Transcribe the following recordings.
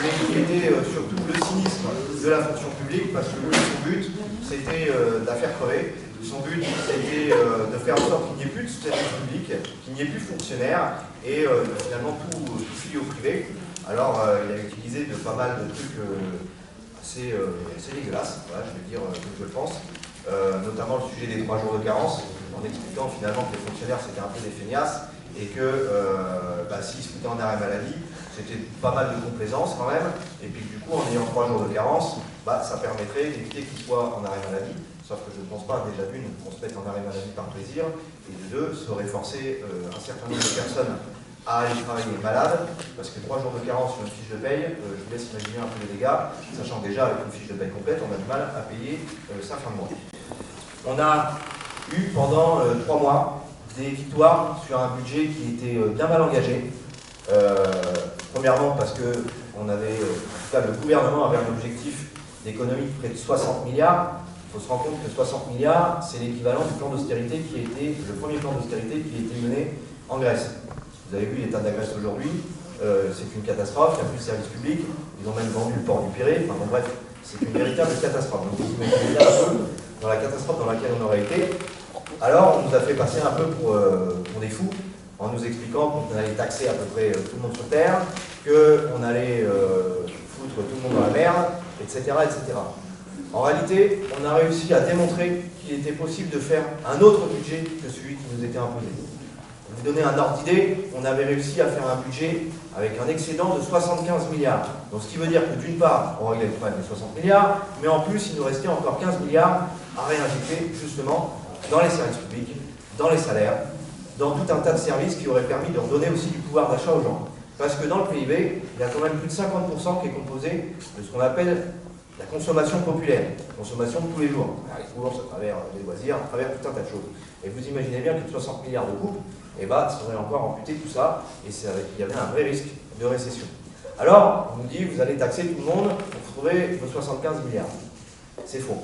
mais qui était surtout le cynisme de la fonction publique, parce que son but, c'était de la faire crever. Son but, c'était de faire en sorte qu'il n'y ait plus de service public, qu'il n'y ait plus de fonctionnaires, et finalement tout filer au privé. Alors, il a utilisé de pas mal de trucs assez dégueulasses, voilà, je vais dire comme je le pense, notamment le sujet des 3 jours de carence, en expliquant finalement que les fonctionnaires c'était un peu des feignasses, et que s'ils se foutaient en arrêt maladie, c'était pas mal de complaisance quand même, et puis du coup en ayant 3 jours de carence, ça permettrait d'éviter qu'ils soient en arrêt maladie, sauf que je ne pense pas déjà d'une qu'on se mette en arrêt maladie par plaisir, et de deux, ça aurait forcé un certain nombre de personnes à aller travailler malade, parce que 3 jours de carence sur une fiche de paye, je vous laisse imaginer un peu les dégâts, sachant que déjà avec une fiche de paye complète, on a du mal à payer sa fin de mois. On a eu pendant 3 mois des victoires sur un budget qui était bien mal engagé. Premièrement parce que on avait, en tout cas le gouvernement avait un objectif d'économie de près de 60 milliards. Il faut se rendre compte que 60 milliards, c'est l'équivalent du plan d'austérité qui a été, le premier plan d'austérité qui a été mené en Grèce. Vous avez vu l'état de la Grèce aujourd'hui, c'est une catastrophe, il n'y a plus de service public, ils ont même vendu le port du Pirée, enfin bon bref, c'est une véritable catastrophe. Donc vous imaginez un peu dans la catastrophe dans laquelle on aurait été. Alors on nous a fait passer un peu pour des fous, en nous expliquant qu'on allait taxer à peu près tout le monde sur Terre, qu'on allait foutre tout le monde dans la merde, etc., etc. En réalité, on a réussi à démontrer qu'il était possible de faire un autre budget que celui qui nous était imposé. Pour vous donner un ordre d'idée, on avait réussi à faire un budget avec un excédent de 75 milliards. Donc ce qui veut dire que d'une part, on réglait le problème des 60 milliards, mais en plus, il nous restait encore 15 milliards à réinjecter justement dans les services publics, dans les salaires, dans tout un tas de services qui auraient permis de redonner aussi du pouvoir d'achat aux gens. Parce que dans le PIB, il y a quand même plus de 50% qui est composé de ce qu'on appelle la consommation populaire, consommation de tous les jours, à les courses, à travers les loisirs, à travers tout un tas de choses. Et vous imaginez bien que 60 milliards de coupes, ça aurait encore amputé tout ça, et il y avait un vrai risque de récession. Alors, on nous dit, vous allez taxer tout le monde pour trouver vos 75 milliards. C'est faux.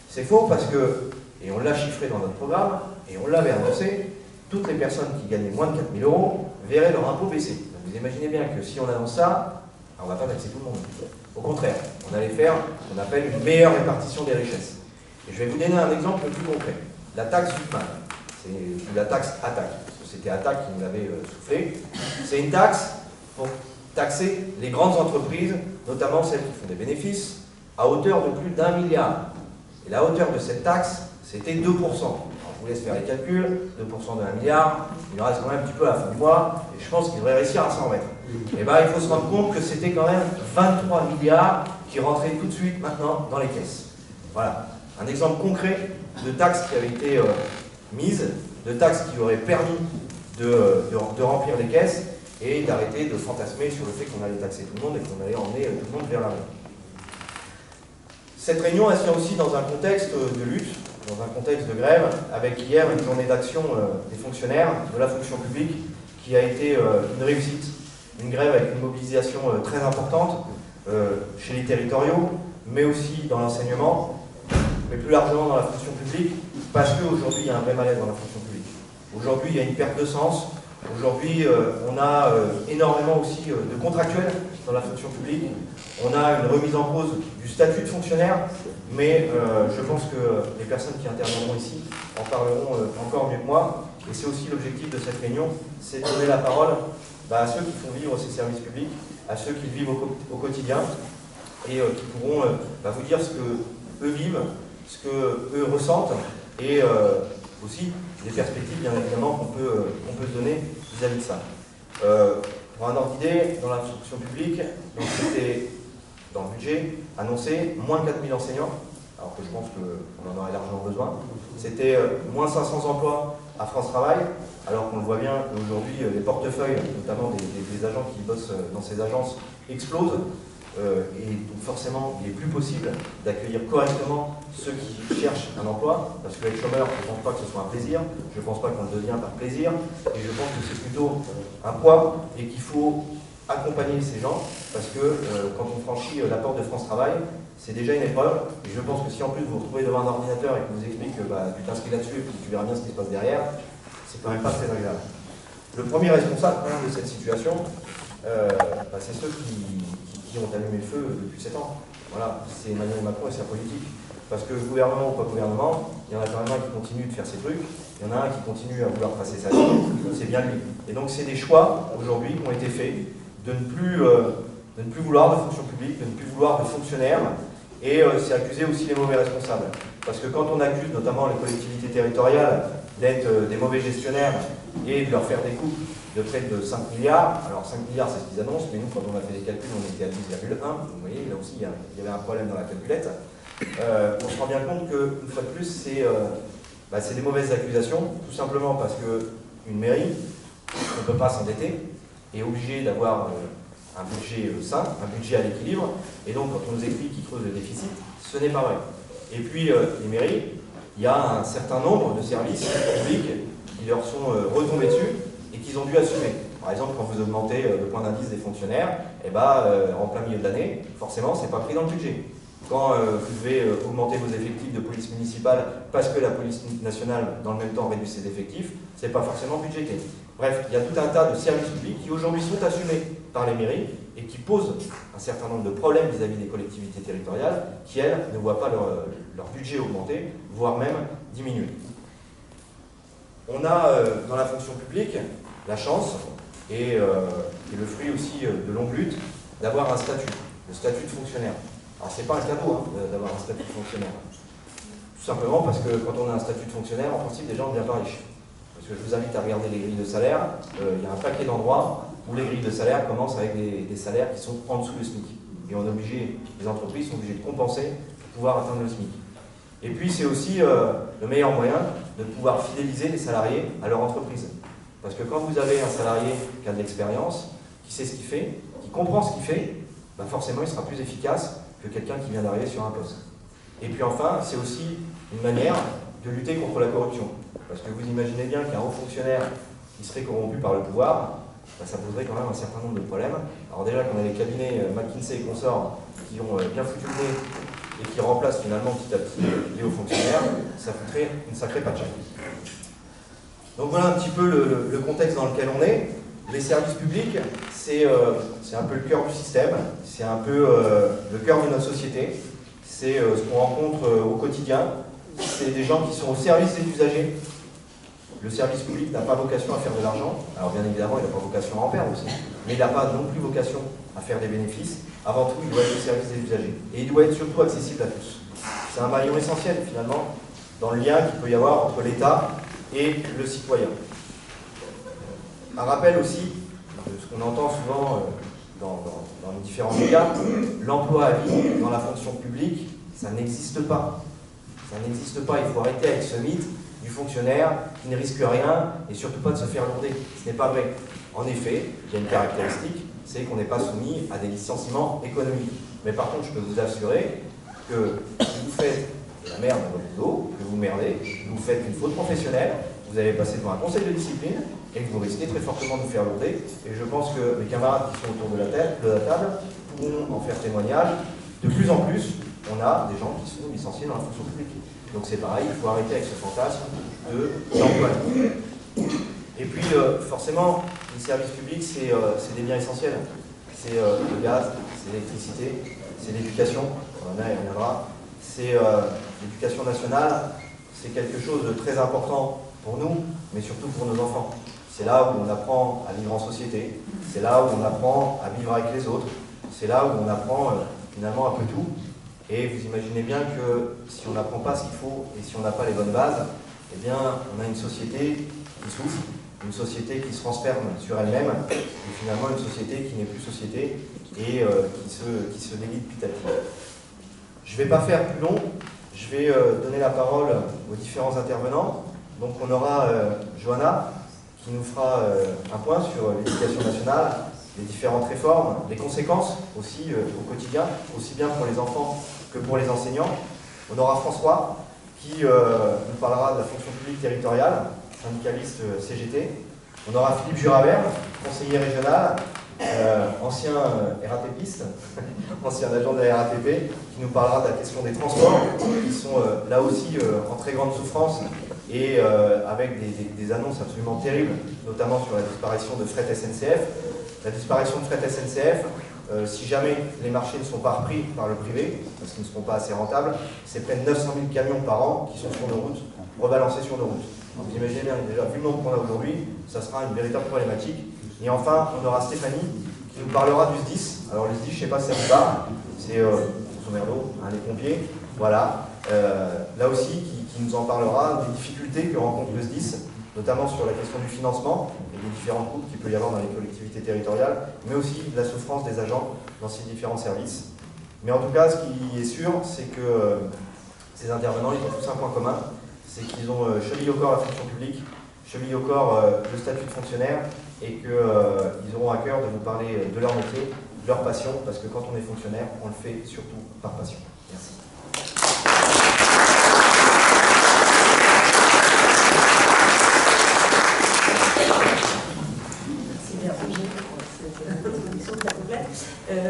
C'est faux parce que, et on l'a chiffré dans notre programme, et on l'avait annoncé, toutes les personnes qui gagnaient moins de 4 000 € verraient leur impôt baisser. Donc vous imaginez bien que si on annonce ça, on ne va pas taxer tout le monde. Au contraire, on allait faire ce qu'on appelle une meilleure répartition des richesses. Et je vais vous donner un exemple plus concret. La taxe Zuckman, c'est la taxe attaque, parce que c'était attaque qui nous l'avait soufflé. C'est une taxe pour taxer les grandes entreprises, notamment celles qui font des bénéfices, à hauteur de plus d'1 milliard. Et la hauteur de cette taxe, c'était 2%. Je vous laisse faire les calculs, 2% de 1 milliard, il reste quand même un petit peu à la fin du mois, et je pense qu'il devrait réussir à s'en remettre. Et il faut se rendre compte que c'était quand même 23 milliards qui rentraient tout de suite maintenant dans les caisses. Voilà, un exemple concret de taxe qui avait été mise, de taxe qui aurait permis de remplir les caisses et d'arrêter de fantasmer sur le fait qu'on allait taxer tout le monde et qu'on allait emmener tout le monde vers la rue. Cette réunion, elle se tient aussi dans un contexte de lutte, dans un contexte de grève, avec hier une journée d'action des fonctionnaires de la fonction publique qui a été une réussite. Une grève avec une mobilisation très importante chez les territoriaux, mais aussi dans l'enseignement, mais plus largement dans la fonction publique, parce qu'aujourd'hui il y a un vrai malaise dans la fonction publique. Aujourd'hui il y a une perte de sens, aujourd'hui on a énormément aussi de contractuels dans la fonction publique, on a une remise en cause du statut de fonctionnaire, mais je pense que les personnes qui interviendront ici en parleront encore mieux que moi, et c'est aussi l'objectif de cette réunion, c'est de donner la parole à ceux qui font vivre ces services publics, à ceux qui vivent au quotidien, et qui pourront vous dire ce qu'eux vivent, ce qu'eux ressentent, et aussi des perspectives, bien évidemment, qu'on peut se donner vis-à-vis de ça. Pour un ordre d'idée, dans la fonction publique, c'était dans le budget annoncé moins 4 000 enseignants, alors que je pense qu'on en aurait largement besoin. C'était moins 500 emplois à France Travail, alors qu'on le voit bien qu'aujourd'hui, les portefeuilles, notamment des agents qui bossent dans ces agences, explosent. Et donc forcément, il n'est plus possible d'accueillir correctement ceux qui cherchent un emploi, parce que être chômeur, je ne pense pas que ce soit un plaisir, je ne pense pas qu'on le devient par plaisir, et je pense que c'est plutôt un poids, et qu'il faut accompagner ces gens, parce que quand on franchit la porte de France Travail, c'est déjà une épreuve, et je pense que si en plus vous vous retrouvez devant un ordinateur et qu'on vous explique que tu t'inscris là-dessus, et que tu verras bien ce qui se passe derrière, c'est quand même pas très agréable. Le premier responsable de cette situation, c'est ceux qui qui ont allumé le feu depuis 7 ans. Voilà, c'est Emmanuel Macron et sa politique. Parce que gouvernement ou pas gouvernement, il y en a quand même un qui continue de faire ses trucs, il y en a un qui continue à vouloir passer sa vie, c'est bien lui. Et donc c'est des choix aujourd'hui qui ont été faits de ne plus vouloir de fonction publique, de ne plus vouloir de fonctionnaires, et c'est accuser aussi les mauvais responsables. Parce que quand on accuse notamment les collectivités territoriales d'être des mauvais gestionnaires et de leur faire des coupes de près de 5 milliards, alors 5 milliards c'est ce qu'ils annoncent, mais nous quand on a fait les calculs on était à 10,1, vous voyez là aussi il y avait un problème dans la calculette. On se rend bien compte qu'une fois de plus c'est des mauvaises accusations, tout simplement parce qu'une mairie ne peut pas s'endetter, est obligée d'avoir un budget sain, un budget à l'équilibre, et donc quand on nous explique qu'ils creusent le déficit, ce n'est pas vrai. Et puis les mairies, il y a un certain nombre de services publics qui leur sont retombés dessus et qu'ils ont dû assumer. Par exemple, quand vous augmentez le point d'indice des fonctionnaires, en plein milieu de l'année, forcément, ce n'est pas pris dans le budget. Quand vous devez augmenter vos effectifs de police municipale parce que la police nationale, dans le même temps, réduit ses effectifs, ce n'est pas forcément budgété. Bref, il y a tout un tas de services publics qui aujourd'hui sont assumés par les mairies et qui posent un certain nombre de problèmes vis-à-vis des collectivités territoriales qui, elles, ne voient pas leur budget augmenter, voire même diminuer. On a dans la fonction publique la chance, et le fruit aussi de longues luttes, d'avoir un statut, le statut de fonctionnaire. Alors c'est pas un cadeau d'avoir un statut de fonctionnaire. Tout simplement parce que quand on a un statut de fonctionnaire, en principe, déjà on ne devient pas riche. Parce que je vous invite à regarder les grilles de salaire, il y a un paquet d'endroits où les grilles de salaire commencent avec des salaires qui sont en dessous du SMIC. Et les entreprises sont obligées de compenser pour pouvoir atteindre le SMIC. Et puis c'est aussi le meilleur moyen de pouvoir fidéliser les salariés à leur entreprise. Parce que quand vous avez un salarié qui a de l'expérience, qui sait ce qu'il fait, qui comprend ce qu'il fait, ben forcément il sera plus efficace que quelqu'un qui vient d'arriver sur un poste. Et puis enfin, c'est aussi une manière de lutter contre la corruption. Parce que vous imaginez bien qu'un haut fonctionnaire qui serait corrompu par le pouvoir, ben ça poserait quand même un certain nombre de problèmes. Alors déjà qu'on a les cabinets McKinsey et consorts qui ont bien foutu le nez et qui remplacent finalement petit à petit les hauts fonctionnaires, ça foutrait une sacrée patchade. Donc voilà un petit peu le contexte dans lequel on est. Les services publics, c'est un peu le cœur du système, c'est un peu le cœur de notre société, c'est ce qu'on rencontre au quotidien, c'est des gens qui sont au service des usagers. Le service public n'a pas vocation à faire de l'argent, alors bien évidemment il n'a pas vocation à en perdre aussi, mais il n'a pas non plus vocation à faire des bénéfices. Avant tout, il doit être au service des usagers, et il doit être surtout accessible à tous. C'est un maillon essentiel finalement dans le lien qu'il peut y avoir entre l'État et le citoyen. Un rappel aussi de ce qu'on entend souvent dans les différents médias, l'emploi à vie dans la fonction publique, ça n'existe pas. Ça n'existe pas, il faut arrêter avec ce mythe du fonctionnaire qui ne risque rien et surtout pas de se faire lourder. Ce n'est pas vrai. En effet, il y a une caractéristique, c'est qu'on n'est pas soumis à des licenciements économiques. Mais par contre, je peux vous assurer que si vous faites de la merde dans votre boulot, que vous merdez, que vous faites une faute professionnelle, vous allez passer devant un conseil de discipline et que vous risquez très fortement de vous faire lourder. Et je pense que mes camarades qui sont autour de la table pourront en faire témoignage. De plus en plus, on a des gens qui sont licenciés dans la fonction publique. Donc c'est pareil, il faut arrêter avec ce fantasme de l'emploi. Et puis, forcément, les services publics, c'est des biens essentiels. C'est le gaz, c'est l'électricité, c'est l'éducation, on en a et on viendra. C'est l'éducation nationale, c'est quelque chose de très important pour nous, mais surtout pour nos enfants. C'est là où on apprend à vivre en société, c'est là où on apprend à vivre avec les autres, c'est là où on apprend finalement un peu tout. Et vous imaginez bien que si on n'apprend pas ce qu'il faut et si on n'a pas les bonnes bases, eh bien on a une société qui souffre, une société qui se transperme sur elle-même, et finalement une société qui n'est plus société et qui se délite petit à petit. Je ne vais pas faire plus long, je vais donner la parole aux différents intervenants. Donc on aura Johanna qui nous fera un point sur l'éducation nationale, les différentes réformes, les conséquences aussi au quotidien, aussi bien pour les enfants que pour les enseignants. On aura François qui nous parlera de la fonction publique territoriale, syndicaliste CGT. On aura Philippe Jurabert, conseiller régional, ancien RATPiste, ancien agent de la RATP, qui nous parlera de la question des transports, qui sont là aussi en très grande souffrance et avec des annonces absolument terribles, notamment sur la disparition de fret SNCF. La disparition de fret SNCF, si jamais les marchés ne sont pas repris par le privé, parce qu'ils ne seront pas assez rentables, c'est près de 900 000 camions par an qui sont sur nos routes, rebalancés sur nos routes. Donc vous imaginez bien, déjà, vu le nombre qu'on a aujourd'hui, ça sera une véritable problématique. Et enfin, on aura Stéphanie qui nous parlera du SDIS. Alors le SDIS, je ne sais pas si ça vous parle, c'est son merdo, les pompiers, voilà. Là aussi, qui nous en parlera des difficultés que rencontre le SDIS, notamment sur la question du financement et des différentes coupes qu'il peut y avoir dans les collectivités territoriales, mais aussi de la souffrance des agents dans ces différents services. Mais en tout cas, ce qui est sûr, c'est que ces intervenants, ils ont tous un point commun, c'est qu'ils ont chevillé au corps la fonction publique, chevillé au corps le statut de fonctionnaire, et qu'ils auront à cœur de vous parler de leur métier, de leur passion, parce que quand on est fonctionnaire, on le fait surtout par passion. Merci.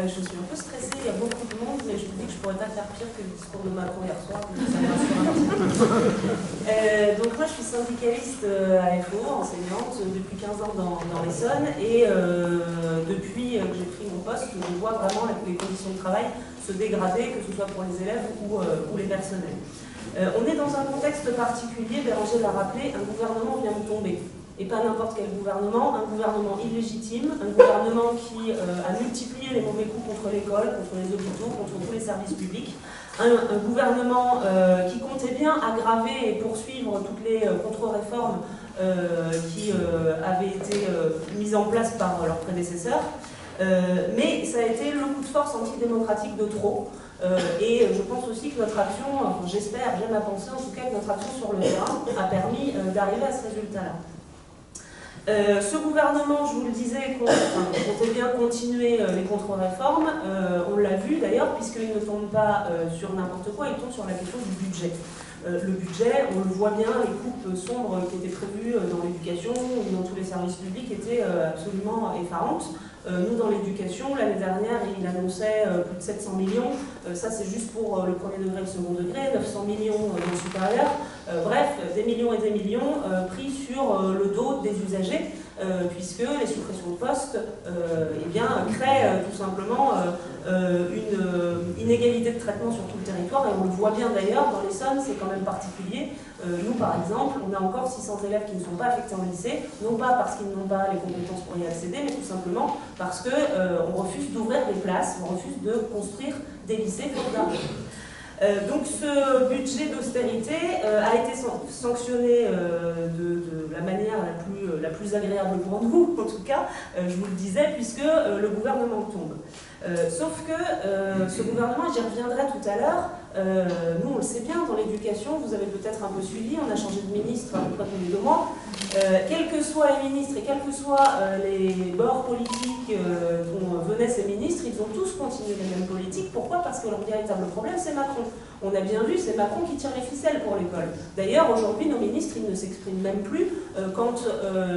Je suis un peu stressée, il y a beaucoup de monde, mais je vous dis que je ne pourrais pas faire pire que le discours de Macron hier soir. Donc moi je suis syndicaliste à FO, enseignante, depuis 15 ans dans l'Essonne, et depuis que j'ai pris mon poste, je vois vraiment les conditions de travail se dégrader, que ce soit pour les élèves ou les personnels. On est dans un contexte particulier, Béranger l'a rappelé, un gouvernement vient de tomber. Et pas n'importe quel gouvernement, un gouvernement illégitime, un gouvernement qui a multiplié les mauvais coups contre l'école, contre les hôpitaux, contre tous les services publics, un gouvernement qui comptait bien aggraver et poursuivre toutes les contre-réformes qui avaient été mises en place par leurs prédécesseurs, mais ça a été le coup de force antidémocratique de trop. Et je pense aussi que notre action, enfin, j'espère, j'aime à penser en tout cas que notre action sur le terrain a permis d'arriver à ce résultat-là. Ce gouvernement, je vous le disais, comptait bien continuer les contre-réformes. On l'a vu d'ailleurs, puisqu'il ne tombe pas sur n'importe quoi, il tombe sur la question du budget. Le budget, on le voit bien, les coupes sombres qui étaient prévues dans l'éducation ou dans tous les services publics étaient absolument effarantes. Nous, dans l'éducation, l'année dernière, il annonçait plus de 700 millions. Ça, c'est juste pour le premier degré et le second degré, 900 millions dans le supérieur. Bref, des millions et des millions pris sur le dos des usagers, puisque les suppressions de postes créent tout simplement une inégalité de traitement sur tout le territoire. Et on le voit bien d'ailleurs, dans l'Essonne, c'est quand même particulier. Nous, par exemple, on a encore 600 élèves qui ne sont pas affectés en lycée, non pas parce qu'ils n'ont pas les compétences pour y accéder, mais tout simplement parce qu'on refuse d'ouvrir des places, on refuse de construire des lycées faute d'argent. Donc ce budget d'austérité a été sanctionné de la manière la plus agréable pour nous, en tout cas, je vous le disais, puisque le gouvernement tombe. Sauf que ce gouvernement, j'y reviendrai tout à l'heure, nous on le sait bien, dans l'éducation, vous avez peut-être un peu suivi, on a changé de ministre à peu près tous les 2 mois. Quels que soient les ministres et quels que soient les bords politiques dont venaient ces ministres, ils ont tous continué les mêmes politiques. Pourquoi? Parce que leur véritable problème, c'est Macron. On a bien vu, c'est Macron qui tire les ficelles pour l'école. D'ailleurs, aujourd'hui, nos ministres, ils ne s'expriment même plus. Quand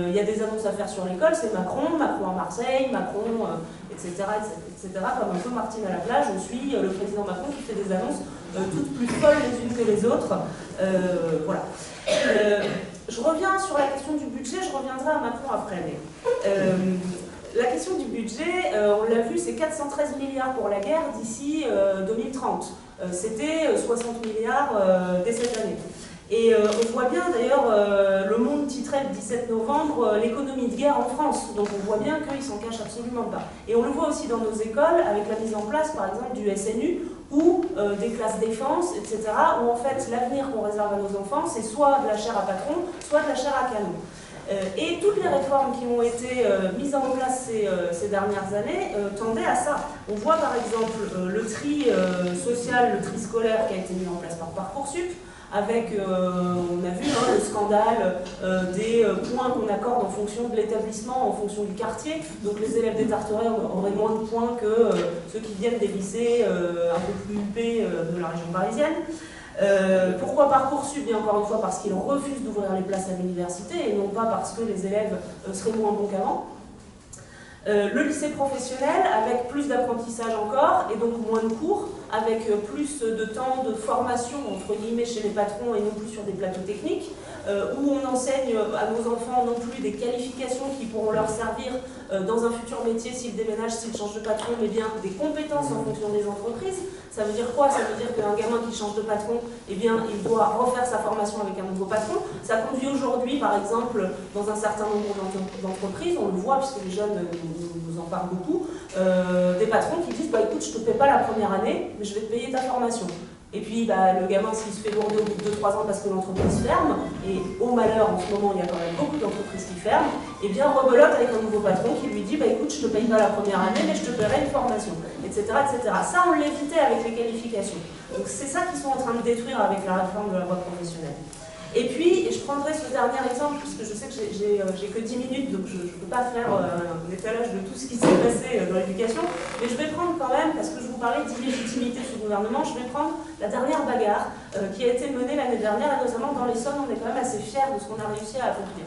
il y a des annonces à faire sur l'école, c'est Macron, Macron à Marseille, Macron, etc., comme un peu Martine à la plage. Je suis le président Macron qui fait des annonces toutes plus folles les unes que les autres. Voilà. Je reviens sur la question du budget, je reviendrai à Macron après. Mais, la question du budget, on l'a vu, c'est 413 milliards pour la guerre d'ici 2030. C'était 60 milliards dès cette année. Et on voit bien d'ailleurs, Le Monde titrait le 17 novembre l'économie de guerre en France. Donc on voit bien qu'ils s'en cachent absolument pas. Et on le voit aussi dans nos écoles avec la mise en place par exemple du SNU ou des classes défense, etc. où en fait l'avenir qu'on réserve à nos enfants c'est soit de la chair à patron, soit de la chair à canon. Et toutes les réformes qui ont été mises en place ces dernières années tendaient à ça. On voit par exemple le tri social, le tri scolaire qui a été mis en place par Parcoursup, avec, on a vu le scandale des points qu'on accorde en fonction de l'établissement, en fonction du quartier. Donc les élèves des Tarterets auraient moins de points que ceux qui viennent des lycées un peu plus huppés de la région parisienne. Pourquoi Parcoursup? Bien encore une fois parce qu'ils refusent d'ouvrir les places à l'université et non pas parce que les élèves seraient moins bons qu'avant. Le lycée professionnel avec plus d'apprentissage encore et donc moins de cours, avec plus de temps de formation entre guillemets chez les patrons et non plus sur des plateaux techniques, où on enseigne à nos enfants non plus des qualifications qui pourront leur servir dans un futur métier s'ils déménagent, s'ils changent de patron, mais bien des compétences en fonction des entreprises. Ça veut dire quoi? Ça veut dire qu'un gamin qui change de patron, eh bien, il doit refaire sa formation avec un nouveau patron. Ça conduit aujourd'hui, par exemple, dans un certain nombre d'entreprises, on le voit puisque les jeunes nous en parlent beaucoup, des patrons qui disent bah, « écoute, je ne te paie pas la première année, mais je vais te payer ta formation ». Et puis bah, le gamin, s'il se fait lourder au bout de 2-3 ans parce que l'entreprise ferme, et au malheur, en ce moment, il y a quand même beaucoup d'entreprises qui ferment, et bien rebelote avec un nouveau patron qui lui dit bah, « écoute, je ne te paye pas la première année, mais je te paierai une formation », etc., etc. Ça, on l'évitait avec les qualifications. Donc c'est ça qu'ils sont en train de détruire avec la réforme de la voie professionnelle. Et puis, je prendrai ce dernier exemple, puisque je sais que j'ai que 10 minutes, donc je ne peux pas faire un étalage de tout ce qui s'est passé dans l'éducation, mais je vais prendre quand même, parce que je vous parlais d'illégitimité du gouvernement, je vais prendre la dernière bagarre qui a été menée l'année dernière, et notamment dans l'Essonne, on est quand même assez fiers de ce qu'on a réussi à accomplir.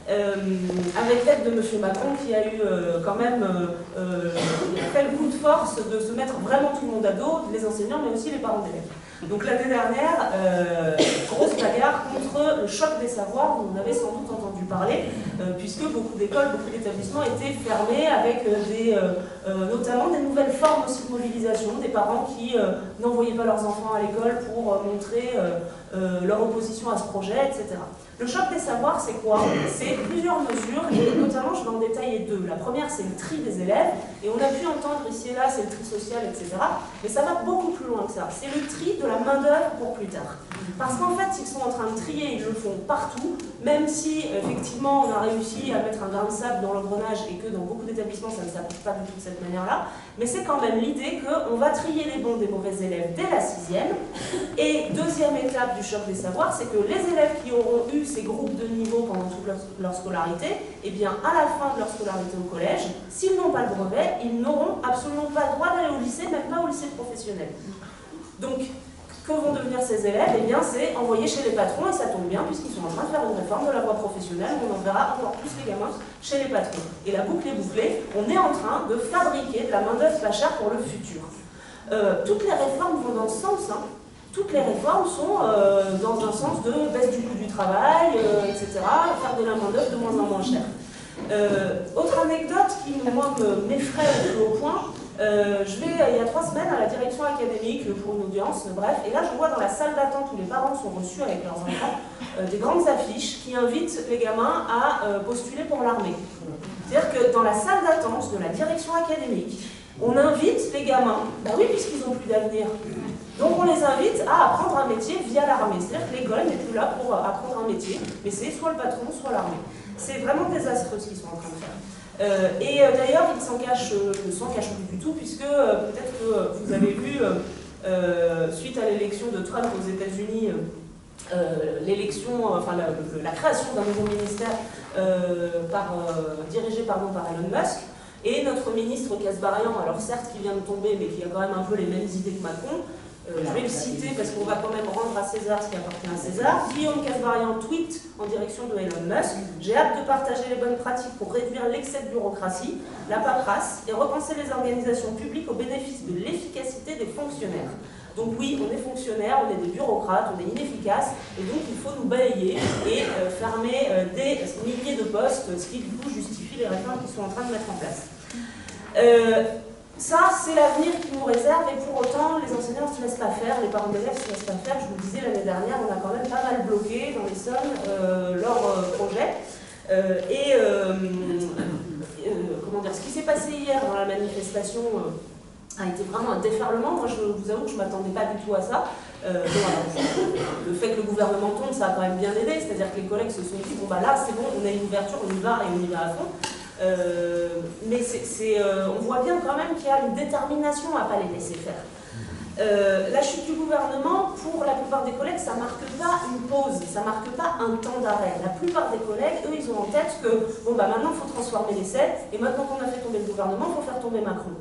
Avec l'aide de M. Macron qui a eu quand même fait le coup de force de se mettre vraiment tout le monde à dos, les enseignants mais aussi les parents d'élèves. Donc l'année dernière, grosse bagarre contre le choc des savoirs, vous en avez sans doute entendu parler, puisque beaucoup d'écoles, beaucoup d'établissements étaient fermés avec notamment des nouvelles formes aussi de mobilisation, des parents qui n'envoyaient pas leurs enfants à l'école pour montrer leur opposition à ce projet, etc. Le choc des savoirs, c'est quoi? C'est plusieurs mesures, et notamment, je vais en détailler deux. La première, c'est le tri des élèves, et on a pu entendre ici et là, c'est le tri social, etc. Mais ça va beaucoup plus loin que ça. C'est le tri de la main-d'œuvre pour plus tard. Parce qu'en fait, ils sont en train de trier, ils le font partout, même si, effectivement, on a réussi à mettre un grain de sable dans l'engrenage, et que dans beaucoup d'établissements, ça ne s'applique pas du tout de cette manière-là. Mais c'est quand même l'idée qu'on va trier les bons des mauvais élèves dès la 6e. Et deuxième étape du choc des savoirs, c'est que les élèves qui auront eu ces groupes de niveau pendant toute leur scolarité, eh bien, à la fin de leur scolarité au collège, s'ils n'ont pas le brevet, ils n'auront absolument pas le droit d'aller au lycée, même pas au lycée professionnel. Donc, que vont devenir ces élèves? Eh bien, c'est envoyé chez les patrons, et ça tombe bien, puisqu'ils sont en train de faire une réforme de la voie professionnelle, où on enverra encore plus les gamins chez les patrons. Et la boucle est bouclée, on est en train de fabriquer de la main-d'œuvre pas chère pour le futur. Toutes les réformes vont dans ce sens, hein. Toutes les réformes sont dans un sens de baisse du coût du travail, etc., faire de la main-d'œuvre de moins en moins chère. Autre anecdote qui, moi, m'effraie au point, je vais, il y a 3 semaines, à la direction académique pour une audience, bref, et là je vois dans la salle d'attente où les parents sont reçus avec leurs enfants, des grandes affiches qui invitent les gamins à postuler pour l'armée. C'est-à-dire que dans la salle d'attente de la direction académique, on invite les gamins, bah oui, puisqu'ils n'ont plus d'avenir. Donc on les invite à apprendre un métier via l'armée. C'est-à-dire que l'école n'est plus là pour apprendre un métier, mais c'est soit le patron, soit l'armée. C'est vraiment désastreux ce qu'ils sont en train de faire. Et d'ailleurs, ils ne s'en cachent plus du tout, puisque peut-être que vous avez vu, suite à l'élection de Trump aux États-Unis, la création d'un nouveau ministère dirigé par Elon Musk, et notre ministre Kasbarian, alors certes qui vient de tomber, mais qui a quand même un peu les mêmes idées que Macron, je vais le citer parce qu'on va quand même rendre à César ce qui appartient à César. Guillaume Kasbarian tweet en direction de Elon Musk: « J'ai hâte de partager les bonnes pratiques pour réduire l'excès de bureaucratie, la paperasse et repenser les organisations publiques au bénéfice de l'efficacité des fonctionnaires. » Donc oui, on est fonctionnaires, on est des bureaucrates, on est inefficaces, et donc il faut nous balayer et fermer des milliers de postes, ce qui du coup justifie les réformes qu'ils sont en train de mettre en place. Ça, c'est l'avenir qui nous réserve, et pour autant, les enseignants ne se laissent pas faire, les parents d'élèves ne se laissent pas faire. Je vous le disais, l'année dernière, on a quand même pas mal bloqué dans l'Essonne leur projet. Comment dire, ce qui s'est passé hier dans la manifestation a été vraiment un déferlement. Moi, je vous avoue que je ne m'attendais pas du tout à ça. Le fait que le gouvernement tombe, ça a quand même bien aidé, c'est-à-dire que les collègues se sont dit, bon bah là, c'est bon, on a une ouverture, on y va et on y va à fond. Mais on voit bien quand même qu'il y a une détermination à ne pas les laisser faire. La chute du gouvernement, pour la plupart des collègues, ça ne marque pas une pause, ça ne marque pas un temps d'arrêt. La plupart des collègues, eux, ils ont en tête que bon, bah, maintenant, il faut transformer les 7, et maintenant qu'on a fait tomber le gouvernement, il faut faire tomber Macron.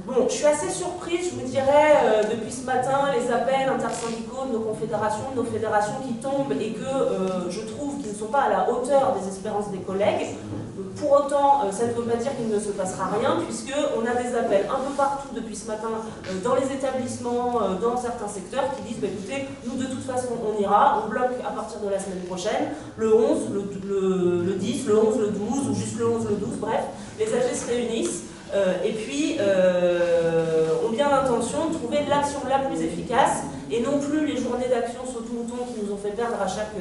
Bon, je suis assez surprise, je vous dirais, depuis ce matin, les appels intersyndicaux de nos confédérations, de nos fédérations qui tombent et que je trouve qu'ils ne sont pas à la hauteur des espérances des collègues. Pour autant, ça ne veut pas dire qu'il ne se passera rien, puisqu'on a des appels un peu partout depuis ce matin, dans les établissements, dans certains secteurs, qui disent, écoutez, nous de toute façon on ira, on bloque à partir de la semaine prochaine, le 11, le 10, le 11, le 12, ou juste le 11, le 12, bref, les AG se réunissent, et puis ont bien l'intention de trouver l'action la plus efficace, et non plus les journées d'action saute-mouton qui nous ont fait perdre à chaque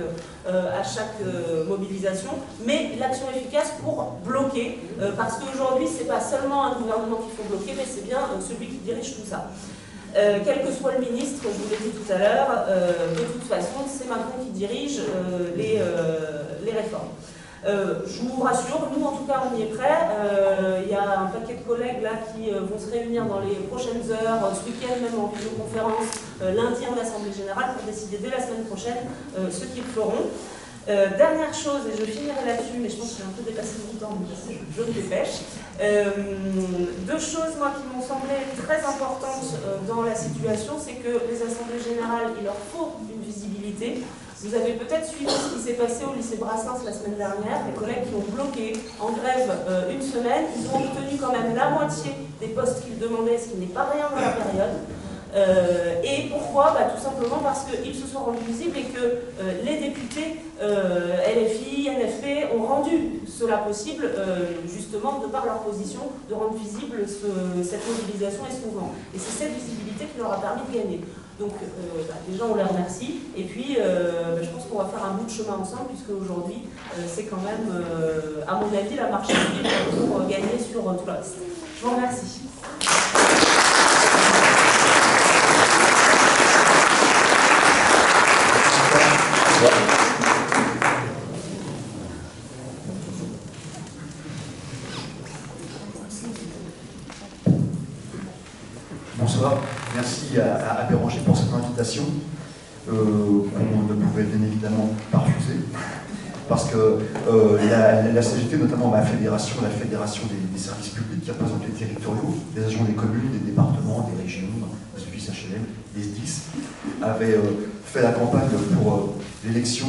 mobilisation, mais l'action efficace pour bloquer, parce qu'aujourd'hui, ce n'est pas seulement un gouvernement qu'il faut bloquer, mais c'est bien celui qui dirige tout ça. Quel que soit le ministre, je vous l'ai dit tout à l'heure, de toute façon, c'est Macron qui dirige les réformes. Je vous rassure, nous en tout cas on y est prêts. Il y a un paquet de collègues là qui vont se réunir dans les prochaines heures, ce week-end même en vidéoconférence, lundi en Assemblée Générale pour décider dès la semaine prochaine ce qu'ils feront. Dernière chose, et je finirai là-dessus, mais je pense que j'ai un peu dépassé mon temps, mais je me dépêche. Deux choses moi qui m'ont semblé très importantes dans la situation, c'est que les Assemblées Générales, il leur faut une visibilité. Vous avez peut-être suivi ce qui s'est passé au lycée Brassens la semaine dernière, les collègues qui ont bloqué en grève une semaine, ils ont obtenu quand même la moitié des postes qu'ils demandaient, ce qui n'est pas rien dans la période. Et pourquoi? Tout simplement parce qu'ils se sont rendus visibles et que les députés LFI, NFP ont rendu cela possible, justement de par leur position, de rendre visible cette mobilisation et ce mouvement. Et c'est cette visibilité qui leur a permis de gagner. Donc déjà on les remercie, et puis je pense qu'on va faire un bout de chemin ensemble, puisque aujourd'hui c'est quand même, à mon avis, la marche à suivre pour gagner sur tout le reste. Je vous remercie. Bonsoir, merci à Béranger pour cette invitation qu'on ne pouvait bien évidemment pas refuser, parce que la CGT, notamment ma fédération, la fédération des services publics qui représente les territoriaux, les agents des communes, des départements, des régions, des offices HLM, des SDIS, avait fait la campagne pour l'élection,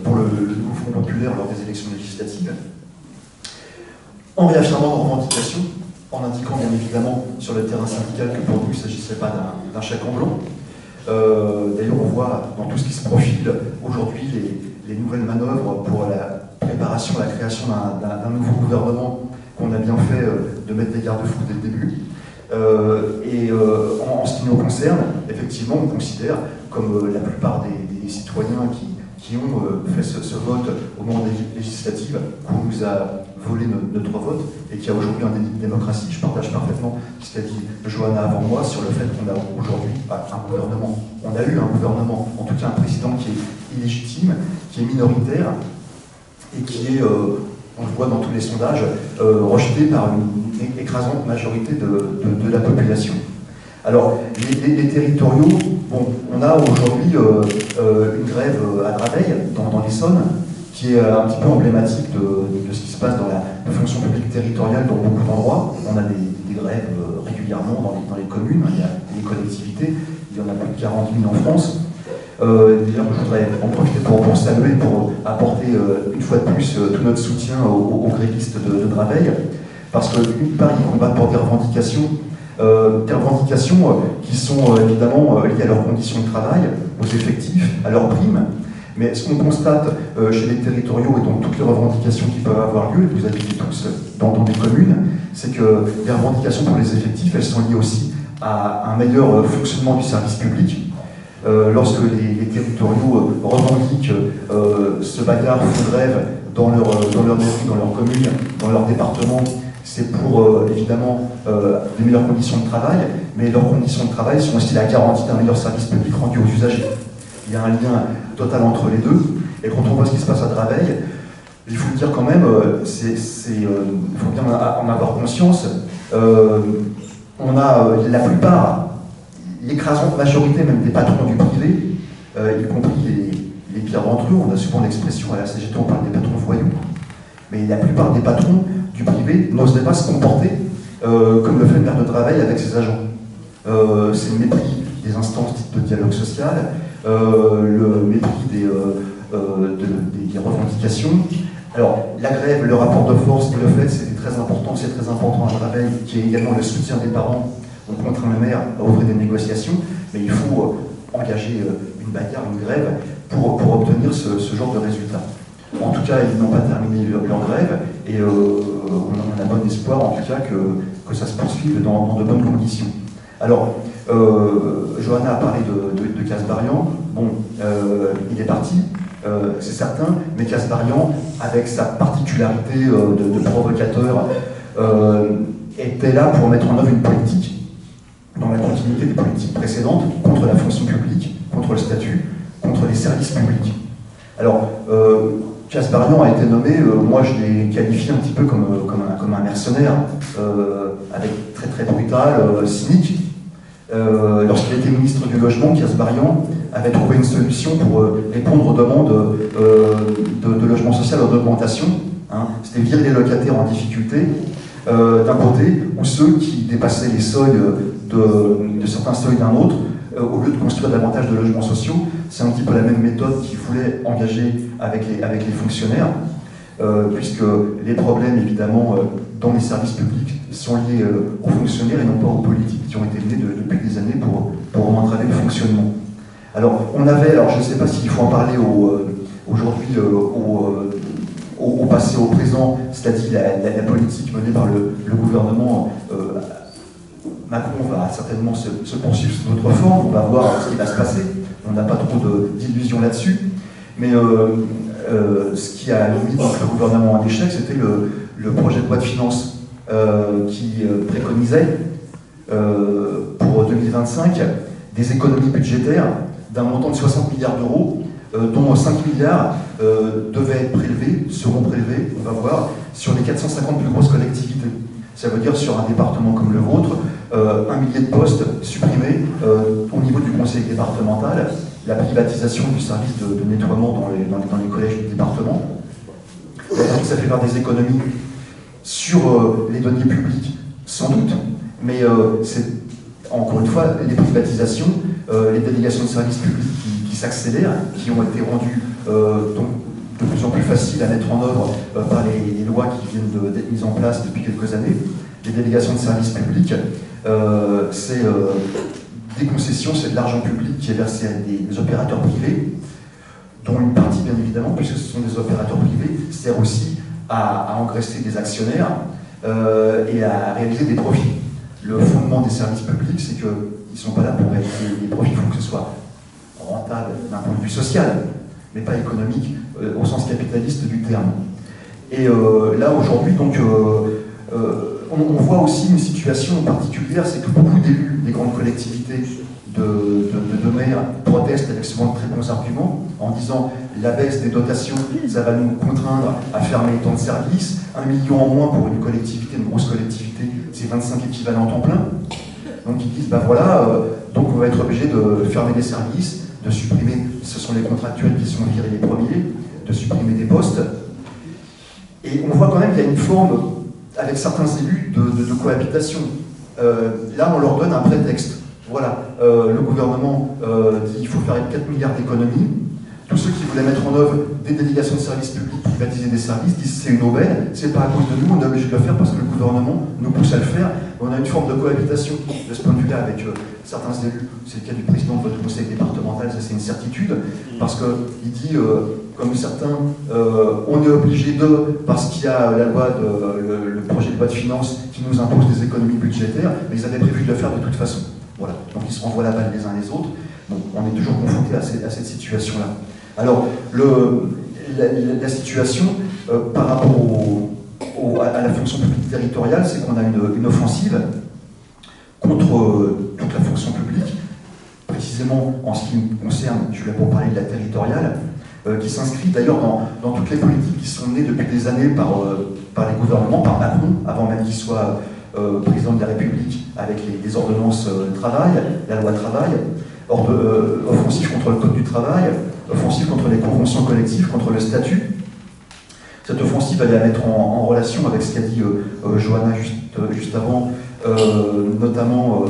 pour le nouveau Front populaire lors des élections législatives, en réaffirmant nos revendications, en indiquant bien évidemment sur le terrain syndical que pour nous il ne s'agissait pas d'un chèque en blanc. D'ailleurs on voit dans tout ce qui se profile aujourd'hui les nouvelles manœuvres pour la préparation, la création d'un nouveau gouvernement qu'on a bien fait de mettre des garde-fous dès le début. En ce qui nous concerne, effectivement on considère, comme la plupart des citoyens qui ont fait ce vote au moment des législatives, qu'on nous a volé notre vote et qu'il y a aujourd'hui un déni de démocratie. Je partage parfaitement ce qu'a dit Johanna avant moi sur le fait qu'on a aujourd'hui un gouvernement. On a eu un gouvernement, en tout cas un président qui est illégitime, qui est minoritaire et qui est, on le voit dans tous les sondages, rejeté par une écrasante majorité de la population. Alors, les territoriaux, bon, on a aujourd'hui une grève à Draveil, dans l'Essonne, qui est un petit peu emblématique de ce qui se passe dans la fonction publique territoriale dans beaucoup d'endroits. On a des grèves régulièrement dans les communes, il y a des collectivités, il y en a plus de 40 000 en France. D'ailleurs, je voudrais en profiter pour saluer, pour apporter une fois de plus tout notre soutien aux grévistes de Draveil, parce que d'une part, ils combattent pour des revendications qui sont évidemment liées à leurs conditions de travail, aux effectifs, à leurs primes. Mais ce qu'on constate chez les territoriaux et dans toutes les revendications qui peuvent avoir lieu, et vous habitez tous dans des communes, c'est que les revendications pour les effectifs, elles sont liées aussi à un meilleur fonctionnement du service public. Lorsque les territoriaux revendiquent, se bagarrent, font grève dans leur mairie, dans leur commune, dans leur département, c'est pour évidemment des meilleures conditions de travail, mais leurs conditions de travail sont aussi la garantie d'un meilleur service public rendu aux usagers. Il y a un lien total entre les deux, et quand on voit ce qui se passe à Draveil, il faut dire quand même, il faut bien en avoir conscience, on a la plupart, l'écrasante majorité même des patrons du privé, y compris les pires d'entre eux, on a souvent l'expression à la CGT, on parle des patrons voyous, mais la plupart des patrons du privé n'oseraient pas se comporter comme le fait le maire de Draveil avec ses agents. C'est le mépris des instances dites de dialogue social, le mépris des revendications, Alors, la grève, le rapport de force et le fait, c'était très important, c'est très important à Draveil, qui est également le soutien des parents. On contraint le maire à ouvrir des négociations, mais il faut engager une bagarre, une grève, pour obtenir ce genre de résultat. En tout cas, ils n'ont pas terminé leur grève, et on a bon espoir, en tout cas, que ça se poursuive dans de bonnes conditions. Alors, Johanna a parlé de Kasbarian. Bon, il est parti, c'est certain, mais Kasbarian, avec sa particularité de provocateur, était là pour mettre en œuvre une politique, dans la continuité des politiques précédentes, contre la fonction publique, contre le statut, contre les services publics. Alors, Kasbarian a été nommé, moi je l'ai qualifié un petit peu comme un mercenaire, avec très brutal, cynique. Lorsqu'il était ministre du Logement, Kasbarian avait trouvé une solution pour répondre aux demandes de logement social en augmentation. Hein. C'était virer les locataires en difficulté, d'un côté, ou ceux qui dépassaient les seuils de certains seuils d'un autre, au lieu de construire davantage de logements sociaux. C'est un petit peu la même méthode qu'il voulait engager avec les fonctionnaires, puisque les problèmes, évidemment, dans les services publics sont liés aux fonctionnaires et non pas aux politiques qui ont été menées depuis des années pour entraver le fonctionnement. Alors, je ne sais pas s'il faut en parler aujourd'hui au passé, au présent, c'est-à-dire la politique menée par le gouvernement. Macron va certainement se poursuivre sous d'autres formes, on va voir ce qui va se passer, on n'a pas trop d'illusions là-dessus, mais ce qui a mis le gouvernement en échec, c'était le projet de loi de finances qui préconisait pour 2025 des économies budgétaires d'un montant de 60 milliards d'euros, dont 5 milliards seront prélevés, on va voir, sur les 450 plus grosses collectivités. Ça veut dire sur un département comme le vôtre, 1 millier de postes supprimés au niveau du conseil départemental, la privatisation du service de nettoiement dans les collèges du département. Ça fait faire des économies sur les deniers publics, sans doute, mais c'est encore une fois les privatisations, les délégations de services publics qui s'accélèrent, qui ont été rendues donc de plus en plus faciles à mettre en œuvre par les lois qui viennent d'être mises en place depuis quelques années. Les délégations de services publics, c'est des concessions, c'est de l'argent public qui est versé à des opérateurs privés, dont une partie, bien évidemment, puisque ce sont des opérateurs privés, sert aussi à engraisser des actionnaires et à réaliser des profits. Le fondement des services publics, c'est qu'ils ne sont pas là pour réaliser des profits, il faut que ce soit rentable d'un point de vue social, mais pas économique au sens capitaliste du terme. Et là, aujourd'hui, donc, on voit aussi une situation particulière, c'est que beaucoup d'élus des grandes collectivités de maires protestent avec souvent de très bons arguments, en disant la baisse des dotations, ça va nous contraindre à fermer tant de services, 1 million en moins pour une collectivité, une grosse collectivité, c'est 25 équivalents temps plein. Donc ils disent, ben voilà, donc on va être obligé de fermer des services, de supprimer, ce sont les contractuels qui sont virés les premiers, de supprimer des postes. Et on voit quand même qu'il y a une forme, avec certains élus, de cohabitation. Là, on leur donne un prétexte. Voilà, le gouvernement dit qu'il faut faire 4 milliards d'économies. Tous ceux qui voulaient mettre en œuvre des délégations de services publics, privatiser des services, disent c'est une aubaine, c'est pas à cause de nous, on est obligé de le faire parce que le gouvernement nous pousse à le faire. On a une forme de cohabitation de ce point de vue-là avec certains élus. C'est le cas du président de votre conseil départemental, ça c'est une certitude, parce qu'il dit, comme certains, on est obligé parce qu'il y a la loi le projet de loi de finances qui nous impose des économies budgétaires, mais ils avaient prévu de le faire de toute façon. Voilà, donc ils se renvoient la balle les uns les autres. Donc on est toujours confronté à cette situation-là. Alors, la situation par rapport à la fonction publique territoriale, c'est qu'on a une offensive contre toute la fonction publique, précisément en ce qui me concerne, je suis là pour parler de la territoriale, qui s'inscrit d'ailleurs dans toutes les politiques qui sont nées depuis des années par les gouvernements, par Macron, avant même qu'il soit président de la République, avec les ordonnances travail, la loi travail, offensif contre le code du travail, offensive contre les conventions collectives, contre le statut. Cette offensive, elle est à mettre en relation avec ce qu'a dit Johanna juste avant, notamment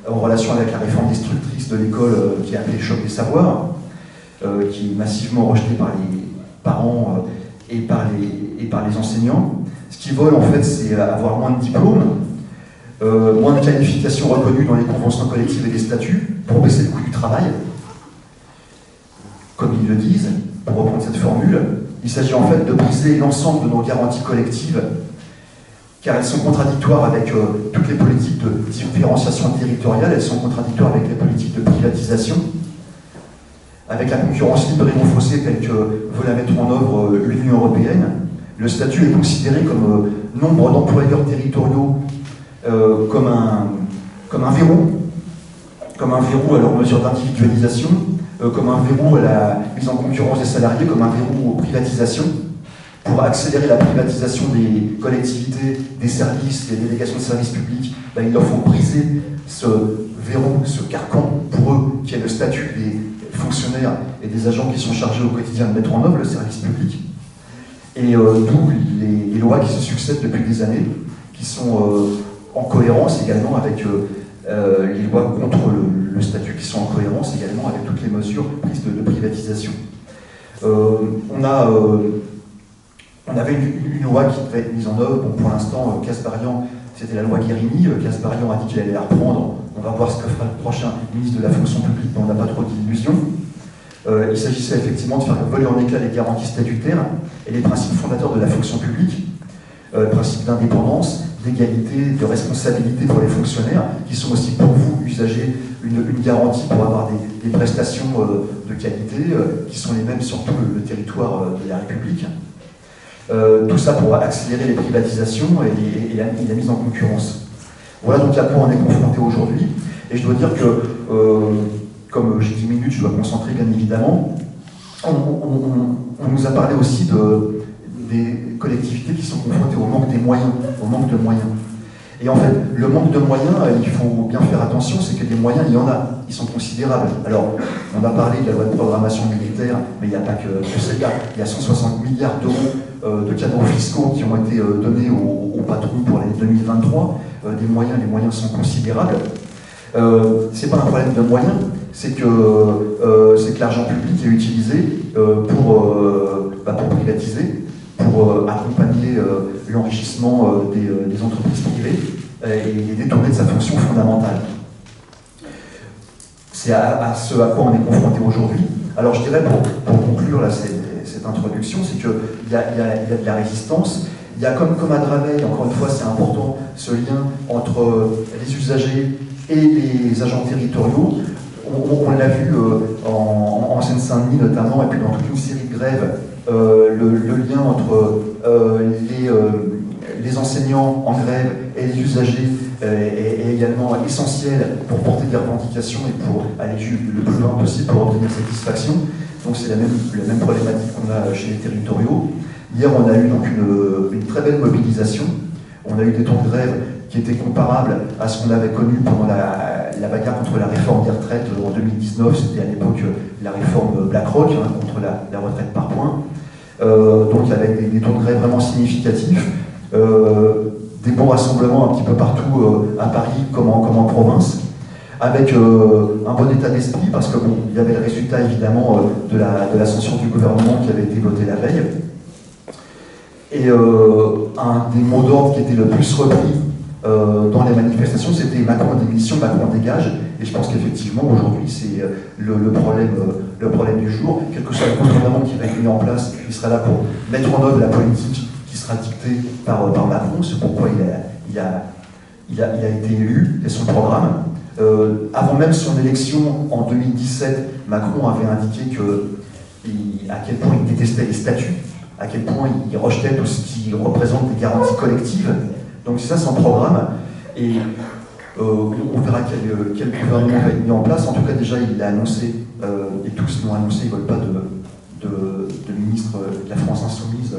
en relation avec la réforme destructrice de l'école qui est appelée choc des savoirs, qui est massivement rejetée par les parents et par les enseignants. Ce qu'ils veulent, en fait, c'est avoir moins de diplômes, moins de qualifications reconnues dans les conventions collectives et les statuts, pour baisser le coût du travail. Comme ils le disent, pour reprendre cette formule, il s'agit en fait de briser l'ensemble de nos garanties collectives, car elles sont contradictoires avec toutes les politiques de différenciation territoriale, elles sont contradictoires avec les politiques de privatisation, avec la concurrence libre et non faussée telle que veut la mettre en œuvre l'Union européenne. Le statut est considéré comme nombre d'employeurs territoriaux comme un verrou à leur mesure d'individualisation, comme un verrou à la mise en concurrence des salariés, comme un verrou aux privatisations. Pour accélérer la privatisation des collectivités, des services, des délégations de services publics, il leur faut briser ce verrou, ce carcan pour eux, qui est le statut des fonctionnaires et des agents qui sont chargés au quotidien de mettre en œuvre le service public. Et d'où les lois qui se succèdent depuis des années, qui sont en cohérence également avec les lois contre le statut, qui sont en cohérence également avec toutes les mesures prises de privatisation. On avait une loi qui devait être mise en œuvre. Bon, pour l'instant, Kasbarian, c'était la loi Guérini. Kasbarian a dit qu'il allait la reprendre. On va voir ce que fera le prochain ministre de la fonction publique, mais on n'a pas trop d'illusions. Il s'agissait effectivement de faire voler en éclats les garanties statutaires et les principes fondateurs de la fonction publique, principes d'indépendance, d'égalité, de responsabilité pour les fonctionnaires, qui sont aussi pour vous, usagers, une garantie pour avoir des prestations de qualité, qui sont les mêmes sur tout le territoire de la République. Tout ça pour accélérer les privatisations et la mise en concurrence. Voilà donc à quoi on est confronté aujourd'hui. Et je dois dire que, comme j'ai 10 minutes, je dois me concentrer bien évidemment, on nous a parlé aussi des collectivités qui sont confrontées au manque des moyens, au manque de moyens. Et en fait, le manque de moyens, il faut bien faire attention, c'est que des moyens, il y en a, ils sont considérables. Alors, on a parlé de la loi de programmation militaire, mais il n'y a pas que celle-là. Il y a 160 milliards d'euros de cadeaux fiscaux qui ont été donnés aux patrons pour l'année 2023. Les moyens sont considérables. C'est pas un problème de moyens, c'est que l'argent public est utilisé pour privatiser, pour accompagner l'enrichissement des entreprises privées et les détourner de sa fonction fondamentale. C'est à ce à quoi on est confronté aujourd'hui. Alors je dirais, pour conclure là, cette introduction, c'est qu'il y a de la résistance. Il y a comme à Draveil, encore une fois c'est important, ce lien entre les usagers et les agents territoriaux. On l'a vu en Seine-Saint-Denis notamment, et puis dans toute une série de grèves, le lien entre les enseignants en grève et les usagers est également essentiel pour porter des revendications et pour aller le plus loin possible pour obtenir satisfaction. Donc c'est la même problématique qu'on a chez les territoriaux. Hier, on a eu donc une très belle mobilisation. On a eu des temps de grève qui étaient comparables à ce qu'on avait connu pendant la bagarre contre la réforme des retraites en 2019. C'était à l'époque la réforme BlackRock, contre la retraite par points. Donc avec des temps de grève vraiment significatifs. Des bons rassemblements un petit peu partout à Paris comme en province, avec un bon état d'esprit, parce que bon, il y avait le résultat évidemment de la censure du gouvernement qui avait été voté la veille. Et un des mots d'ordre qui était le plus repris dans les manifestations, c'était Macron démission, Macron dégage. Et je pense qu'effectivement, aujourd'hui, c'est le problème du jour. Quel que soit le gouvernement qui va être mis en place, il sera là pour mettre en œuvre la politique qui sera dictée par Macron. C'est pourquoi il a été élu, et son programme. Avant même son élection en 2017, Macron avait indiqué à quel point il détestait les statuts, à quel point il rejetait tout ce qui représente des garanties collectives. Donc c'est ça son programme, et on verra quel gouvernement va être mis en place. En tout cas, déjà, il l'a annoncé, et tous l'ont annoncé, ils ne veulent pas de ministre de la France insoumise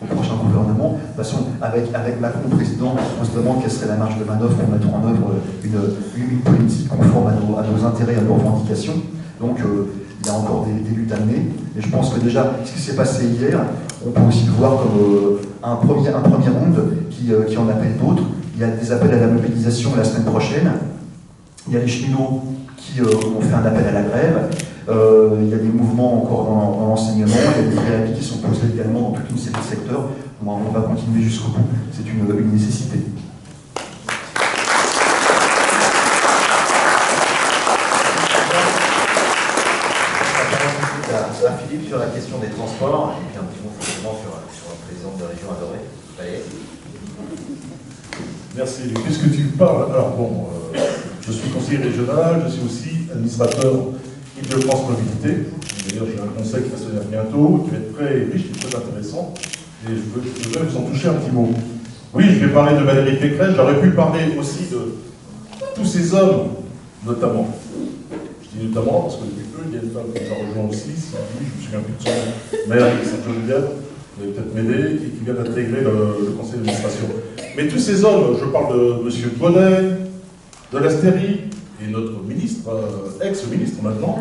au prochain gouvernement. De toute façon, avec Macron président, on se demande quelle serait la marge de manœuvre pour mettre en œuvre une politique conforme à nos intérêts, à nos revendications. Donc, il y a encore des luttes à mener. Et je pense que déjà, ce qui s'est passé hier, on peut aussi le voir comme un premier round qui en appelle d'autres. Il y a des appels à la mobilisation la semaine prochaine. Il y a les cheminots qui ont fait un appel à la grève. Il y a des mouvements encore dans l'enseignement. Il y a des préavis qui sont posés également dans toute une série de secteurs. On va continuer jusqu'au bout. C'est une nécessité. À Philippe sur la question des transports, et puis un petit mot forcément sur la présidente de la région adorée. Allez. Merci. Qu'est-ce que tu parles? Alors bon, je suis conseiller régional, je suis aussi administrateur Île-de-France Mobilité. D'ailleurs, j'ai un conseil qui va se faire bientôt, qui va être très riche et très intéressant. Et je vais vous en toucher un petit mot. Oui, je vais parler de Valérie Pécresse. J'aurais pu parler aussi de tous ces hommes, notamment. Je dis notamment parce que depuis peu, il y a une femme qui nous a rejoint aussi, je me souviens plus de son nom, maire de Saint-Geneviève, vous allez peut-être m'aider, et qui vient d'intégrer le conseil d'administration. Mais tous ces hommes, je parle de M. Bonnet, de l'Astéry, et notre ministre, ex-ministre maintenant,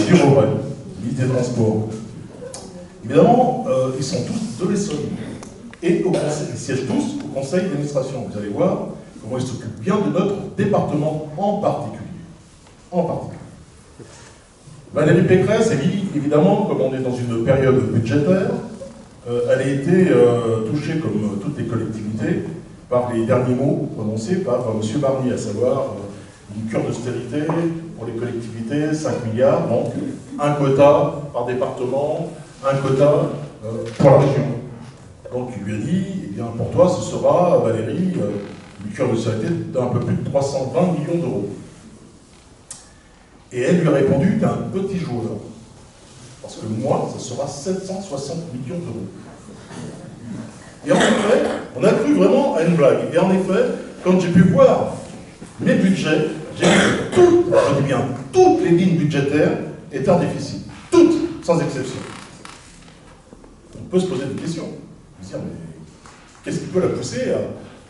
Durovel, ministre des Transports. Évidemment, ils sont tous de l'Essonne. Et ils siègent tous au conseil d'administration. Vous allez voir comment ils s'occupent bien de notre département en particulier. En particulier. Valérie Pécresse, évidemment, comme on est dans une période budgétaire, elle a été touchée, comme toutes les collectivités, par les derniers mots prononcés par M. Barnier, à savoir une cure d'austérité pour les collectivités, 5 milliards, donc un quota par département, un quota pour la région. Donc il lui a dit, eh bien pour toi ce sera, Valérie, une cure d'austérité d'un peu plus de 320 millions d'euros. Et elle lui a répondu qu'un petit joueur. Parce que moi, ça sera 760 millions d'euros. Et en effet, on a cru vraiment à une blague. Et en effet, quand j'ai pu voir mes budgets, j'ai vu que je dis bien, toutes les lignes budgétaires étaient en déficit. Toutes, sans exception. On peut se poser des questions. On se dire, mais qu'est-ce qui peut la pousser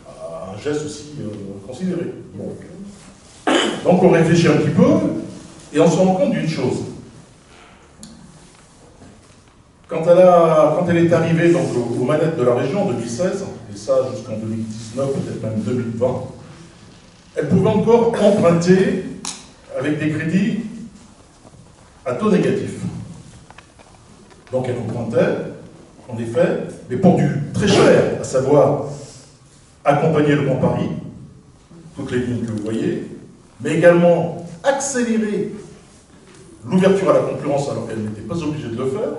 à un geste aussi considéré? Bon. Donc on réfléchit un petit peu, et on se rend compte d'une chose. Quand elle est arrivée donc, aux manettes de la région en 2016, et ça jusqu'en 2019, peut-être même 2020, elle pouvait encore emprunter avec des crédits à taux négatif. Donc elle empruntait, en effet, mais pour du très cher, à savoir accompagner le Grand Paris, toutes les lignes que vous voyez, mais également accélérer l'ouverture à la concurrence alors qu'elle n'était pas obligée de le faire,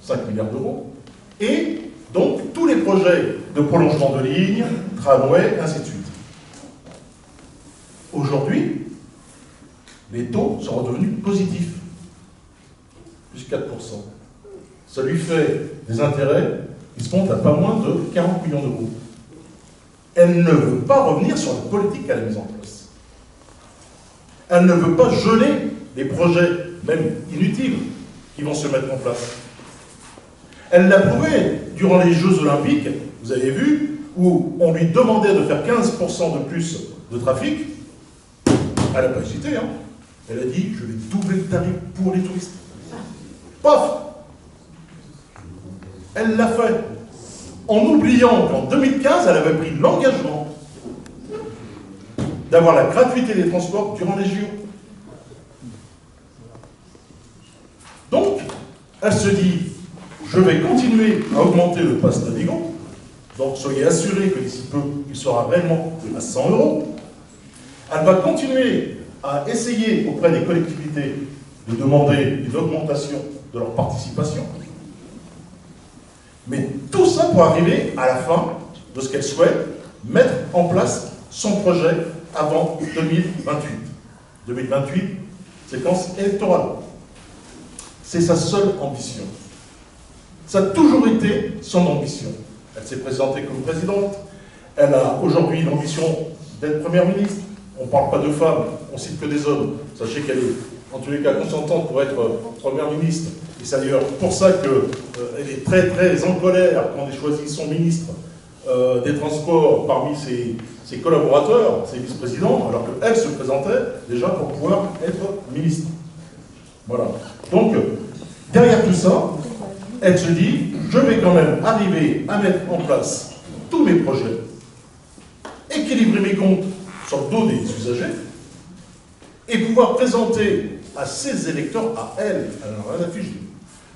5 milliards d'euros, et donc tous les projets de prolongement de lignes, tramway, ainsi de suite. Aujourd'hui, les taux sont redevenus positifs, plus 4%. Ça lui fait des intérêts qui se montent à pas moins de 40 millions d'euros. Elle ne veut pas revenir sur la politique qu'elle a mise en place. Elle ne veut pas geler des projets, même inutiles, qui vont se mettre en place. Elle l'a prouvé durant les Jeux Olympiques, vous avez vu, où on lui demandait de faire 15% de plus de trafic. Elle n'a pas hésité, hein. Elle a dit, je vais doubler le tarif pour les touristes. Paf! Elle l'a fait. En oubliant qu'en 2015, elle avait pris l'engagement d'avoir la gratuité des transports durant les JO. Donc, elle se dit, je vais continuer à augmenter le pass Navigo, donc soyez assurés que d'ici peu, il sera réellement à 100 €. Elle va continuer à essayer auprès des collectivités de demander une augmentation de leur participation. Mais tout ça pour arriver à la fin de ce qu'elle souhaite, mettre en place son projet avant 2028. 2028, séquence électorale. C'est sa seule ambition. Ça a toujours été son ambition. Elle s'est présentée comme présidente. Elle a aujourd'hui l'ambition d'être première ministre. On ne parle pas de femmes, on cite que des hommes. Sachez qu'elle est, en tous les cas, consentante pour être première ministre. Et c'est d'ailleurs pour ça qu'elle est très, très en colère quand elle choisit son ministre des Transports parmi ses collaborateurs, ses vice-présidents, alors qu'elle se présentait déjà pour pouvoir être ministre. Voilà. Donc, derrière tout ça, elle se dit, je vais quand même arriver à mettre en place tous mes projets, équilibrer mes comptes sur le dos des usagers, et pouvoir présenter à ses électeurs, à elle, elle n'a rien affiché,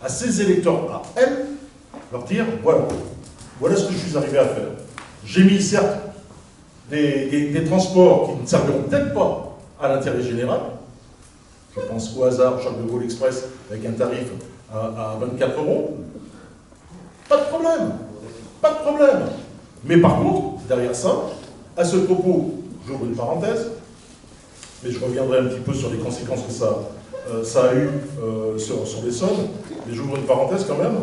à ses électeurs, à elle, leur dire, voilà ce que je suis arrivé à faire. J'ai mis certes des transports qui ne serviront peut-être pas à l'intérêt général. Je pense au hasard, Charles de Gaulle Express, avec un tarif à 24 €. Pas de problème. Pas de problème. Mais par contre, derrière ça, à ce propos, j'ouvre une parenthèse, mais je reviendrai un petit peu sur les conséquences que ça a eu sur l'Essonne, mais j'ouvre une parenthèse quand même.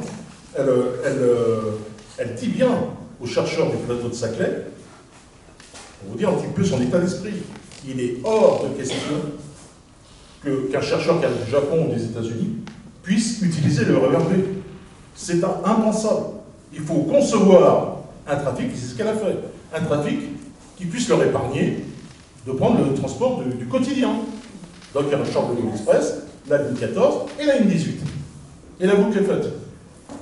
Elle dit bien aux chercheurs du plateau de Saclay, pour vous dire un petit peu son état d'esprit. Il est hors de question qu'un chercheur qui vient du Japon ou des États-Unis puisse utiliser le RER B. C'est impensable. Il faut concevoir un trafic, c'est ce qu'elle a fait, un trafic qui puisse leur épargner de prendre le transport du quotidien. Donc il y a un Charles de Gaulle Express, la ligne 14 et la ligne 18. Et la boucle est faite.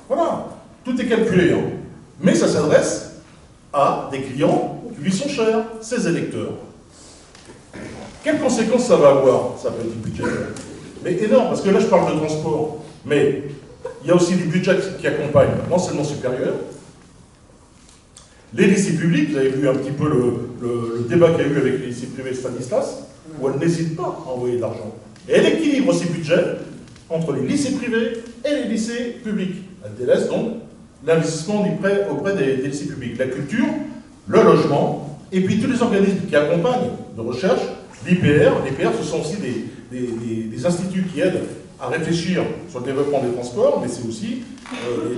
Voilà, tout est calculé. Hein. Mais ça s'adresse à des clients qui lui sont chers, ses électeurs. Quelles conséquences ça va avoir, ça petit budget? Mais énorme, parce que là je parle de transport, mais il y a aussi du budget qui accompagne l'enseignement supérieur. Les lycées publics, vous avez vu un petit peu le débat qu'il y a eu avec les lycées privés Stanislas, où elle n'hésite pas à envoyer de l'argent. Et elle équilibre ses budgets entre les lycées privés et les lycées publics. Elle délaisse donc l'investissement auprès des lycées publics. La culture, le logement, et puis tous les organismes qui accompagnent de recherche, l'IPR. L'IPR, ce sont aussi des instituts qui aident à réfléchir sur le développement des transports, mais c'est aussi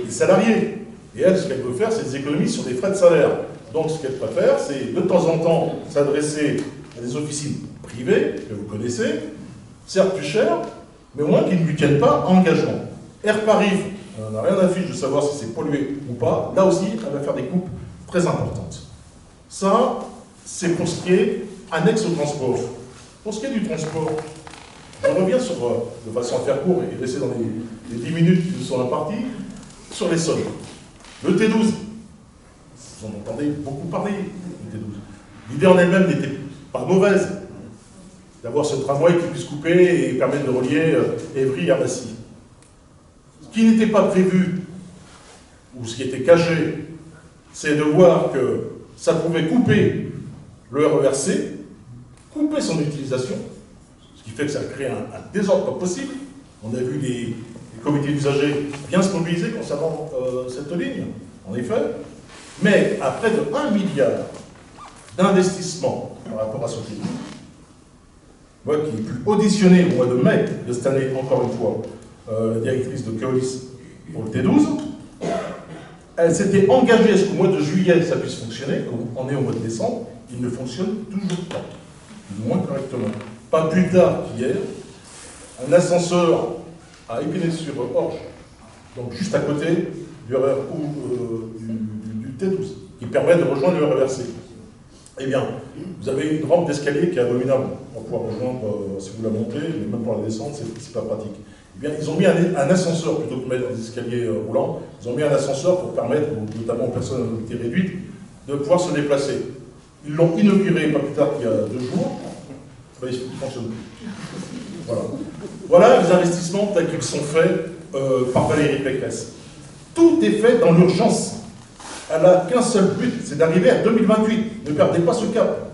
les salariés. Et elle, ce qu'elle veut faire, c'est des économies sur des frais de salaire. Donc ce qu'elle préfère, c'est de temps en temps s'adresser à des officines privées, que vous connaissez, certes plus chères, mais au moins qui ne lui tiennent pas engagement. Air Paris, on n'a rien à fiche de savoir si c'est pollué ou pas. Là aussi, elle va faire des coupes très importantes. Ça, c'est pour ce qui est annexe au transport. Pour ce qui est du transport, je reviens sur, de façon à faire court et rester dans les 10 minutes qui nous sont imparties, sur les sols. Le T12, vous en entendez beaucoup parler, le T12. L'idée en elle-même n'était pas mauvaise, d'avoir ce tramway qui puisse couper et permettre de relier Évry à Massy. Ce qui n'était pas prévu, ou ce qui était caché, c'est de voir que ça pouvait couper le RERC, couper son utilisation, ce qui fait que ça crée un désordre pas possible. On a vu les comités d'usagers bien se mobiliser concernant cette ligne, en effet. Mais à près de 1 milliard d'investissements par rapport à ce pays, moi qui ai pu auditionner au mois de mai de cette année, encore une fois, la directrice de Keolis pour le T12, elle s'était engagée à ce qu'au mois de juillet ça puisse fonctionner. On est au mois de décembre, il ne fonctionne toujours pas, du moins correctement. Pas plus tard qu'hier, un ascenseur à Épinay-sur-Orge, donc juste à côté du T12, qui permet de rejoindre le RERC. Eh bien, vous avez une rampe d'escalier qui est abominable pour pouvoir rejoindre, si vous la montez, mais même pour la descente, c'est pas pratique. Eh bien, ils ont mis un ascenseur, plutôt que de mettre des escaliers roulants, ils ont mis un ascenseur pour permettre, notamment aux personnes à mobilité réduite, de pouvoir se déplacer. Ils l'ont inauguré pas plus tard qu'il y a 2 jours, ben, il ne fonctionne plus. Voilà. Voilà les investissements tels qu'ils sont faits par Valérie Pécresse. Tout est fait dans l'urgence. Elle n'a qu'un seul but, c'est d'arriver à 2028. Ne perdez pas ce cap.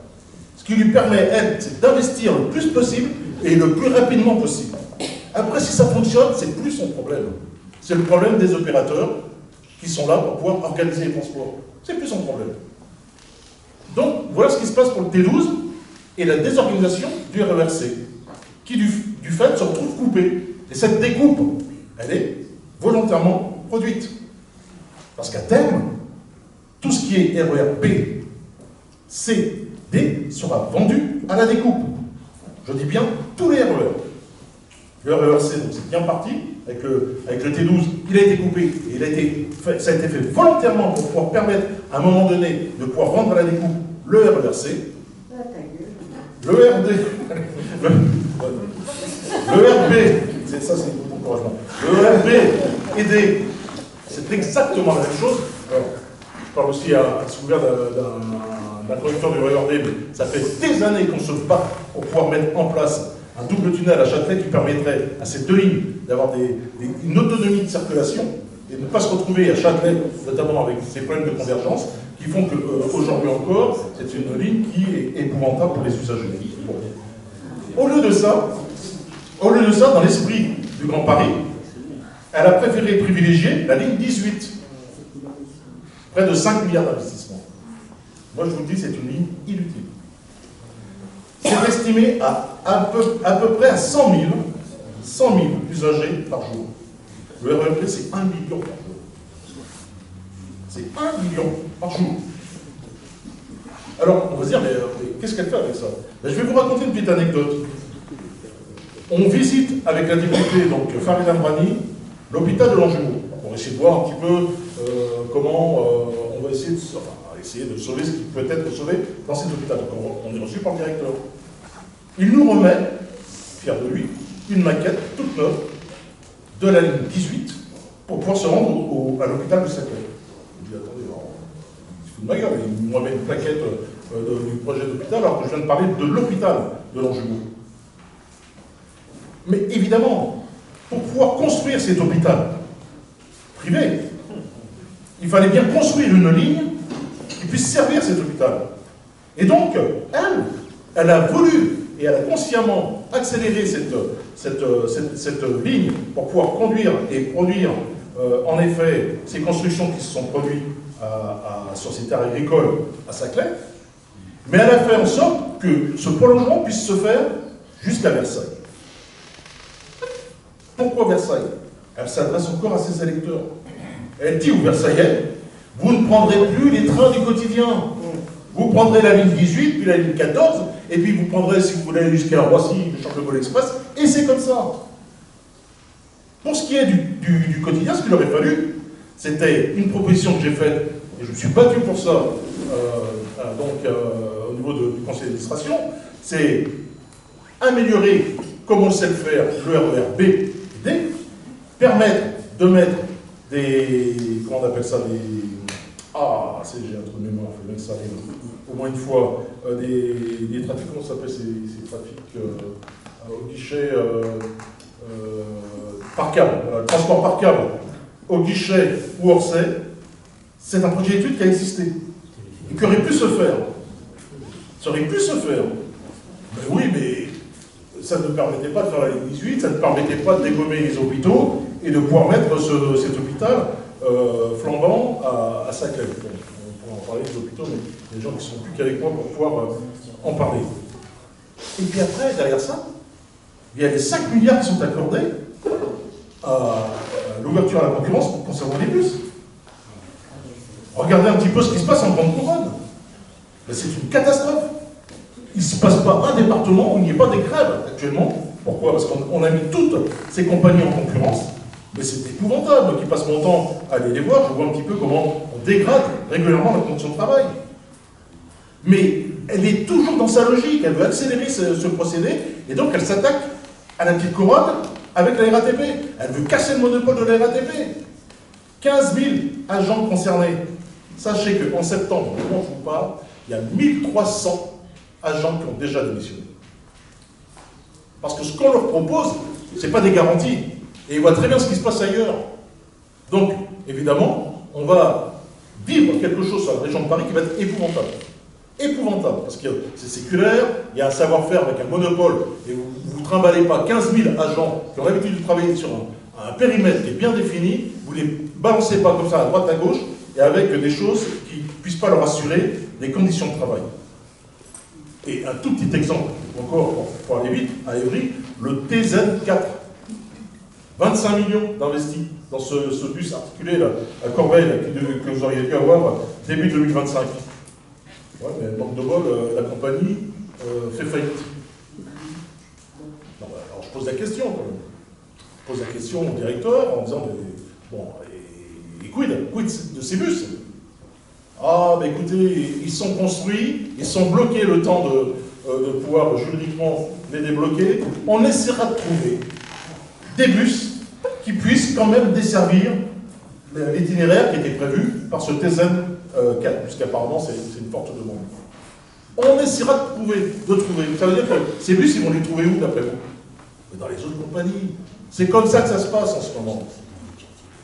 Ce qui lui permet, elle, c'est d'investir le plus possible et le plus rapidement possible. Après, si ça fonctionne, c'est plus son problème. C'est le problème des opérateurs qui sont là pour pouvoir organiser les transports. C'est plus son problème. Donc, voilà ce qui se passe pour le T12 et la désorganisation du RERC, qui, du fait, se retrouve coupée. Et cette découpe, elle est volontairement produite. Parce qu'à terme, tout ce qui est RER B, C, D sera vendu à la découpe. Je dis bien tous les RER. Le RERC, donc c'est bien parti, avec le T12, il a été coupé, et ça a été fait volontairement pour pouvoir permettre, à un moment donné, de pouvoir rendre à la découpe le RERC, le RD, le RB, ça c'est beaucoup d'encouragement, le RB et D, c'est exactement la même chose. Alors, je parle aussi à souvenir d'un conducteur du RERD, mais ça fait des années qu'on se bat pour pouvoir mettre en place un double tunnel à Châtelet qui permettrait à ces deux lignes d'avoir une autonomie de circulation et de ne pas se retrouver à Châtelet, notamment avec ces problèmes de convergence, qui font qu'aujourd'hui encore, c'est une ligne qui est épouvantable pour les usagers. Bon. Au lieu de ça, dans l'esprit du Grand Paris, elle a préféré privilégier la ligne 18. Près de 5 milliards d'investissements. Moi, je vous le dis, c'est une ligne inutile. C'est estimé à peu près à 100 000 usagers par jour. Le REP, c'est 1 million par jour. C'est 1 million par jour. Alors, on va se dire, mais qu'est-ce qu'elle fait avec ça? Je vais vous raconter une petite anecdote. On visite avec la députée, donc Farid Amrani, l'hôpital de Longjumeau. On va essayer de voir un petit peu comment on va essayer de sauver ce qui peut être sauvé dans cet hôpital. Donc, on est reçu par le directeur. Il nous remet, fier de lui, une maquette toute neuve de la ligne 18 pour pouvoir se rendre à l'hôpital de Saclay. Je lui dis, attendez, il se fout de ma gueule, il me remet une plaquette du projet d'hôpital alors que je viens de parler de l'hôpital de Longjumeau. Mais évidemment, pour pouvoir construire cet hôpital privé, il fallait bien construire une ligne qui puisse servir cet hôpital. Et donc, elle a voulu et elle a consciemment accéléré cette ligne pour pouvoir conduire et produire en effet ces constructions qui se sont produites sur ces terres agricoles à Saclay, mais elle a fait en sorte que ce prolongement puisse se faire jusqu'à Versailles. Pourquoi Versailles? Elle s'adresse encore à ses électeurs. Elle dit aux Versaillais, vous ne prendrez plus les trains du quotidien. Vous prendrez la ligne 18, puis la ligne 14, et puis vous prendrez, si vous voulez aller jusqu'à Roissy, le Charles de Gaulle Express, et c'est comme ça. Pour ce qui est du quotidien, ce qu'il aurait fallu, c'était une proposition que j'ai faite, et je me suis battu pour ça, au niveau du conseil d'administration, c'est améliorer, comme on sait le faire, le RER B et D, permettre de mettre des, comment on appelle ça, j'ai un trou de mémoire, il faut bien que ça arrive au moins une fois, des trafics, comment ça s'appelle ces trafics au guichet par câble, transport par câble, au guichet ou Orsay, c'est un projet d'étude qui a existé et qui aurait pu se faire. Ça aurait pu se faire. Mais oui, mais ça ne permettait pas de faire la ligne 18, ça ne permettait pas de dégommer les hôpitaux et de pouvoir mettre cet hôpital flambant à Saclay. Bon, on pourra en parler des hôpitaux, mais il y a des gens qui ne sont plus qu'avec moi pour pouvoir en parler. Et puis après, derrière ça, il y a les 5 milliards qui sont accordés à l'ouverture à la concurrence concernant les bus. Regardez un petit peu ce qui se passe en grande couronne. C'est une catastrophe. Il ne se passe pas un département où il n'y ait pas des grèves actuellement. Pourquoi? Parce qu'on a mis toutes ces compagnies en concurrence. Mais c'est épouvantable qui passe mon temps à aller les voir. Je vois un petit peu comment on dégrade régulièrement la condition de travail. Mais elle est toujours dans sa logique. Elle veut accélérer ce procédé. Et donc elle s'attaque à la petite couronne avec la RATP. Elle veut casser le monopole de la RATP. 15 000 agents concernés. Sachez qu'en septembre, au moment où je vous parle, il y a 1300 agents qui ont déjà démissionné. Parce que ce qu'on leur propose, ce n'est pas des garanties. Et ils voient très bien ce qui se passe ailleurs. Donc, évidemment, on va vivre quelque chose sur la région de Paris qui va être épouvantable. Épouvantable, parce que c'est séculaire, il y a un savoir-faire avec un monopole, et vous ne trimballez pas 15 000 agents qui ont l'habitude de travailler sur un périmètre qui est bien défini, vous ne les balancez pas comme ça à droite à gauche, et avec des choses qui ne puissent pas leur assurer des conditions de travail. Et un tout petit exemple, encore pour aller vite, à Évry, le TZ4. 25 millions d'investis dans ce bus articulé là, à Corbeil là, que vous auriez dû avoir début 2025. Ouais, mais manque de bol, la compagnie fait faillite. Non, alors je pose la question quand même. Je pose la question au directeur en disant, bon, et quid de ces bus? Ah, bah écoutez, ils sont construits, ils sont bloqués le temps de pouvoir juridiquement les débloquer. On essaiera de trouver des bus qui puissent quand même desservir l'itinéraire qui était prévu par ce TZ4, puisqu'apparemment c'est une forte demande. On essaiera de trouver. Ça veut dire que ces bus, ils vont les trouver où d'après vous? Dans les autres compagnies. C'est comme ça que ça se passe en ce moment.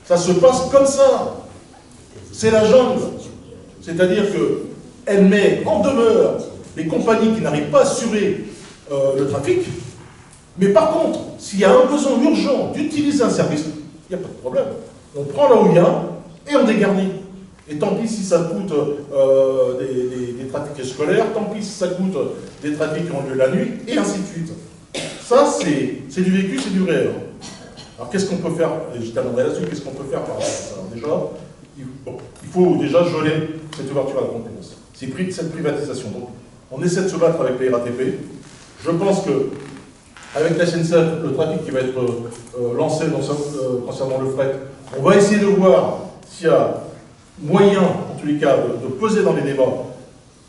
Ça se passe comme ça. C'est la jungle. C'est-à-dire qu'elle met en demeure les compagnies qui n'arrivent pas à assurer le trafic. Mais par contre, s'il y a un besoin urgent d'utiliser un service, il n'y a pas de problème. On prend là où il y a et on dégarnit. Et tant pis si ça coûte des trafics scolaires, tant pis si ça coûte des trafics qui ont lieu la nuit, et ainsi de suite. Ça, c'est du vécu, c'est du réel. Alors qu'est-ce qu'on peut faire? Et je terminerai là-dessus, qu'est-ce qu'on peut faire par rapport à ça? Déjà, il faut déjà geler cette ouverture à la concurrence. Cette privatisation. Donc, on essaie de se battre avec les RATP. Je pense que avec la SNCF, le trafic qui va être lancé concernant le fret, on va essayer de voir s'il y a moyen, en tous les cas, de peser dans les débats.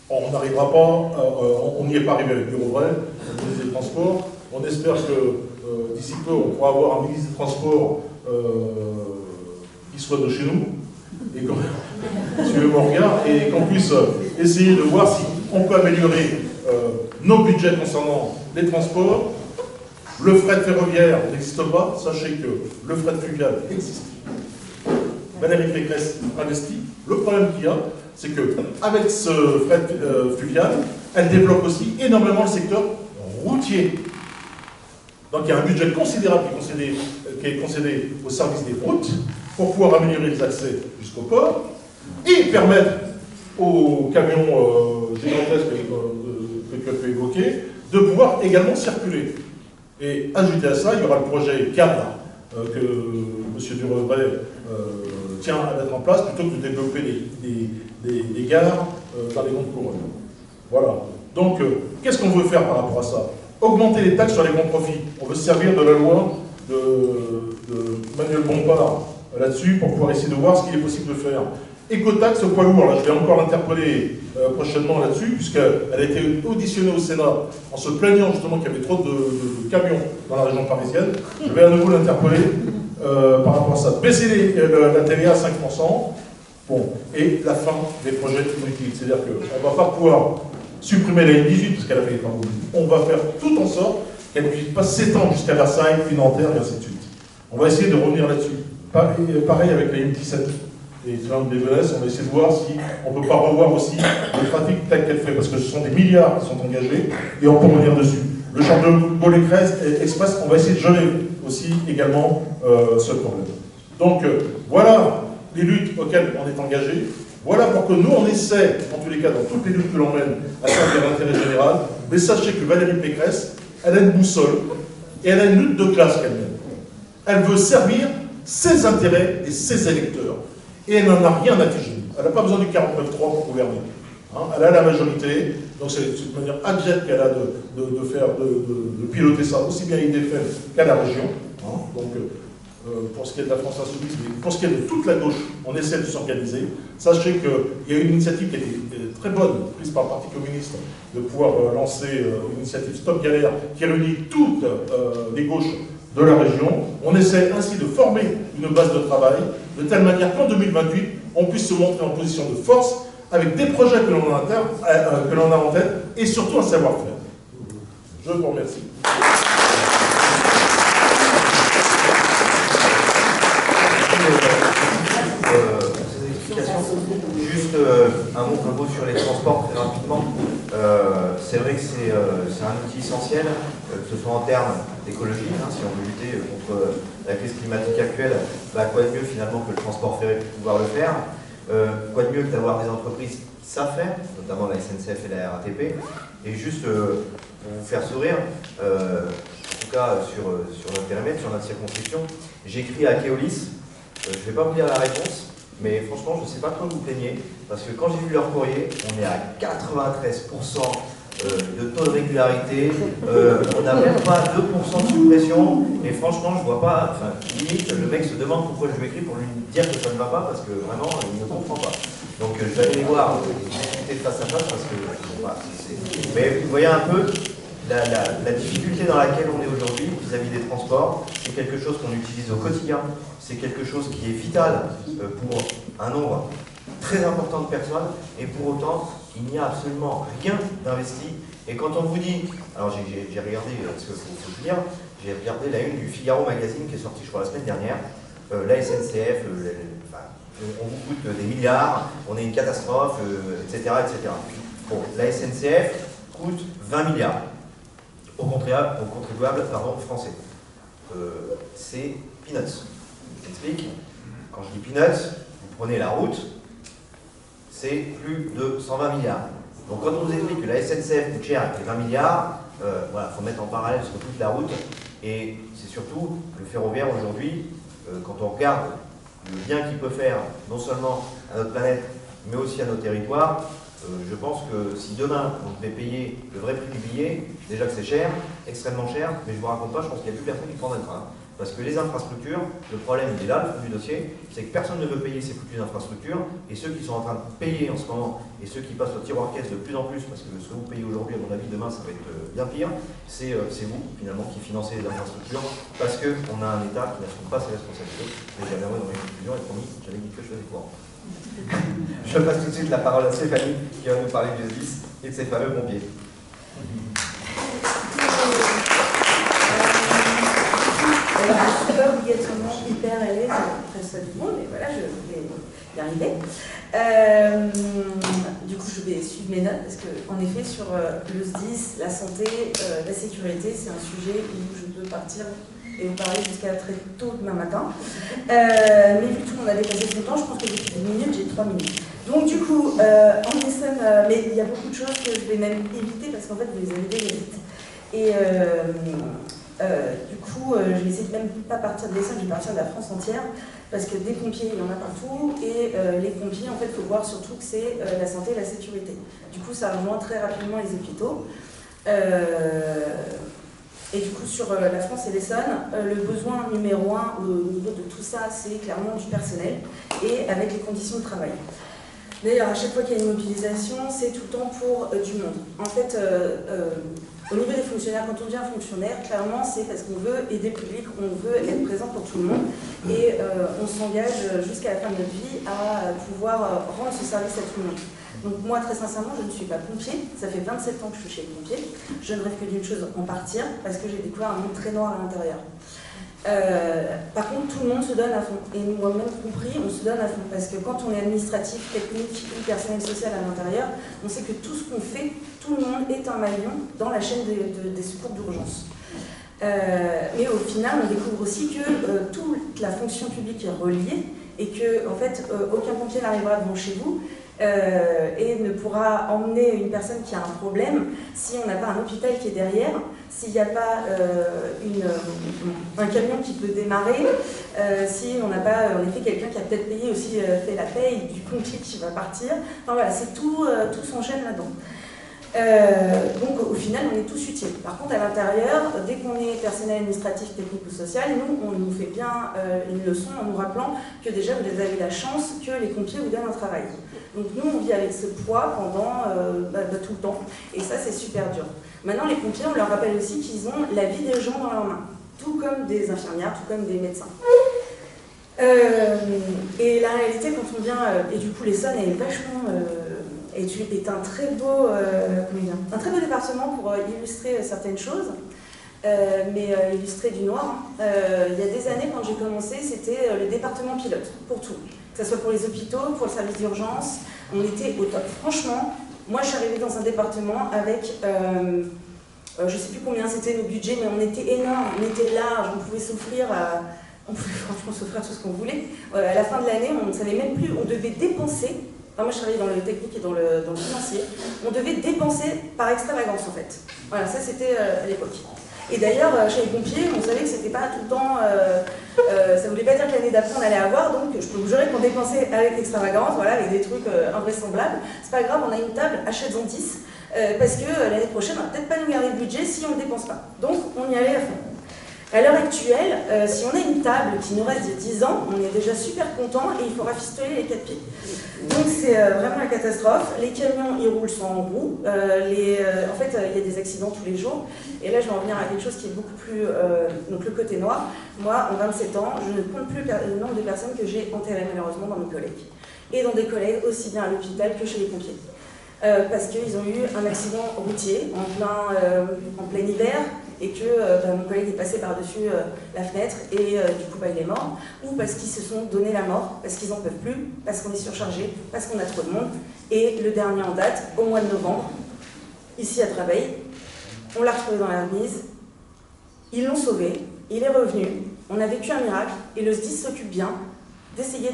On n'arrivera pas, on n'y est pas arrivé avec Eurorail, le ministre des Transports. On espère que d'ici peu, on pourra avoir un ministre des Transports qui soit de chez nous, et M. Morgan, et qu'on puisse essayer de voir si on peut améliorer nos budgets concernant les transports. Le fret ferroviaire n'existe pas, sachez que le fret fluvial existe. Valérie Pécresse investit. Le problème qu'il y a, c'est qu'avec ce fret fluvial, elle développe aussi énormément le secteur routier. Donc il y a un budget considérable qui est concédé au service des routes pour pouvoir améliorer les accès jusqu'au port et permettre aux camions gigantesques que tu as pu évoquer de pouvoir également circuler. Et ajouté à ça, il y aura le projet cadre que M. Durebray tient à mettre en place plutôt que de développer des gares dans les grandes couronnes. Voilà. Donc, qu'est-ce qu'on veut faire par rapport à ça? Augmenter les taxes sur les grands profits. On veut se servir de la loi de Manuel Bompard là-dessus pour pouvoir essayer de voir ce qu'il est possible de faire. Écotaxe poids lourd, là je vais encore l'interpeller prochainement là-dessus, puisqu'elle a été auditionnée au Sénat en se plaignant justement qu'il y avait trop de camions dans la région parisienne. Je vais à nouveau l'interpeller par rapport à ça. Baisser la TVA à 5%, bon, et la fin des projets inutiles. C'est-à-dire qu'on ne va pas pouvoir supprimer la N18 parce qu'elle a fait les travaux. On va faire tout en sorte qu'elle ne puisse pas s'étendre jusqu'à Versailles, puis Nanterre, et ainsi de suite. On va essayer de revenir là-dessus. Pareil avec la M17. Et Triangle des Gonesse, on va essayer de voir si on ne peut pas revoir aussi le trafic tel qu'elle fait, parce que ce sont des milliards qui sont engagés, et on peut revenir dessus. Le Charles de Gaulle Express, on va essayer de geler aussi également ce problème. Donc voilà les luttes auxquelles on est engagé. Voilà pour que nous, on essaie, en tous les cas, dans toutes les luttes que l'on mène, à servir l'intérêt général. Mais sachez que Valérie Pécresse, elle a une boussole, et elle a une lutte de classe qu'elle mène. Elle veut servir ses intérêts et ses électeurs. Et elle n'en a rien à figer. Elle n'a pas besoin du 49.3 pour gouverner. Hein, elle a la majorité, donc c'est une manière abjecte qu'elle a de piloter ça, aussi bien à IDFM qu'à la région. Hein, donc, pour ce qui est de la France Insoumise, mais pour ce qui est de toute la gauche, on essaie de s'organiser. Sachez qu'il y a eu une initiative qui a été très bonne, prise par le Parti communiste, de pouvoir lancer une initiative Stop Galère, qui réunit toutes les gauches de la région. On essaie ainsi de former une base de travail, de telle manière qu'en 2028, on puisse se montrer en position de force avec des projets que l'on a en tête et surtout un savoir-faire. Je vous remercie. Ces explications. Juste un mot sur les transports très rapidement. C'est vrai que c'est un outil essentiel, que ce soit en termes d'écologie, hein, si on veut lutter contre la crise climatique actuelle, bah, quoi de mieux finalement que le transport ferré pour pouvoir le faire. Quoi de mieux que d'avoir des entreprises qui savent faire, notamment la SNCF et la RATP. Et juste pour vous faire sourire, en tout cas sur notre périmètre, sur notre circonscription, j'écris à Keolis. Je ne vais pas vous dire la réponse, mais franchement, je ne sais pas trop vous plaignez, parce que quand j'ai vu leur courrier, on est à 93% de taux de régularité, on n'a même pas 2% de suppression, et franchement, je vois pas, enfin, limite, le mec se demande pourquoi je lui écris pour lui dire que ça ne va pas, parce que vraiment, il ne comprend pas. Donc je vais aller les voir, discuter face à face, parce que, voilà, mais vous voyez un peu la difficulté dans laquelle on est aujourd'hui vis-à-vis des transports. C'est quelque chose qu'on utilise au quotidien, c'est quelque chose qui est vital pour un nombre très important de personnes, et pour autant, il n'y a absolument rien d'investi. Et quand on vous dit, alors j'ai regardé, parce qu'il faut le dire, j'ai regardé la une du Figaro Magazine qui est sortie, je crois, la semaine dernière, la SNCF, on vous coûte des milliards, on est une catastrophe, etc., etc. Bon, la SNCF coûte 20 milliards aux contribuables français. C'est peanuts. Je m'explique. Quand je dis peanuts, vous prenez la route, c'est plus de 120 milliards. Donc quand on vous explique que la SNCF coûte cher avec les 20 milliards, voilà, il faut mettre en parallèle ce que coûte la route. Et c'est surtout le ferroviaire aujourd'hui, quand on regarde le bien qu'il peut faire, non seulement à notre planète, mais aussi à nos territoires, je pense que si demain on devait payer le vrai prix du billet, déjà que c'est cher, extrêmement cher, mais je ne vous raconte pas, je pense qu'il n'y a plus personne qui prendra le train. Parce que les infrastructures, le problème il est là, le fond du dossier, c'est que personne ne veut payer ces foutues infrastructures, et ceux qui sont en train de payer en ce moment, et ceux qui passent au tiroir caisse de plus en plus, parce que ce que vous payez aujourd'hui, à mon avis, demain ça va être bien pire, c'est vous, finalement, qui financez les infrastructures, parce qu'on a un État qui n'assume pas ses responsabilités. Et j'avais dans mes conclusions et promis, j'avais dit que je faisais quoi. Je passe tout de suite la parole à Stéphanie, qui va nous parler du SDIS et de ses fameux pompiers. Je ne suis pas obligatoirement hyper à l'aise après ça du monde, mais voilà, je vais y arriver. Du coup, je vais suivre mes notes, parce qu'en effet, sur le SDIS, la santé, la sécurité, c'est un sujet où je peux partir et vous parler jusqu'à très tôt demain matin. Mais vu que tout le monde a dépassé son temps, je pense que depuis 10 minutes, j'ai 3 minutes. Donc du coup, en Essonne, mais il y a beaucoup de choses que je vais même éviter, parce qu'en fait, vous les avez déjà dites. Et du coup, je vais essayer de même pas partir de l'Essonne, je vais partir de la France entière, parce que des pompiers, il y en a partout, et les pompiers, en fait, il faut voir surtout que c'est la santé et la sécurité. Du coup, ça rejoint très rapidement les hôpitaux. Et du coup, sur la France et l'Essonne, le besoin numéro 1 au niveau de tout ça, c'est clairement du personnel, et avec les conditions de travail. D'ailleurs, à chaque fois qu'il y a une mobilisation, c'est tout le temps pour du monde. En fait, au niveau des fonctionnaires, quand on devient fonctionnaire, clairement, c'est parce qu'on veut aider le public, on veut être présent pour tout le monde, et on s'engage jusqu'à la fin de notre vie à pouvoir rendre ce service à tout le monde. Donc moi, très sincèrement, je ne suis pas pompier, ça fait 27 ans que je suis chez les pompiers, je ne rêve que d'une chose, en partir, parce que j'ai découvert un monde très noir à l'intérieur. Par contre, tout le monde se donne à fond, et moi-même compris, on se donne à fond, parce que quand on est administratif, technique ou personnel social à l'intérieur, on sait que tout ce qu'on fait, tout le monde est un maillon dans la chaîne des secours d'urgence. Mais au final, on découvre aussi que toute la fonction publique est reliée, et que, en fait, aucun pompier n'arrivera devant chez vous, et ne pourra emmener une personne qui a un problème si on n'a pas un hôpital qui est derrière, s'il n'y a pas un camion qui peut démarrer, si on n'a pas en effet quelqu'un qui a peut-être payé aussi fait la paye du pompier qui va partir. Enfin voilà, c'est tout s'enchaîne là-dedans. Donc au final on est tous utiles. Par contre à l'intérieur, dès qu'on est personnel administratif, technique ou social, nous on nous fait bien une leçon en nous rappelant que déjà vous avez la chance que les pompiers vous donnent un travail. Donc nous on vit avec ce poids pendant tout le temps, et ça c'est super dur. Maintenant les pompiers, on leur rappelle aussi qu'ils ont la vie des gens dans leurs mains, tout comme des infirmières, tout comme des médecins. Et la réalité quand on vient, et du coup l'Essonne est vachement... est un très beau département pour illustrer certaines choses, mais illustrer du noir. Il y a des années, quand j'ai commencé, c'était le département pilote, pour tout. Que ce soit pour les hôpitaux, pour le service d'urgence, on était au top. Franchement, moi je suis arrivée dans un département avec, je ne sais plus combien c'était nos budgets, mais on était énorme, on était large, on pouvait s'offrir... on pouvait franchement s'offrir tout ce qu'on voulait. À la fin de l'année, on ne savait même plus, on devait dépenser. Enfin, moi je travaillais dans le technique et dans le financier. On devait dépenser par extravagance en fait. Voilà, ça c'était à l'époque. Et d'ailleurs, chez les pompiers, on savait que c'était pas tout le temps... ça voulait pas dire que l'année d'après on allait avoir, donc je peux vous jurer qu'on dépensait avec extravagance, voilà, avec des trucs invraisemblables. C'est pas grave, on a une table, achète-en 10, parce que l'année prochaine, on va peut-être pas nous garder le budget si on ne dépense pas. Donc on y allait à fond. À l'heure actuelle, si on a une table qui nous reste de 10 ans, on est déjà super content et il faut rafistoler les 4 pieds. Donc c'est vraiment la catastrophe. Les camions, ils roulent sans roue. En fait, il y a des accidents tous les jours. Et là, je vais en venir à quelque chose qui est beaucoup plus... donc le côté noir. Moi, en 27 ans, je ne compte plus le nombre de personnes que j'ai enterrées malheureusement dans mes collègues. Et dans des collègues aussi bien à l'hôpital que chez les pompiers. parce qu'ils ont eu un accident routier en plein hiver, et que mon collègue est passé par-dessus la fenêtre, et du coup il est mort, ou parce qu'ils se sont donné la mort, parce qu'ils n'en peuvent plus, parce qu'on est surchargé, parce qu'on a trop de monde. Et le dernier en date, au mois de novembre, ici à Trabeil, on l'a retrouvé dans la remise, ils l'ont sauvé, il est revenu, on a vécu un miracle, et le SDIS s'occupe bien d'essayer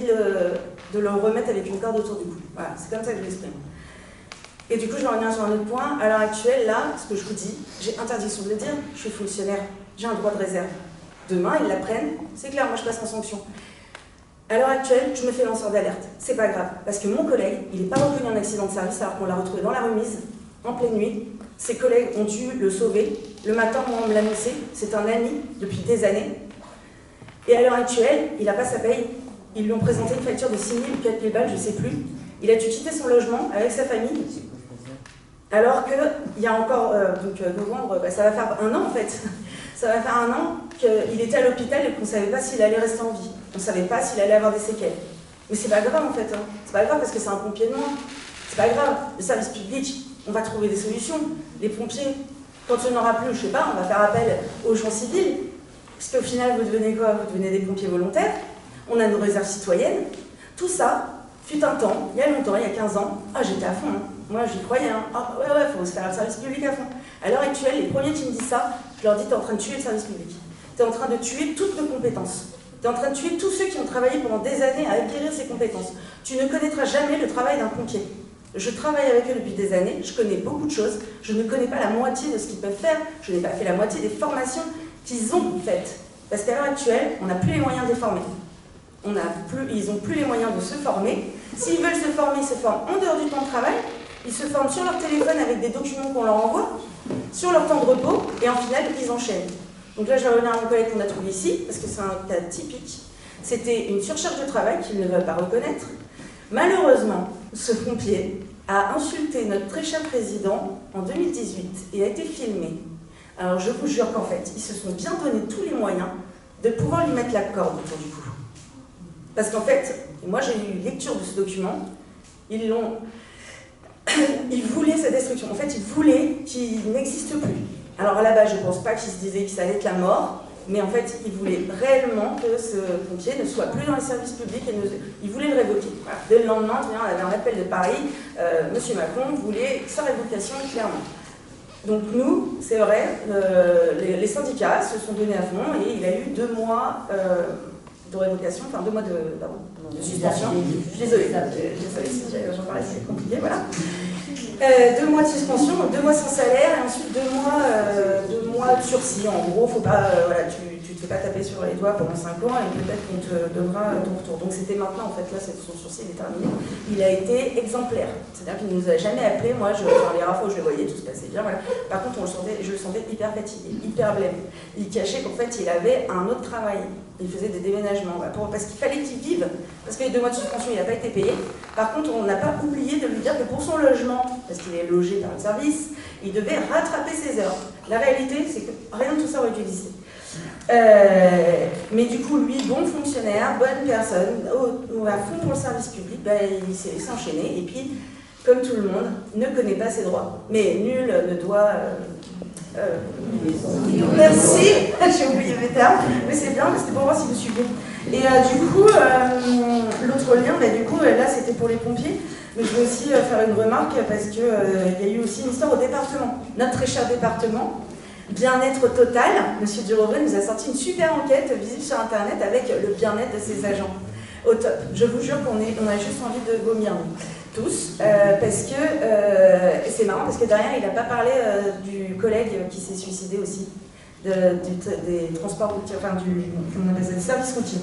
de le remettre avec une corde autour du cou. Voilà, c'est comme ça que je l'exprime. Et du coup, je vais revenir sur un autre point. À l'heure actuelle, là, ce que je vous dis, j'ai interdiction de le dire, je suis fonctionnaire, j'ai un droit de réserve. Demain, ils la prennent, c'est clair, moi je passe en sanction. À l'heure actuelle, je me fais lanceur d'alerte. C'est pas grave, parce que mon collègue, il n'est pas reconnu en accident de service alors qu'on l'a retrouvé dans la remise, en pleine nuit. Ses collègues ont dû le sauver. Le matin, moi, on me l'a annoncé, c'est un ami depuis des années. Et à l'heure actuelle, il n'a pas sa paye. Ils lui ont présenté une facture de 6 000 ou 4 000 balles, je ne sais plus. Il a dû quitter son logement avec sa famille. Alors qu'il y a encore, novembre, ça va faire un an en fait. Ça va faire un an qu'il était à l'hôpital et qu'on ne savait pas s'il allait rester en vie. On ne savait pas s'il allait avoir des séquelles. Mais c'est pas grave en fait. C'est pas grave parce que c'est un pompier de moins. C'est pas grave. Le service public, on va trouver des solutions. Les pompiers, quand il n'y en aura plus, je sais pas, on va faire appel aux gens civils. Parce qu'au final, vous devenez quoi? Vous devenez des pompiers volontaires. On a nos réserves citoyennes. Tout ça, fut un temps, il y a longtemps, il y a 15 ans, j'étais à fond. Moi, j'y croyais. Ouais, il faut se faire le service public à fond. À l'heure actuelle, les premiers qui me disent ça, je leur dis, t'es en train de tuer le service public. T'es en train de tuer toutes nos compétences. T'es en train de tuer tous ceux qui ont travaillé pendant des années à acquérir ces compétences. Tu ne connaîtras jamais le travail d'un pompier. Je travaille avec eux depuis des années, je connais beaucoup de choses, je ne connais pas la moitié de ce qu'ils peuvent faire, je n'ai pas fait la moitié des formations qu'ils ont faites. Parce qu'à l'heure actuelle, on n'a plus les moyens de les former. Ils n'ont plus les moyens de se former. S'ils veulent se former, ils se forment en dehors du temps de travail. Ils se forment sur leur téléphone avec des documents qu'on leur envoie, sur leur temps de repos, et en final, ils enchaînent. Donc là, je vais revenir à mon collègue qu'on a trouvé ici, parce que c'est un cas typique. C'était une surcharge de travail qu'ils ne veulent pas reconnaître. Malheureusement, ce pompier a insulté notre très cher président en 2018 et a été filmé. Alors je vous jure qu'en fait, ils se sont bien donné tous les moyens de pouvoir lui mettre la corde autour du cou. Parce qu'en fait, moi j'ai eu lecture de ce document, ils voulaient sa destruction. En fait, ils voulaient qu'il n'existe plus. Alors là-bas, je ne pense pas qu'ils se disaient que ça allait être la mort, mais en fait, ils voulaient réellement que ce pompier ne soit plus dans les services publics et ils voulaient le révoquer. Voilà. Dès le lendemain, on avait un appel de Paris, Monsieur Macron voulait sa révocation clairement. Donc nous, c'est vrai, les syndicats se sont donnés à fond et il a eu 2 mois de révocation, enfin 2 mois de suspension. Je suis désolée, j'en parlais, c'est compliqué, voilà. 2 mois de suspension, 2 mois sans salaire et ensuite 2 mois de sursis. En gros, faut pas, tu te fais pas taper sur les doigts pendant 5 ans et peut-être qu'on te donnera ton retour. Donc c'était maintenant, en fait, là, son sursis est terminé. Il a été exemplaire, c'est-à-dire qu'il ne nous a jamais appelé. Moi, les rares fois où je le voyais, tout se passait bien. Voilà. Par contre, je le sentais hyper fatigué, hyper blême. Il cachait qu'en fait, il avait un autre travail. Il faisait des déménagements, parce qu'il fallait qu'il vive, parce que les 2 mois de suspension, il n'a pas été payé. Par contre, on n'a pas oublié de lui dire que pour son logement, parce qu'il est logé par le service, il devait rattraper ses heures. La réalité, c'est que rien de tout ça aurait dû exister. Mais du coup, lui, bon fonctionnaire, bonne personne, à fond pour le service public, il s'est laissé enchaîner. Et puis, comme tout le monde, ne connaît pas ses droits. Mais nul ne doit... merci, j'ai oublié mes termes, mais c'est bien, c'était pour voir si vous suivez. Et du coup, l'autre lien, du coup, là c'était pour les pompiers, mais je veux aussi faire une remarque parce qu'il y a eu aussi une histoire au département. Notre très cher département, bien-être total, Monsieur Durovray nous a sorti une super enquête visible sur Internet avec le bien-être de ses agents. Au top. Je vous jure qu'on a juste envie de vomir, nous, tous, parce que c'est marrant, parce que derrière, il n'a pas parlé du collègue qui s'est suicidé aussi, des transports routiers, enfin comment on appelle ça, des services routiers.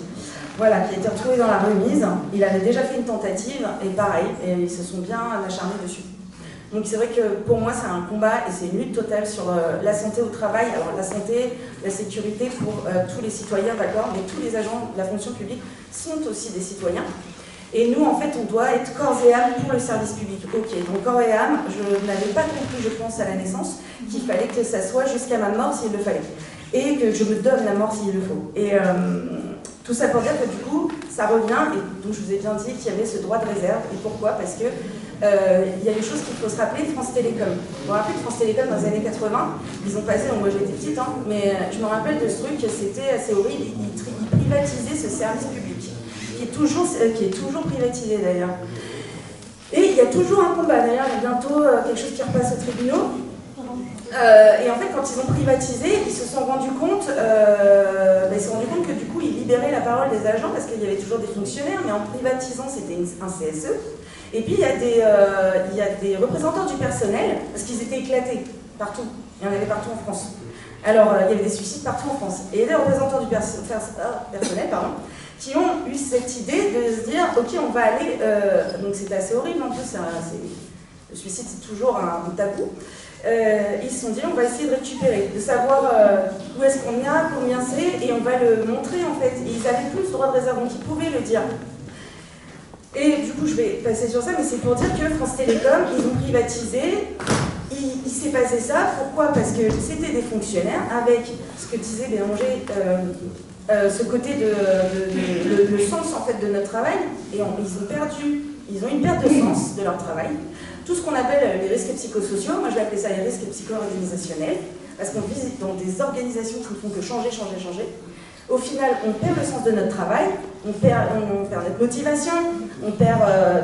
Voilà, qui a été retrouvé dans la remise. Il avait déjà fait une tentative, et pareil, et ils se sont bien acharnés dessus. Donc c'est vrai que pour moi c'est un combat et c'est une lutte totale sur la santé au travail. Alors la santé, la sécurité pour tous les citoyens, d'accord, mais tous les agents de la fonction publique sont aussi des citoyens. Et nous en fait on doit être corps et âme pour le service public. Ok, donc corps et âme, je n'avais pas compris, je pense, à la naissance, qu'il fallait que ça soit jusqu'à ma mort s'il le fallait. Et que je me donne la mort s'il le faut. Et tout ça pour dire que du coup, ça revient, et donc je vous ai bien dit qu'il y avait ce droit de réserve. Et pourquoi? Parce que il y a une chose qu'il faut se rappeler, France Télécom. Vous vous rappelez de France Télécom dans les années 80, ils ont passé, moi j'étais petite, hein, mais je me rappelle de ce truc, c'était assez horrible, ils privatisaient ce service public, qui est toujours privatisé d'ailleurs. Et il y a toujours un combat, d'ailleurs il y a bientôt quelque chose qui repasse aux tribunaux. Et en fait, quand ils ont privatisé, ils se sont rendus compte que du coup, ils libéraient la parole des agents parce qu'il y avait toujours des fonctionnaires, mais en privatisant, c'était un CSE. Et puis, il y a des représentants du personnel, parce qu'ils étaient éclatés partout. Il y en avait partout en France. Alors, il y avait des suicides partout en France. Et il y a des représentants du personnel, qui ont eu cette idée de se dire, ok, on va aller... donc, c'était assez horrible en plus, le suicide, c'est toujours un tabou. Ils se sont dit, on va essayer de récupérer, de savoir où est-ce qu'on a, combien c'est, et on va le montrer en fait. Et ils avaient plus le droit de réserve, donc ils pouvaient le dire. Et du coup, je vais passer sur ça, mais c'est pour dire que France Télécom, ils ont privatisé, il s'est passé ça. Pourquoi? Parce que c'était des fonctionnaires, avec ce que disait Bélanger, ce côté le sens en fait de notre travail, et ils ont une perte de sens de leur travail. Tout ce qu'on appelle les risques psychosociaux, moi je vais appeler ça les risques psycho-organisationnels, parce qu'on vit dans des organisations qui ne font que changer. Au final, on perd le sens de notre travail, on perd notre motivation, on perd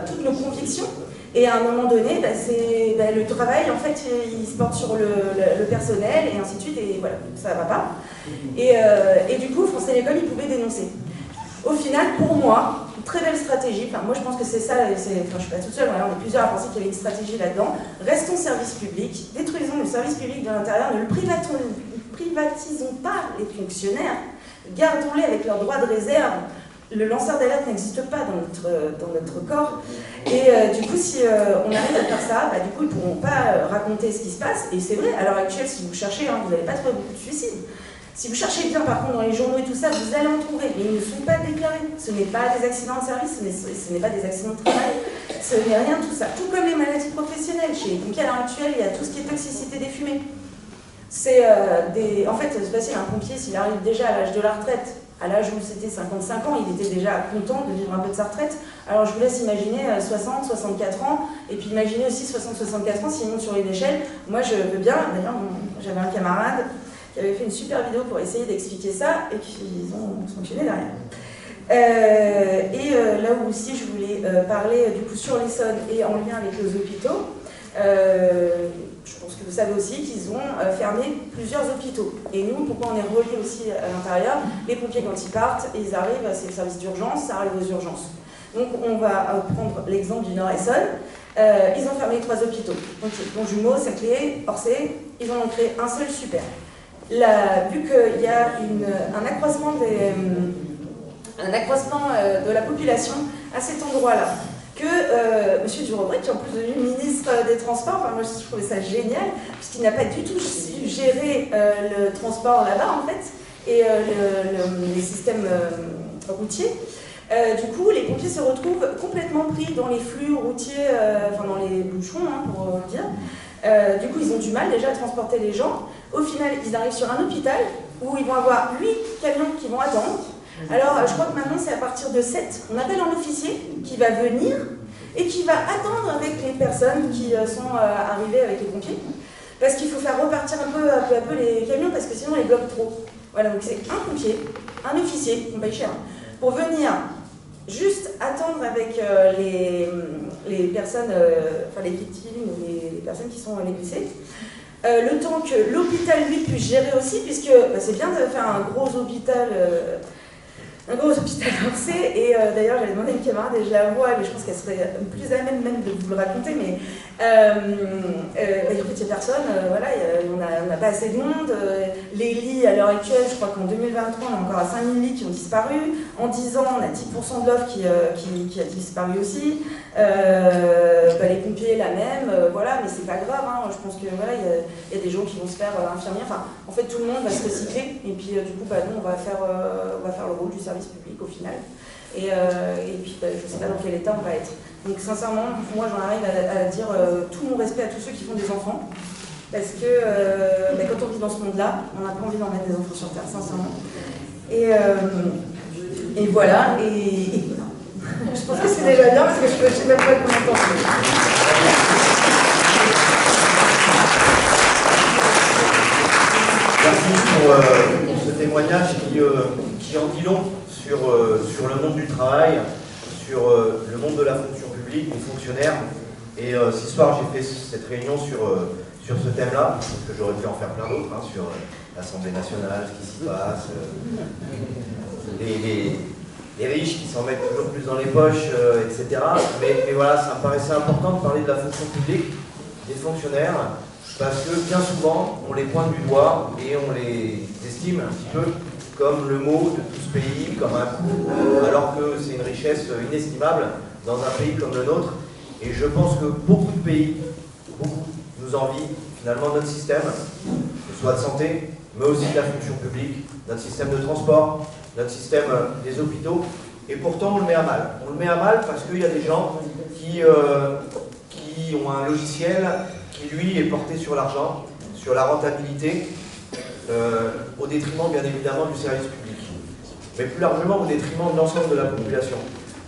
toutes nos convictions, et à un moment donné, le travail, en fait, il se porte sur le personnel, et ainsi de suite, et voilà, ça va pas. Et du coup, France Télécom, ils pouvaient dénoncer. Au final, pour moi, une très belle stratégie, moi je pense que c'est ça, je ne suis pas toute seule, on est plusieurs à penser qu'il y avait une stratégie là-dedans. Restons service public, détruisons le service public de l'intérieur, ne privatisons pas les fonctionnaires, gardons-les avec leurs droits de réserve. Le lanceur d'alerte n'existe pas dans notre corps. Et du coup, si on arrive à faire ça, du coup, ils ne pourront pas raconter ce qui se passe. Et c'est vrai, à l'heure actuelle, si vous cherchez, vous n'allez pas trouver beaucoup de suicides. Si vous cherchez bien, par contre, dans les journaux et tout ça, vous allez en trouver, mais ils ne sont pas déclarés. Ce n'est pas des accidents de service, ce n'est pas des accidents de travail, ce n'est rien de tout ça. Tout comme les maladies professionnelles. Chez les pompiers, à l'heure actuelle, il y a tout ce qui est toxicité des fumées. En fait, c'est facile, un pompier, s'il arrive déjà à l'âge de la retraite, à l'âge où c'était 55 ans, il était déjà content de vivre un peu de sa retraite. Alors je vous laisse imaginer 60, 64 ans, et puis imaginez aussi 60, 64 ans s'il monte sur une échelle. Moi, je veux bien, d'ailleurs, j'avais un camarade qui avait fait une super vidéo pour essayer d'expliquer ça, et qu'ils ont fonctionné derrière. Là où aussi je voulais parler du coup sur l'Essonne et en lien avec les hôpitaux, je pense que vous savez aussi qu'ils ont fermé plusieurs hôpitaux. Et nous, pourquoi on est reliés aussi à l'intérieur? Les pompiers, quand ils partent, ils arrivent, c'est le service d'urgence, ça arrive aux urgences. Donc on va prendre l'exemple du Nord-Essonne. Ils ont fermé 3 hôpitaux. Donc Jumeaux, Saclay, Orsay, ils en ont créé un seul, super. Vu qu'il y a un accroissement de la population à cet endroit-là, que M. Durobré, qui est en plus devenu ministre des Transports, moi je trouvais ça génial, puisqu'il n'a pas du tout su gérer le transport là-bas en fait, et les systèmes routiers. Du coup, les pompiers se retrouvent complètement pris dans les flux routiers, dans les bouchons, pour dire. Du coup, ils ont du mal déjà à transporter les gens. Au final, ils arrivent sur un hôpital où ils vont avoir 8 camions qui vont attendre. Alors, je crois que maintenant, c'est à partir de 7. On appelle un officier qui va venir et qui va attendre avec les personnes qui sont arrivées avec les pompiers. Parce qu'il faut faire repartir peu à peu les camions, parce que sinon, ils bloquent trop. Voilà, donc c'est un pompier, un officier, on paye cher, pour venir juste attendre avec les personnes, les victimes ou les personnes qui sont les blessées. Le temps que l'hôpital, lui, puisse gérer aussi, puisque c'est bien de faire un gros hôpital Orsay, et d'ailleurs j'avais demandé à une camarade et je la vois, mais je pense qu'elle serait plus à même de vous le raconter, mais en fait il n'y a personne, on n'a pas assez de monde, les lits à l'heure actuelle, je crois qu'en 2023 on a encore à 5000 lits qui ont disparu, en 10 ans on a 10% de l'offre qui a disparu aussi, les pompiers la même, mais c'est pas grave, je pense que il y a des gens qui vont se faire infirmiers, en fait tout le monde va se recycler, et puis du coup nous on va faire le rôle du service public au final. Et puis je ne sais pas dans quel état on va être. Donc sincèrement, moi j'en arrive à dire tout mon respect à tous ceux qui font des enfants. Parce que quand on vit dans ce monde-là, on n'a pas envie d'en mettre des enfants sur Terre, sincèrement. Et voilà. Et je pense que c'est déjà bien parce que je ne sais même pas combien de temps Merci pour ce témoignage qui en dit long sur le monde du travail, sur le monde de la fonction publique, des fonctionnaires. Et ce soir, j'ai fait cette réunion sur ce thème-là, parce que j'aurais pu en faire plein d'autres, hein, sur l'Assemblée nationale, ce qui s'y passe, les riches qui s'en mettent toujours plus dans les poches, etc. Mais voilà, ça me paraissait important de parler de la fonction publique, des fonctionnaires, parce que bien souvent, on les pointe du doigt et on les estime un petit peu comme le mot de tout ce pays, comme un coût, alors que c'est une richesse inestimable dans un pays comme le nôtre. Et je pense que beaucoup de pays, nous envient finalement notre système, que ce soit de santé, mais aussi de la fonction publique, notre système de transport, notre système des hôpitaux, et pourtant on le met à mal. On le met à mal parce qu'il y a des gens qui ont un logiciel qui lui est porté sur l'argent, sur la rentabilité, au détriment bien évidemment du service public, mais plus largement au détriment de l'ensemble de la population.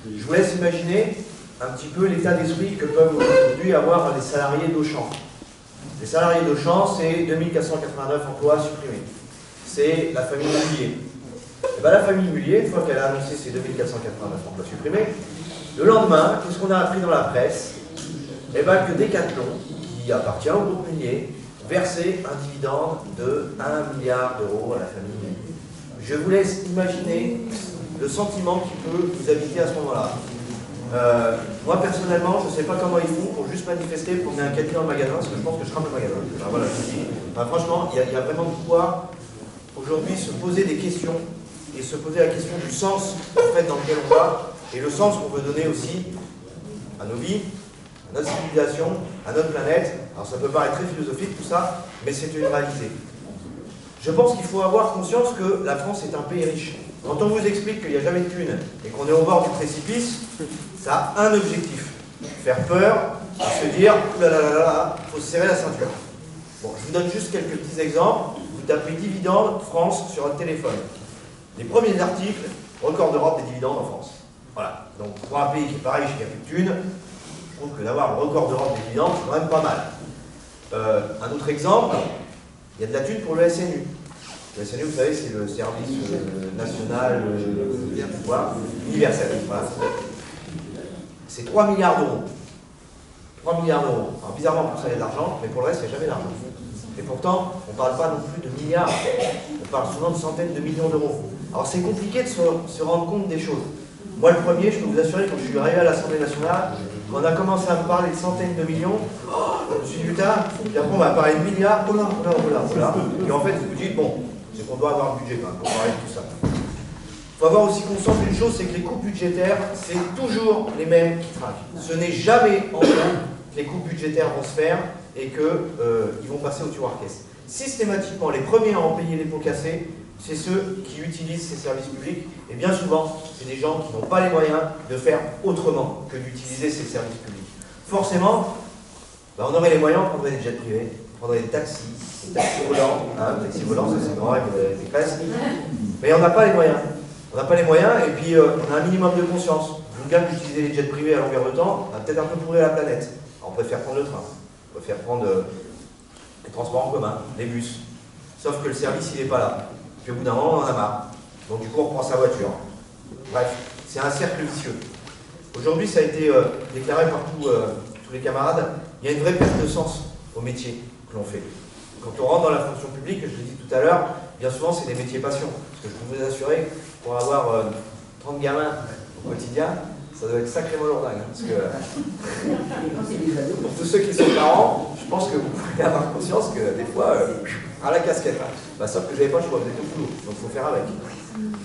Je vous laisse imaginer un petit peu l'état d'esprit que peuvent aujourd'hui avoir les salariés d'Auchan. Les salariés d'Auchan, c'est 2489 emplois supprimés. C'est la famille Mullier. Et bien la famille Mullier, une fois qu'elle a annoncé ses 2489 emplois supprimés, le lendemain, qu'est-ce qu'on a appris dans la presse? Et bien que Decathlon, qui appartient au groupe Mullier, versait un dividende de 1 milliard d'euros à la famille Mullier. Je vous laisse imaginer le sentiment qui peut vous habiter à ce moment-là. Moi personnellement, je ne sais pas comment ils font pour juste manifester pour qu'il y ait un caddie dans le magasin, parce que je pense que je rame le magasin. Enfin, voilà, je dis. Enfin, franchement, il y a vraiment de quoi aujourd'hui se poser des questions et se poser la question du sens en fait, dans lequel on va et le sens qu'on veut donner aussi à nos vies, à notre civilisation, à notre planète. Alors ça peut paraître très philosophique tout ça, mais c'est une réalité. Je pense qu'il faut avoir conscience que la France est un pays riche. Quand on vous explique qu'il n'y a jamais de thunes et qu'on est au bord du précipice, ça a un objectif. Faire peur, se dire, oulala, il faut se serrer la ceinture. Bon, je vous donne juste quelques petits exemples. Vous tapez dividendes France sur votre téléphone. Les premiers articles, record d'Europe des dividendes en France. Voilà. Donc pour un pays qui est pas riche, qui a plus de thunes, je trouve que d'avoir le record d'Europe des dividendes, c'est quand même pas mal. Un autre exemple, il y a de la thune pour le SNU. Le SNU, vous savez, c'est le service national universel. Voilà. C'est 3 milliards d'euros. 3 milliards d'euros. Alors bizarrement, pour ça, il y a de l'argent, mais pour le reste, il n'y a jamais d'argent. Et pourtant, on ne parle pas non plus de milliards. On parle souvent de centaines de millions d'euros. Alors c'est compliqué de se rendre compte des choses. Moi, le premier, je peux vous assurer, quand je suis arrivé à l'Assemblée nationale, quand on a commencé à me parler de centaines de millions, je me suis dit, putain, puis après on m'a parlé de milliards, oh là. Et en fait, vous vous dites, bon, c'est qu'on doit avoir un budget quand même pour parler de tout ça. Il faut avoir aussi conscience d'une chose, c'est que les coupes budgétaires, c'est toujours les mêmes qui traquent. Ce n'est jamais en fait que les coupes budgétaires vont se faire et qu'ils vont passer au tiroir-caisse. Systématiquement, les premiers à en payer les pots cassés, c'est ceux qui utilisent ces services publics. Et bien souvent, c'est des gens qui n'ont pas les moyens de faire autrement que d'utiliser ces services publics. Forcément, on aurait les moyens, on prendrait des jets privés, on prendrait des taxis volants. Taxis volants, ça c'est grand avec des classes. Mais on n'a pas les moyens. On n'a pas les moyens et puis on a un minimum de conscience. Je vous dis d'utiliser les jets privés à longueur de temps, on va peut-être un peu pourrir la planète. Alors, on préfère prendre le train, on préfère prendre les transports en commun, les bus. Sauf que le service, il n'est pas là. Puis au bout d'un moment, on en a marre. Donc du coup, on reprend sa voiture. Bref, c'est un cercle vicieux. Aujourd'hui, ça a été déclaré par tous les camarades, il y a une vraie perte de sens au métier que l'on fait. Quand on rentre dans la fonction publique, je l'ai dit tout à l'heure, bien souvent, c'est des métiers passion. Parce que je peux vous assurer, pour avoir 30 gamins au quotidien, ça doit être sacrément lourdingue. Parce que, pour tous ceux qui sont parents, je pense que vous pouvez avoir conscience que des fois, à la casquette, sauf que je n'avais pas le choix, vous êtes au boulot, donc il faut faire avec.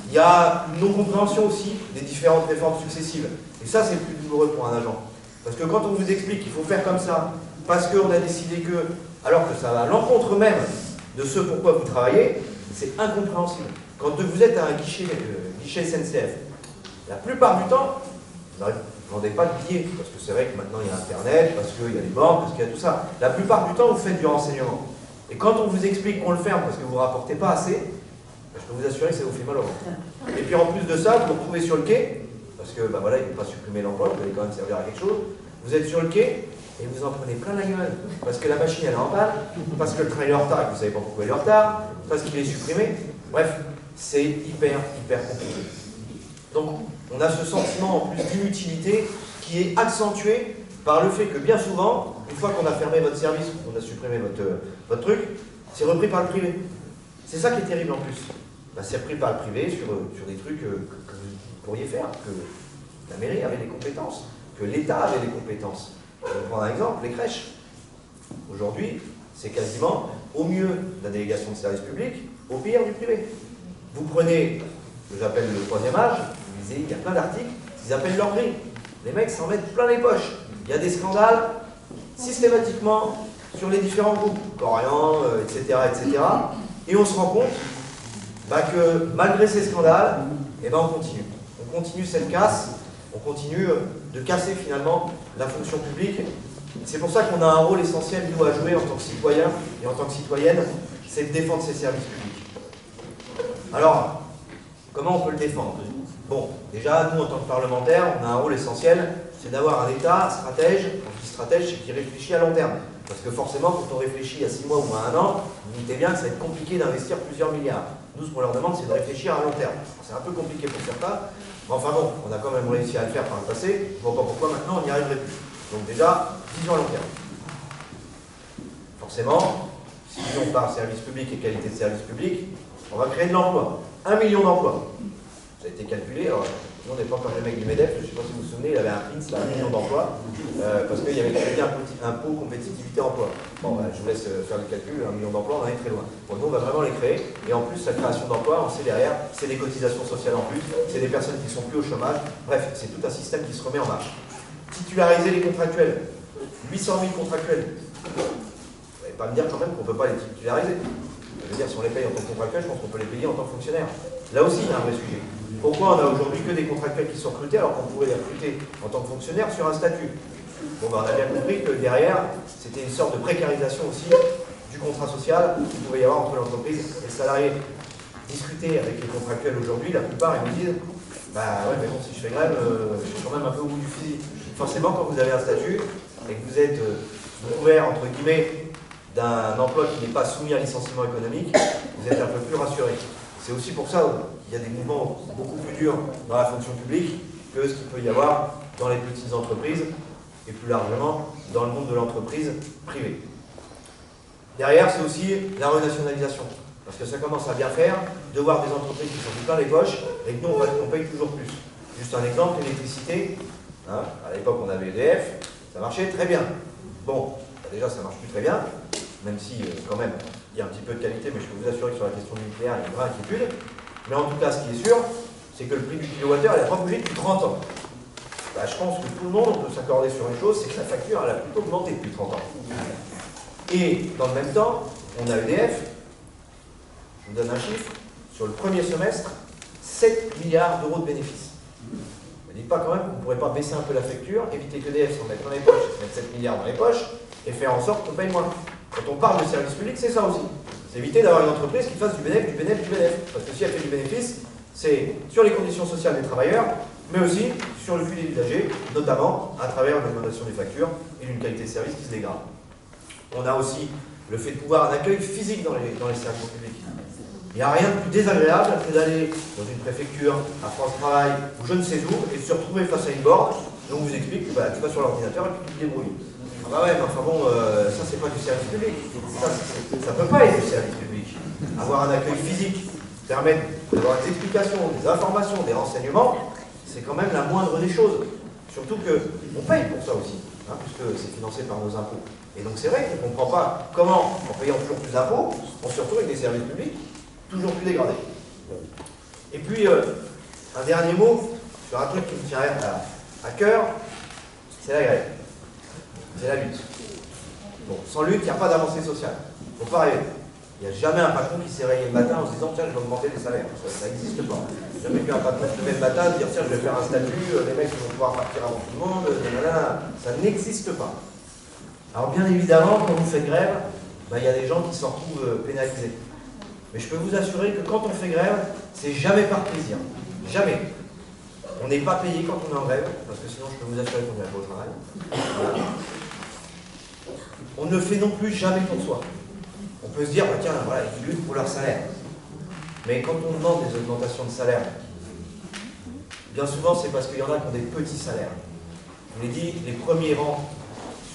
Il y a une non-compréhension aussi des différentes réformes successives. Et ça, c'est le plus douloureux pour un agent. Parce que quand on vous explique qu'il faut faire comme ça, parce qu'on a décidé que, alors que ça va à l'encontre même de ce pourquoi vous travaillez, c'est incompréhensible. Quand vous êtes à un guichet SNCF, la plupart du temps, vous ne vendez pas de billets, parce que c'est vrai que maintenant il y a Internet, parce qu'il y a les banques, parce qu'il y a tout ça. La plupart du temps, vous faites du renseignement. Et quand on vous explique qu'on le ferme parce que vous ne rapportez pas assez, je peux vous assurer que ça vous fait mal au ventre. Et puis en plus de ça, vous vous retrouvez sur le quai, parce que bah voilà, ils ne vont pas supprimer l'emploi, vous allez quand même servir à quelque chose. Vous êtes sur le quai, et vous en prenez plein la gueule, parce que la machine elle est en panne, parce que le train est en retard et que vous ne savez pas pourquoi il est en retard, parce qu'il est supprimé. Bref, c'est hyper compliqué. Donc on a ce sentiment en plus d'inutilité qui est accentué par le fait que bien souvent, une fois qu'on a fermé votre service, qu'on a supprimé votre truc, c'est repris par le privé. C'est ça qui est terrible en plus. Bah, c'est repris par le privé sur des trucs que vous pourriez faire, que la mairie avait des compétences, que l'État avait des compétences. Je vais prendre un exemple, les crèches. Aujourd'hui, c'est quasiment au mieux la délégation de service public, au pire du privé. Vous prenez ce que j'appelle le troisième âge, vous lisez, il y a plein d'articles, ils appellent leur grille. Les mecs s'en mettent plein les poches. Il y a des scandales systématiquement sur les différents groupes, Corian, etc., etc. Et on se rend compte bah, que malgré ces scandales, eh ben, on continue. On continue cette casse, on continue de casser finalement la fonction publique. C'est pour ça qu'on a un rôle essentiel, nous, à jouer en tant que citoyens et en tant que citoyennes, c'est de défendre ces services publics. Alors, comment on peut le défendre? Bon, déjà, nous, en tant que parlementaires, on a un rôle essentiel, c'est d'avoir un État stratège. Quand je dis stratège, c'est qui réfléchit à long terme. Parce que forcément, quand on réfléchit à 6 mois ou à 1 an, vous doutez bien que ça va être compliqué d'investir plusieurs milliards. Nous, ce qu'on leur demande, c'est de réfléchir à long terme. C'est un peu compliqué pour certains, mais enfin bon, on a quand même réussi à le faire par le passé. Je ne vois pas pourquoi maintenant on n'y arriverait plus. Donc déjà, vision à long terme. Forcément, si on parle service public et qualité de service public, on va créer de l'emploi. 1 million d'emplois. Ça a été calculé. Alors, nous, on n'est pas comme le mec du MEDEF, je ne sais pas si vous vous souvenez, il avait un PINS, 1 million d'emplois, parce qu'il y avait créé un petit impôt compétitivité emploi. Bon, je vous laisse faire le calcul, 1 million d'emplois, on en est très loin. Bon, nous, on va vraiment les créer, et en plus, la création d'emplois, on sait derrière, c'est des cotisations sociales en plus, c'est des personnes qui ne sont plus au chômage, bref, c'est tout un système qui se remet en marche. Titulariser les contractuels, 800 000 contractuels. Vous n'allez pas me dire quand même qu'on ne peut pas les titulariser. Je veux dire, si on les paye en tant que contractuels, je pense qu'on peut les payer en tant que fonctionnaires. Là aussi, il y a un vrai sujet. Pourquoi on a aujourd'hui que des contractuels qui sont recrutés alors qu'on pourrait les recruter en tant que fonctionnaires sur un statut? Bon, ben, on a bien compris que derrière, c'était une sorte de précarisation aussi du contrat social qu'il pouvait y avoir entre l'entreprise et le salarié. Discuter avec les contractuels aujourd'hui, la plupart, ils nous disent bah ouais, mais bon, si je fais grève, je suis quand même un peu au bout du fusil. Forcément, quand vous avez un statut et que vous êtes couvert, entre guillemets, d'un emploi qui n'est pas soumis à licenciement économique, vous êtes un peu plus rassuré. C'est aussi pour ça qu'il y a des mouvements beaucoup plus durs dans la fonction publique que ce qu'il peut y avoir dans les petites entreprises et plus largement dans le monde de l'entreprise privée. Derrière, c'est aussi la renationalisation. Parce que ça commence à bien faire de voir des entreprises qui sont plus plein les poches et que nous, on paye toujours plus. Juste un exemple, l'électricité. Hein, à l'époque, on avait EDF, ça marchait très bien. Bon, déjà, ça marche plus très bien, même si, quand même, il y a un petit peu de qualité, mais je peux vous assurer que sur la question du nucléaire, il y a une vraie inquiétude. Mais en tout cas, ce qui est sûr, c'est que le prix du kilowattheure, il n'a pas bougé depuis 30 ans. Bah, je pense que tout le monde peut s'accorder sur une chose, c'est que la facture, elle a plutôt augmenté depuis 30 ans. Et dans le même temps, on a EDF, je vous donne un chiffre, sur le premier semestre, 7 milliards d'euros de bénéfices. Ne me dites pas quand même qu'on ne pourrait pas baisser un peu la facture, éviter que EDF s'en mette dans les poches, se mette 7 milliards dans les poches, et faire en sorte qu'on paye moins. Quand on parle de service public, c'est ça aussi. C'est éviter d'avoir une entreprise qui fasse du bénéfice, du bénéfice, du bénéfice. Parce que si elle fait du bénéfice, c'est sur les conditions sociales des travailleurs, mais aussi sur le flux des usagers, notamment à travers l'augmentation des factures et d'une qualité de service qui se dégrade. On a aussi le fait de pouvoir un accueil physique dans les services publics. Il n'y a rien de plus désagréable que d'aller dans une préfecture, à France Travail, ou je ne sais où, et de se retrouver face à une borne, et on vous explique que bah, tu vas sur l'ordinateur et puis tu te débrouilles. Ah bah ouais, mais enfin bon, ça c'est pas du service public. Ça peut pas être du service public. Avoir un accueil physique, permettre d'avoir des explications, des informations, des renseignements, c'est quand même la moindre des choses. Surtout qu'on paye pour ça aussi, hein, puisque c'est financé par nos impôts. Et donc c'est vrai qu'on ne comprend pas comment, en payant toujours plus d'impôts, on se retrouve avec des services publics toujours plus dégradés. Et puis, un dernier mot sur un truc qui me tient à cœur, c'est la grève. C'est la lutte. Bon, sans lutte, il n'y a pas d'avancée sociale. Il ne faut pas rêver. Il n'y a jamais un patron qui s'est réveillé le matin en se disant tiens, je vais augmenter les salaires. Ça n'existe pas. Il n'y a jamais vu un patron se lever le matin et dire tiens, je vais faire un statut, les mecs vont pouvoir partir avant tout le monde. Ça n'existe pas. Alors, bien évidemment, quand vous faites grève, il y a des gens qui s'en retrouvent pénalisés. Mais je peux vous assurer que quand on fait grève, c'est jamais par plaisir. Jamais. On n'est pas payé quand on est en grève, parce que sinon je peux vous assurer qu'on n'ira pas au travail. Voilà. On ne fait non plus jamais pour soi. On peut se dire, bah, tiens, voilà, ils luttent pour leur salaire. Mais quand on demande des augmentations de salaire, bien souvent c'est parce qu'il y en a qui ont des petits salaires. Je vous l'ai dit, les premiers rangs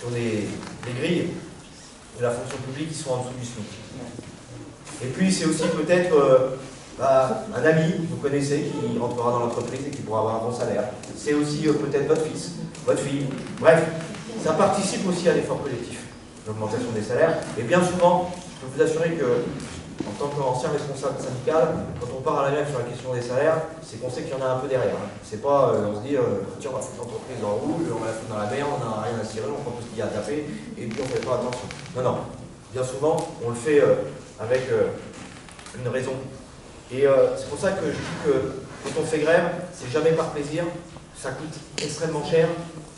sur les grilles de la fonction publique, ils sont en dessous du SMIC. Et puis c'est aussi peut-être un ami que vous connaissez qui rentrera dans l'entreprise et qui pourra avoir un bon salaire. C'est aussi peut-être votre fils, votre fille. Bref, ça participe aussi à l'effort collectif, l'augmentation des salaires. Et bien souvent, je peux vous assurer que, en tant qu'ancien responsable syndical, quand on part à la grève sur la question des salaires, c'est qu'on sait qu'il y en a un peu derrière. C'est pas, on se dit, tiens, on va foutre l'entreprise dans le rouge, on va la foutre dans la mer, on n'a rien à cirer, on prend tout ce qu'il y a à taper, et puis on ne fait pas attention. Non, non. Bien souvent, on le fait avec une raison. Et c'est pour ça que je dis que quand on fait grève, c'est jamais par plaisir, ça coûte extrêmement cher.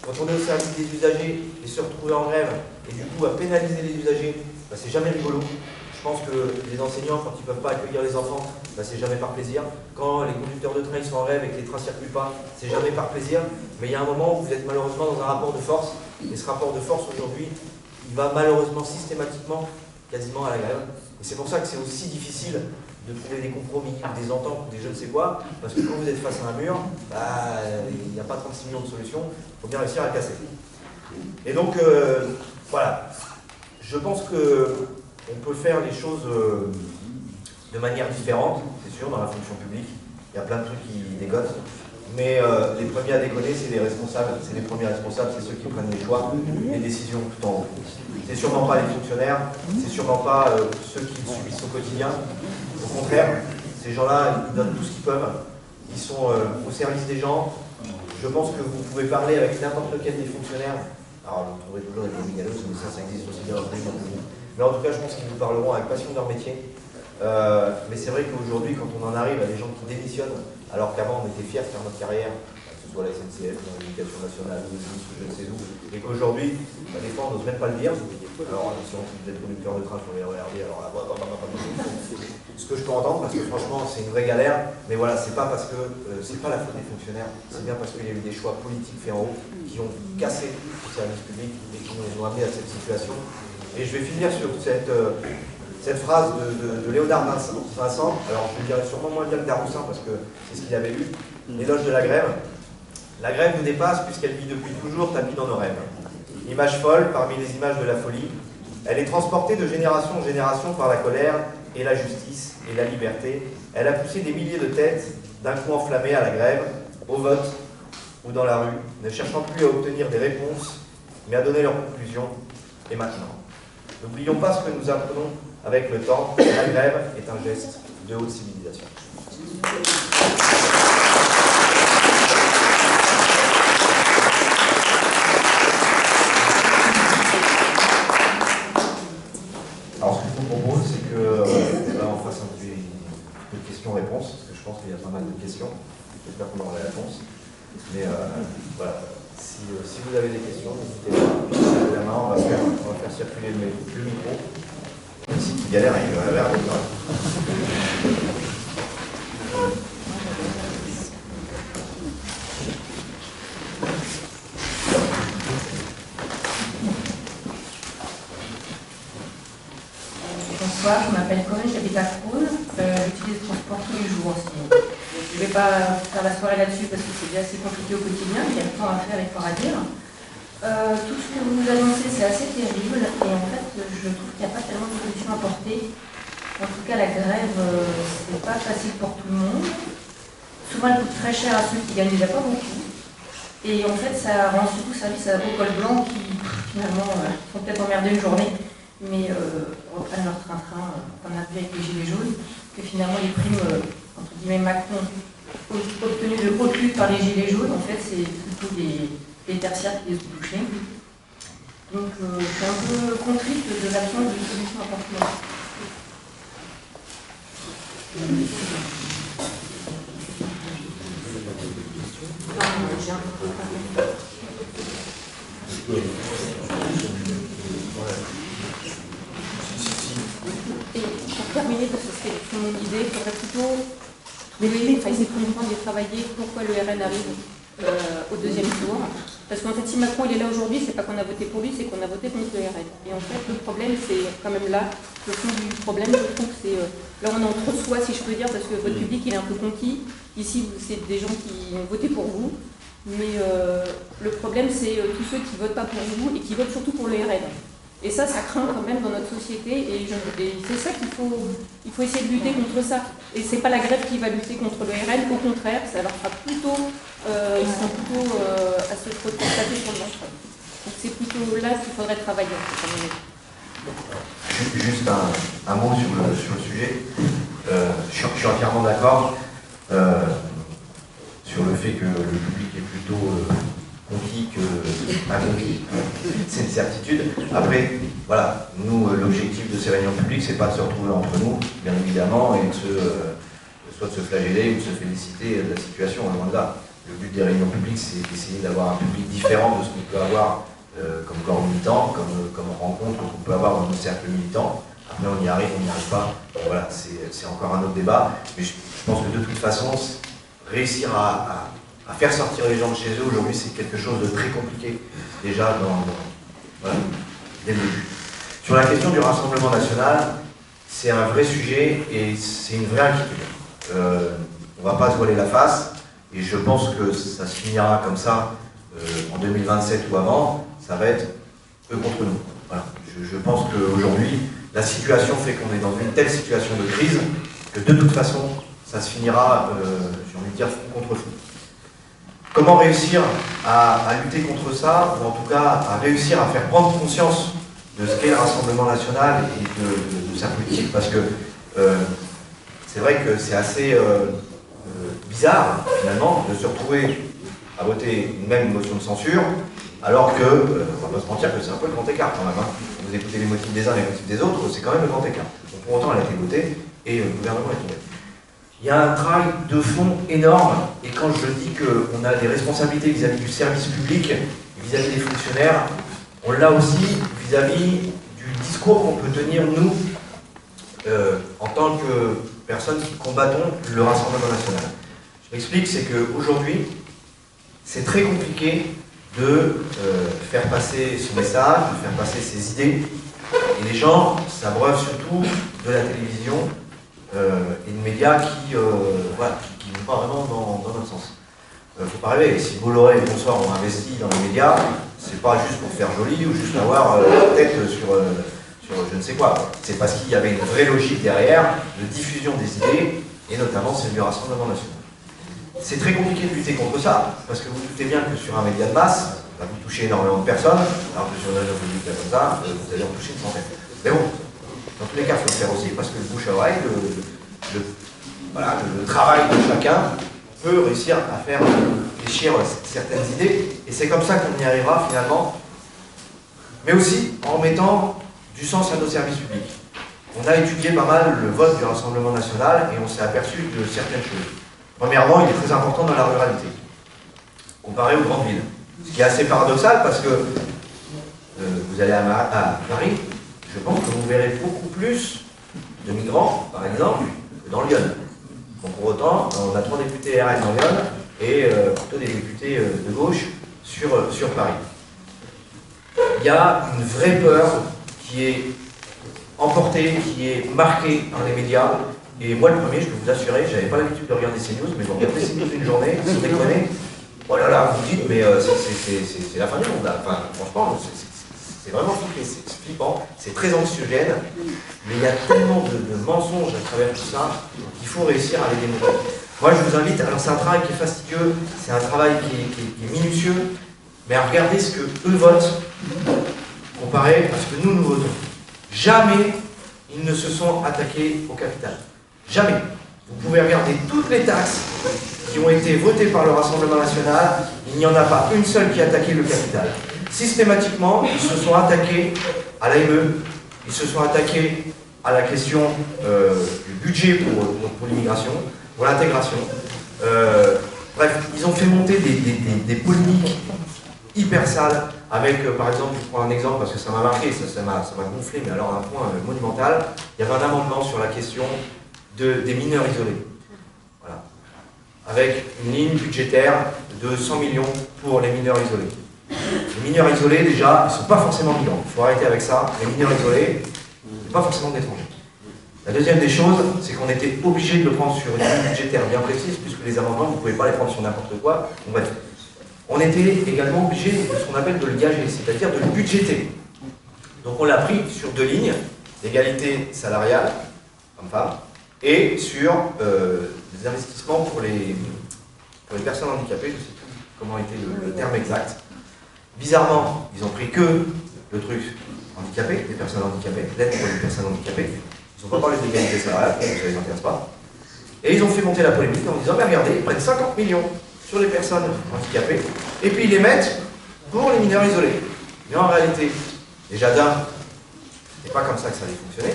Quand on est au service des usagers et se retrouver en grève, et du coup à pénaliser les usagers, bah, c'est jamais rigolo. Je pense que les enseignants, quand ils ne peuvent pas accueillir les enfants, bah, c'est jamais par plaisir. Quand les conducteurs de train ils sont en grève et que les trains ne circulent pas, c'est jamais par plaisir. Mais il y a un moment où vous êtes malheureusement dans un rapport de force. Et ce rapport de force aujourd'hui, il va malheureusement systématiquement quasiment à la grève. Et c'est pour ça que c'est aussi difficile de trouver des compromis, des ententes, des je ne sais quoi. Parce que quand vous êtes face à un mur, bah, il n'y a pas 36 millions de solutions. Il faut bien réussir à le casser. Et donc, voilà. Je pense que on peut faire les choses de manière différente, c'est sûr, dans la fonction publique. Il y a plein de trucs qui dégotent. Mais les premiers à déconner, c'est les responsables. C'est les premiers responsables, c'est ceux qui prennent les choix, les décisions tout en haut. C'est sûrement pas les fonctionnaires, c'est sûrement pas ceux qui subissent au quotidien. Au contraire, ces gens-là, ils donnent tout ce qu'ils peuvent. Ils sont au service des gens. Je pense que vous pouvez parler avec n'importe lequel des fonctionnaires. Alors, vous trouverez toujours des mégalos, mais ça existe aussi bien dans le pays. Mais en tout cas, je pense qu'ils vous parleront avec passion de leur métier. Mais c'est vrai qu'aujourd'hui, quand on en arrive à des gens qui démissionnent, alors qu'avant on était fiers de faire notre carrière, que ce soit la SNCF, dans l'éducation nationale, ou je ne sais où, et qu'aujourd'hui, des fois on n'ose même pas le dire. Alors, si on dit d'être conducteur de train sur les RERD, alors là, ce que je peux entendre, parce que franchement, c'est une vraie galère, mais voilà, c'est pas parce que c'est pas la faute des fonctionnaires, c'est bien parce qu'il y a eu des choix politiques faits en haut qui ont cassé le service public et qui nous ont amené à cette situation. Et je vais finir sur cette phrase de Léonard Vincent. Alors je le dirais sûrement moins bien que Daroussin parce que c'est ce qu'il avait lu, l'éloge de la grève. La grève nous dépasse puisqu'elle vit depuis toujours tapie dans nos rêves. Image folle parmi les images de la folie, elle est transportée de génération en génération par la colère et la justice et la liberté. Elle a poussé des milliers de têtes d'un coup enflammées à la grève, au vote ou dans la rue, ne cherchant plus à obtenir des réponses, mais à donner leurs conclusions. Et maintenant, n'oublions pas ce que nous apprenons avec le temps, la grève est un geste de haute civilisation. Alors ce que je vous propose, c'est que on fasse un peu de questions-réponses, parce que je pense qu'il y a pas mal de questions. J'espère qu'on aura la réponse. Mais voilà, si vous avez des questions, n'hésitez pas à lever la main, on va faire circuler le micro. Ici qui galère, il va l'air de temps. Bonsoir, je m'appelle Corinne, j'habite à Crône. J'utilise le transport tous les jours aussi. Je ne vais pas faire la soirée là-dessus parce que c'est déjà assez compliqué au quotidien, il y a le temps à faire et fort à dire. Tout ce que vous nous annoncez, c'est assez terrible et en fait, je trouve qu'il n'y a pas tellement de solutions à porter. En tout cas, la grève, c'est pas facile pour tout le monde. Souvent, elle coûte très cher à ceux qui gagnent déjà pas beaucoup. Et en fait, ça rend surtout service à vos cols blancs qui, finalement, sont peut-être emmerdés une journée, mais reprennent leur train-train. On a vu avec les Gilets jaunes que finalement, les primes, entre guillemets, Macron, obtenues de haute lutte par les Gilets jaunes, en fait, c'est plutôt des tertiaires qui les ont touchés. Donc, je suis un peu contrite de l'absence de solution à porter. Et pour terminer, parce que c'est mon idée, il faudrait plutôt essayer de comprendre et travailler pourquoi le RN arrive au deuxième tour. Parce qu'en fait, si Macron il est là aujourd'hui, c'est pas qu'on a voté pour lui, c'est qu'on a voté contre le RN. Et en fait, le problème, c'est quand même là, le fond du problème, je trouve, c'est là on est en trop de soi, si je peux dire, parce que votre public il est un peu conquis. Ici, c'est des gens qui ont voté pour vous, mais le problème, c'est tous ceux qui votent pas pour vous et qui votent surtout pour le RN. Et ça craint quand même dans notre société, et c'est ça qu'il faut essayer de lutter contre ça. Et c'est pas la grève qui va lutter contre le RN, au contraire, ça leur fera plutôt, ils seront plutôt à se constater sur le ventre. Donc c'est plutôt là qu'il faudrait travailler. Juste un mot sur le sujet. Je suis entièrement d'accord sur le fait que le public est plutôt conquis qu'inconquis. C'est une certitude. Après, voilà, nous, l'objectif de ces réunions publiques, c'est pas de se retrouver entre nous, bien évidemment, et soit de se flageller ou de se féliciter de la situation, loin de là. Le but des réunions publiques, c'est d'essayer d'avoir un public différent de ce qu'on peut avoir comme corps militant, comme rencontre qu'on peut avoir dans nos cercles militants. Après, on y arrive, on n'y arrive pas. Voilà, c'est encore un autre débat. Mais je pense que de toute façon, réussir à faire sortir les gens de chez eux, aujourd'hui, c'est quelque chose de très compliqué, déjà, voilà, dès le début. Sur la question du Rassemblement national, c'est un vrai sujet et c'est une vraie inquiétude. On ne va pas se voiler la face, et je pense que ça se finira comme ça en 2027 ou avant, ça va être eux contre nous. Voilà. Je pense qu'aujourd'hui, la situation fait qu'on est dans une telle situation de crise que de toute façon, ça se finira, j'ai envie de dire, front contre front. Comment réussir à lutter contre ça, ou en tout cas à réussir à faire prendre conscience de ce qu'est le Rassemblement national et de sa politique, parce que c'est vrai que c'est assez bizarre, finalement, de se retrouver à voter une même motion de censure, alors que, on va pas se mentir que c'est un peu le grand écart quand même. Hein. Vous écoutez les motifs des uns et les motifs des autres, c'est quand même le grand écart. Donc, pour autant, elle a été votée et le gouvernement est tombé. Il y a un travail de fond énorme, et quand je dis qu'on a des responsabilités vis-à-vis du service public, vis-à-vis des fonctionnaires, on l'a aussi vis-à-vis du discours qu'on peut tenir, nous, en tant que personnes qui combattons le Rassemblement national. Je m'explique, c'est qu'aujourd'hui, c'est très compliqué de faire passer son message, de faire passer ses idées, et les gens s'abreuvent surtout de la télévision, et de médias qui voilà, qui vont pas vraiment dans notre sens. Faut pas rêver, si Bolloré et Bonsoir ont investi dans les médias, c'est pas juste pour faire joli ou juste avoir la tête sur je ne sais quoi. C'est parce qu'il y avait une vraie logique derrière de diffusion des idées, et notamment celle du Rassemblement national. C'est très compliqué de lutter contre ça, parce que vous doutez bien que sur un média de masse, vous touchez énormément de personnes, alors que sur une région publique comme ça, vous allez en toucher une centaine. Mais bon, dans tous les cas, il faut le faire aussi, parce que le bouche à oreille, voilà, le travail de chacun peut réussir à faire réfléchir certaines idées, et c'est comme ça qu'on y arrivera finalement, mais aussi en mettant du sens à nos services publics. On a étudié pas mal le vote du Rassemblement national, et on s'est aperçu de certaines choses. Premièrement, il est très important dans la ruralité, comparé aux grandes villes. Ce qui est assez paradoxal, parce que vous allez à Paris, je pense que vous verrez beaucoup plus de migrants, par exemple, que dans Lyon. Donc pour autant, on a 3 députés RN dans Lyon et plutôt des députés de gauche sur Paris. Il y a une vraie peur qui est emportée, qui est marquée par les médias. Et moi, le premier, je peux vous assurer, j'avais pas l'habitude de regarder CNews, mais vous regardez CNews une journée, sans déconner, oh là là, vous dites, mais c'est la fin du monde, là. Enfin, franchement, c'est vraiment flippé, c'est flippant, c'est très anxiogène, mais il y a tellement de mensonges à travers tout ça qu'il faut réussir à les démontrer. Moi, je vous invite, alors c'est un travail qui est fastidieux, c'est un travail qui est minutieux, mais à regarder ce que eux votent, comparé à ce que nous votons. Jamais ils ne se sont attaqués au capital. Jamais. Vous pouvez regarder toutes les taxes qui ont été votées par le Rassemblement national, il n'y en a pas une seule qui a attaqué le capital. Systématiquement, ils se sont attaqués à l'AME, ils se sont attaqués à la question du budget pour l'immigration, pour l'intégration. Bref, ils ont fait monter des polémiques hyper sales avec, par exemple, je prends un exemple parce que ça m'a marqué, ça m'a gonflé, mais alors à un point monumental, il y avait un amendement sur la question des mineurs isolés. Voilà. avec une ligne budgétaire de 100 millions pour les mineurs isolés. Les mineurs isolés, déjà, ils ne sont pas forcément migrants. Il faut arrêter avec ça. Les mineurs isolés, c'est pas forcément d'étrangers. La deuxième des choses, c'est qu'on était obligé de le prendre sur une ligne budgétaire bien précise, puisque les amendements, vous ne pouvez pas les prendre sur n'importe quoi. Donc, bref. On était également obligé de ce qu'on appelle de le gager, c'est-à-dire de le budgéter. Donc on l'a pris sur 2 lignes, l'égalité salariale, homme-femme, et sur des investissements pour les personnes handicapées, je ne sais plus comment était le terme exact. Bizarrement, ils ont pris que le truc handicapé, des personnes handicapées, l'aide pour les personnes handicapées. Ils n'ont pas parlé d'égalité salariale, ça ne les intéresse pas. Et ils ont fait monter la polémique en disant, mais regardez, ils prennent 50 millions sur les personnes handicapées, et puis ils les mettent pour les mineurs isolés. Mais en réalité, déjà d'un, c'est pas comme ça que ça allait fonctionner,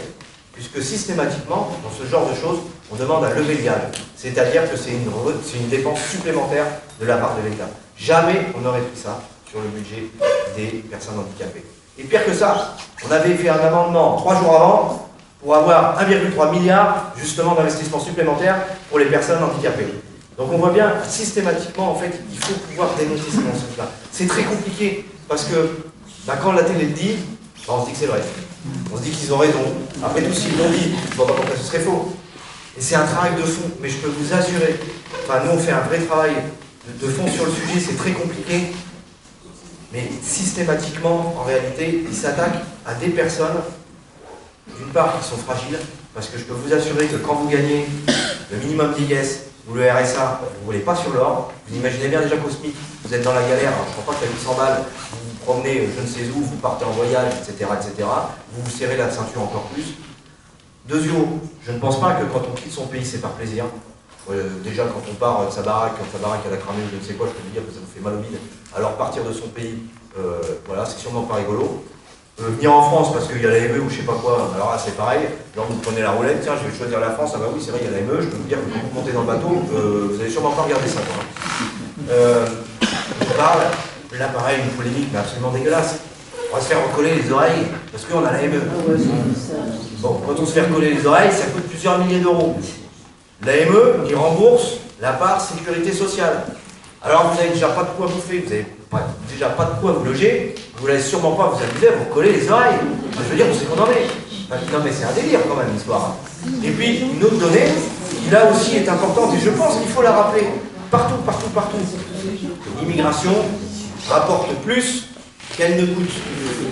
puisque systématiquement, dans ce genre de choses, on demande à lever le gage. C'est-à-dire que c'est une dépense supplémentaire de la part de l'État. Jamais on n'aurait pris ça sur le budget des personnes handicapées. Et pire que ça, on avait fait un amendement 3 jours avant pour avoir 1,3 milliard justement d'investissements supplémentaires pour les personnes handicapées. Donc on voit bien, systématiquement, en fait, il faut pouvoir dénoncer ces mensonges-là. C'est très compliqué, parce que quand la télé le dit, on se dit que c'est vrai. On se dit qu'ils ont raison. Après tout, s'ils l'ont dit, je ne vois pas pourquoi ce serait faux. Et c'est un travail de fond, mais je peux vous assurer, enfin nous on fait un vrai travail de fond sur le sujet, c'est très compliqué, mais systématiquement, en réalité, ils s'attaquent à des personnes, d'une part, qui sont fragiles, parce que je peux vous assurer que quand vous gagnez le minimum vieillesse ou le RSA, vous ne roulez pas sur l'or. Vous imaginez bien déjà qu'au SMIC, vous êtes dans la galère, alors, je ne crois pas qu'à 800 balles, vous vous promenez je ne sais où, vous partez en voyage, etc., etc. Vous vous serrez la ceinture encore plus. Deuxièmement, je ne pense pas que quand on quitte son pays, c'est par plaisir. Déjà, quand on part de sa baraque, quand sa baraque elle a cramé, je ne sais quoi, je peux vous dire que ça vous fait mal au bide. Alors partir de son pays, voilà, c'est sûrement pas rigolo. Venir en France parce qu'il y a la ME ou je sais pas quoi, alors là c'est pareil, genre vous prenez la roulette, tiens je vais choisir la France, ah bah oui c'est vrai il y a la ME, je peux vous dire que quand vous montez dans le bateau, vous allez sûrement pas regarder ça quoi. On parle, là pareil, une polémique mais absolument dégueulasse. On va se faire recoller les oreilles parce qu'on a la ME. Bon, quand on se fait recoller les oreilles, ça coûte plusieurs milliers d'euros. La ME, il rembourse la part sécurité sociale. Alors vous n'avez déjà pas de quoi bouffer, vous n'avez déjà pas de quoi vous loger, vous n'allez sûrement pas vous amuser à vous coller les oreilles. Enfin, je veux dire, on sait qu'on en est. Enfin, non mais c'est un délire quand même l'histoire. Et puis une autre donnée, qui là aussi est importante, et je pense qu'il faut la rappeler, partout. L'immigration rapporte plus qu'elle ne coûte.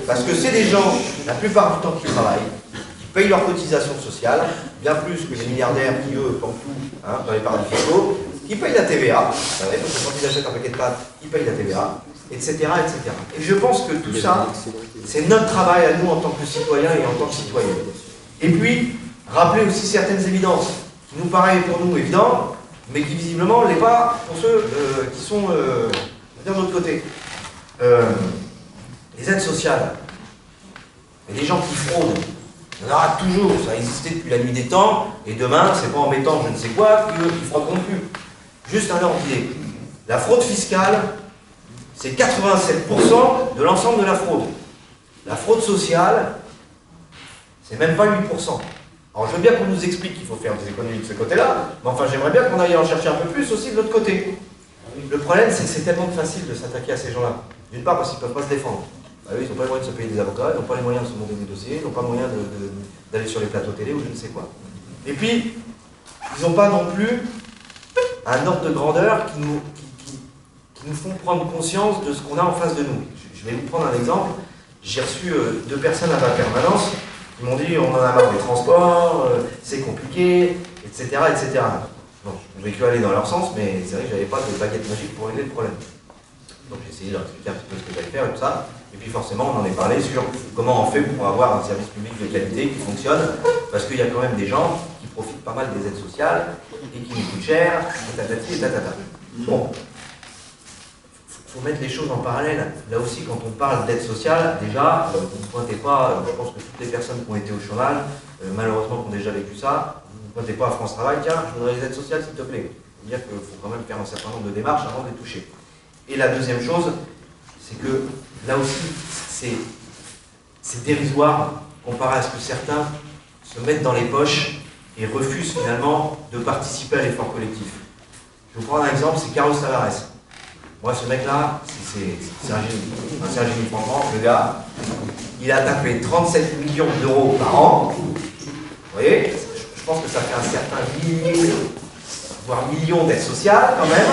Parce que c'est des gens, la plupart du temps qui travaillent, qui payent leurs cotisations sociales, bien plus que les milliardaires qui eux font tout dans les paradis fiscaux, qui payent la TVA, parce que quand ils achètent un paquet de pâtes, ils payent la TVA, etc., etc. Et je pense que tout ça, c'est notre travail à nous en tant que citoyens et en tant que citoyennes. Et puis, rappeler aussi certaines évidences qui nous paraissent pour nous évidentes, mais qui visiblement ne l'est pas pour ceux qui sont de l'autre côté. Les aides sociales, et les gens qui fraudent, il y en aura toujours, ça a existé depuis la nuit des temps, et demain, c'est pas en mettant je ne sais quoi qu'ils frauderont plus. Juste un ordre d'idée. La fraude fiscale, c'est 87% de l'ensemble de la fraude. La fraude sociale, c'est même pas 8%. Alors je veux bien qu'on nous explique qu'il faut faire des économies de ce côté-là, mais enfin j'aimerais bien qu'on aille en chercher un peu plus aussi de l'autre côté. Le problème, c'est que c'est tellement facile de s'attaquer à ces gens-là. D'une part, parce qu'ils ne peuvent pas se défendre. Bah, eux, ils n'ont pas les moyens de se payer des avocats, ils n'ont pas les moyens de se monter des dossiers, ils n'ont pas les moyens d'aller sur les plateaux télé ou je ne sais quoi. Et puis, ils n'ont pas non plus un ordre de grandeur qui nous font prendre conscience de ce qu'on a en face de nous. Je vais vous prendre un exemple. J'ai reçu 2 personnes à ma permanence qui m'ont dit on en a marre des transports, c'est compliqué, etc., etc. Bon, je pouvais que aller dans leur sens, mais c'est vrai que je n'avais pas de baguette magique pour régler le problème. Donc j'ai essayé de leur expliquer un petit peu ce que j'allais faire et tout ça. Et puis forcément, on en est parlé sur comment on fait pour avoir un service public de qualité qui fonctionne, parce qu'il y a quand même des gens qui profitent pas mal des aides sociales et qui nous coûtent cher, et tatati et tatata. Bon, faut mettre les choses en parallèle. Là aussi, quand on parle d'aide sociale, déjà, vous ne pointez pas, je pense que toutes les personnes qui ont été au chômage, malheureusement qui ont déjà vécu ça, vous ne pointez pas à France Travail, tiens, je voudrais les aides sociales s'il te plaît. C'est-à-dire qu'il faut quand même faire un certain nombre de démarches avant de les toucher. Et la deuxième chose, c'est que là aussi, c'est dérisoire comparé à ce que certains se mettent dans les poches et refusent finalement de participer à l'effort collectif. Je vais vous prendre un exemple, c'est Carlos Tavares. Moi, ce mec-là, c'est un génie. Enfin, c'est un génie, franchement. Le gars, il a tapé 37 millions d'euros par an. Vous voyez, je pense que ça fait un certain millier, voire million d'aides sociales quand même.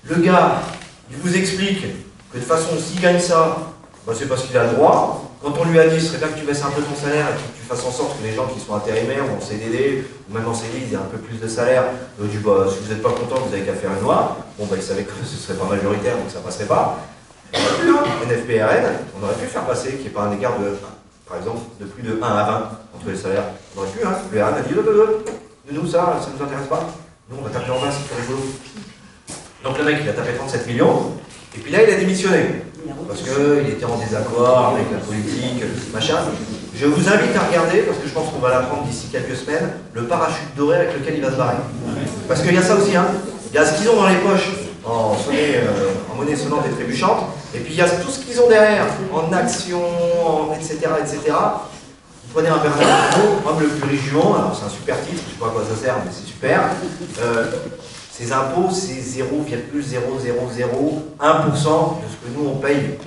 Le gars, il vous explique que de toute façon, s'il gagne ça, ben, c'est parce qu'il a le droit. Quand on lui a dit, ce serait bien que tu baisses un peu ton salaire et que tu fasses en sorte que les gens qui sont intérimaires ou en CDD, ou même en CDI, ils aient un peu plus de salaire, il dit, bah, si vous n'êtes pas content, vous n'avez qu'à faire une loi. Bon, bah, il savait que ce ne serait pas majoritaire, donc ça ne passerait pas. NFP-RN, on aurait pu faire passer qu'il n'y ait pas un écart de, par exemple, de plus de 1 à 20 entre les salaires. On aurait pu, hein. Le RN a dit, nous, ça ne nous intéresse pas. Nous, on va taper en bas, c'est plus rigolo. Donc le mec, il a tapé 37 millions, et puis là, il a démissionné. Parce qu'il était en désaccord avec la politique, machin. Je vous invite à regarder, parce que je pense qu'on va l'apprendre d'ici quelques semaines, le parachute doré avec lequel il va se barrer. Parce qu'il y a ça aussi, hein. Il y a ce qu'ils ont dans les poches en monnaie sonnante et trébuchante, et puis il y a tout ce qu'ils ont derrière, en actions, etc., etc. Vous prenez un Bernard Arnault, homme le plus riche du monde, alors c'est un super titre, je ne sais pas à quoi ça sert, mais c'est super. Ces impôts, c'est 0,0001% de ce que nous on paye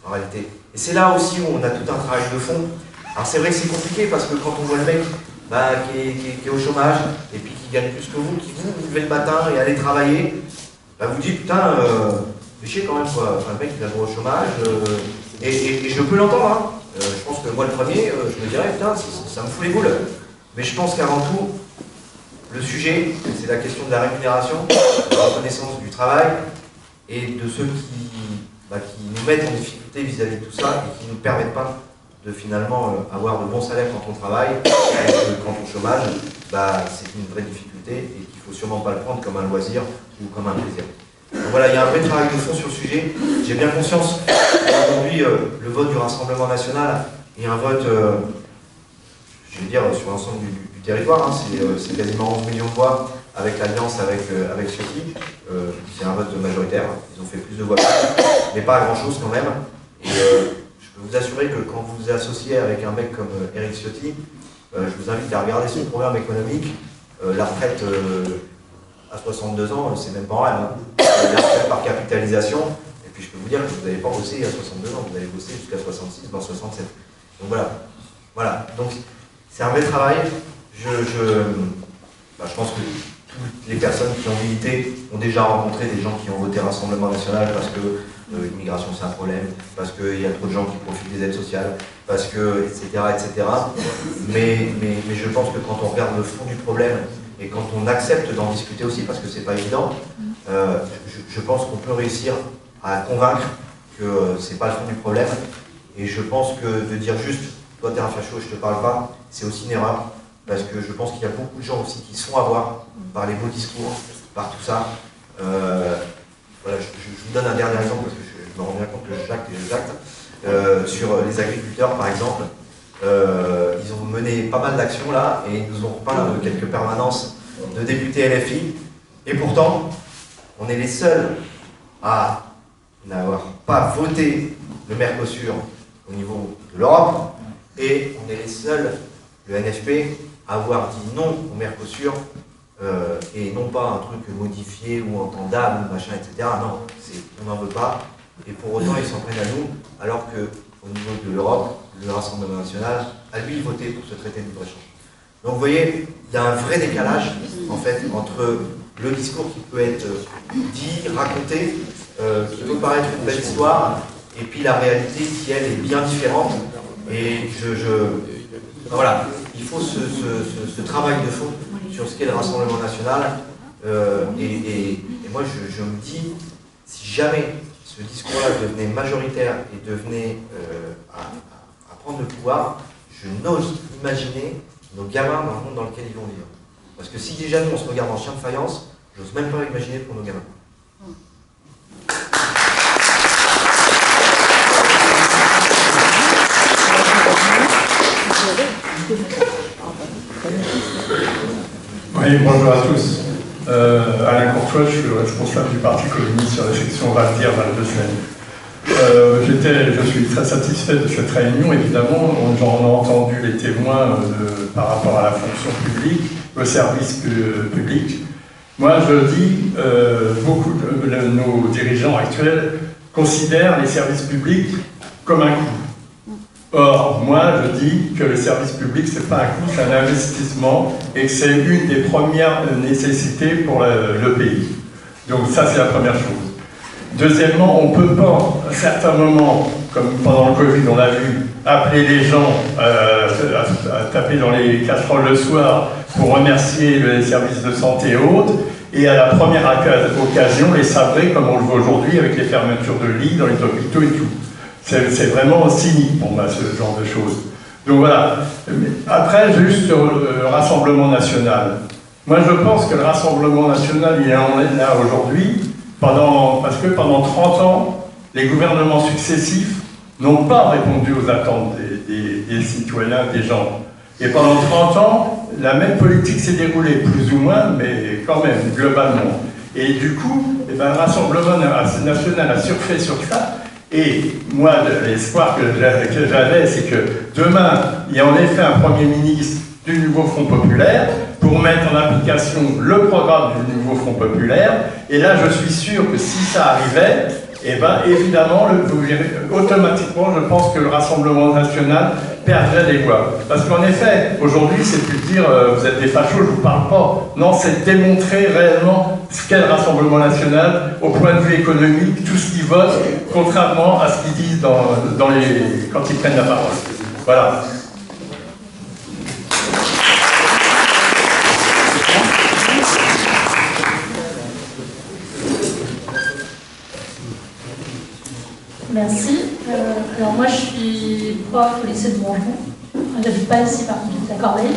en réalité. Et c'est là aussi où on a tout un travail de fond. Alors c'est vrai que c'est compliqué parce que quand on voit le mec bah, qui est au chômage et puis qui gagne plus que vous, qui vous levez le matin et allez travailler, bah, vous dites putain, c'est chier quand même quoi. Enfin, le mec il a droit au chômage et je peux l'entendre. Hein. Je pense que moi le premier, je me dirais putain, ça me fout les boules. Mais je pense qu'avant tout, le sujet, c'est la question de la rémunération, de la reconnaissance du travail et de ceux qui nous mettent en difficulté vis-à-vis de tout ça et qui ne nous permettent pas de finalement avoir de bons salaires quand on travaille, et que quand on chômage, bah, c'est une vraie difficulté et qu'il ne faut sûrement pas le prendre comme un loisir ou comme un plaisir. Donc voilà, il y a un vrai travail de fond sur le sujet. J'ai bien conscience qu'aujourd'hui, le vote du Rassemblement National est un vote, je vais dire, sur l'ensemble du territoire, hein, c'est quasiment 11 millions de voix avec l'alliance avec Ciotti. C'est un vote majoritaire, ils ont fait plus de voix, mais pas à grand chose quand même. Et je peux vous assurer que quand vous vous associez avec un mec comme Éric Ciotti, je vous invite à regarder son programme économique. La retraite à 62 ans, c'est même pas en rêve. Hein. La retraite par capitalisation, et puis je peux vous dire que vous n'allez pas bosser à 62 ans, vous allez bosser jusqu'à 66, voire 67. Donc voilà. Donc c'est un vrai travail. Je pense que toutes les personnes qui ont milité ont déjà rencontré des gens qui ont voté Rassemblement National parce que l'immigration c'est un problème, parce qu'il y a trop de gens qui profitent des aides sociales, parce que, etc. etc. Mais je pense que quand on regarde le fond du problème et quand on accepte d'en discuter aussi, parce que c'est pas évident, je pense qu'on peut réussir à convaincre que c'est pas le fond du problème. Et je pense que de dire juste, toi t'es un facho, je te parle pas, c'est aussi une erreur. Parce que je pense qu'il y a beaucoup de gens aussi qui se font avoir par les beaux discours, par tout ça. Voilà, je vous donne un dernier exemple parce que je me rends bien compte que je jacte. Sur les agriculteurs, par exemple, ils ont mené pas mal d'actions là et ils nous ont repeint de quelques permanences de députés LFI. Et pourtant, on est les seuls à n'avoir pas voté le Mercosur au niveau de l'Europe et on est les seuls, le NFP, avoir dit non au Mercosur et non pas un truc modifié ou entendable, machin, etc. Non, on n'en veut pas. Et pour autant, ils s'en prennent à nous, alors qu'au niveau de l'Europe, le Rassemblement National a lui voté pour ce traité de libre-échange. Donc vous voyez, il y a un vrai décalage en fait entre le discours qui peut être dit, raconté, qui peut paraître une belle histoire, et puis la réalité qui elle est bien différente. Et voilà, il faut ce travail de fond sur ce qu'est le Rassemblement National. Et moi, je me dis, si jamais ce discours-là devenait majoritaire et devenait à prendre le pouvoir, je n'ose imaginer nos gamins dans le monde dans lequel ils vont vivre. Parce que si déjà nous, on se regarde en chien de faïence, j'ose même pas imaginer pour nos gamins. Oui, bonjour à tous. Alain Courtois, je suis le responsable du Parti communiste sur la section Val-d'Ir, Val-de-Seine. Je suis très satisfait de cette réunion. Évidemment, on a entendu les témoins par rapport à la fonction publique, le service public. Moi, je dis, beaucoup de nos dirigeants actuels considèrent les services publics comme un coût. Or, moi, je dis que le service public, ce n'est pas un coût, c'est un investissement et que c'est une des premières nécessités pour le pays. Donc ça, c'est la première chose. Deuxièmement, on ne peut pas, à certains moments, comme pendant le Covid, on l'a vu, appeler les gens à taper dans les casseroles le soir pour remercier les services de santé et autres, et à la première occasion, les sabrer, comme on le voit aujourd'hui, avec les fermetures de lits dans les hôpitaux et tout. C'est vraiment cynique pour moi, ce genre de choses. Donc voilà. Après, juste le Rassemblement national. Moi, je pense que le Rassemblement national, il en est là aujourd'hui, parce que pendant 30 ans, les gouvernements successifs n'ont pas répondu aux attentes des citoyens, des gens. Et pendant 30 ans, la même politique s'est déroulée, plus ou moins, mais quand même, globalement. Et du coup, le Rassemblement national a surfé sur ça. Et moi, l'espoir que j'avais, c'est que demain, il y a en effet un Premier ministre du nouveau Front populaire pour mettre en application le programme du nouveau Front populaire. Et là, je suis sûr que si ça arrivait, eh ben, évidemment, automatiquement, je pense que le Rassemblement national perdrait des voix. Parce qu'en effet, aujourd'hui, c'est plus de dire vous êtes des fachos, je ne vous parle pas. Non, c'est démontrer réellement ce qu'est le Rassemblement national au point de vue économique, tout ce qu'ils votent, contrairement à ce qu'ils disent quand ils prennent la parole. Voilà. Merci. Alors moi je suis prof au lycée de Montjoux. J'habite pas ici par contre, j'habite à Corbeil.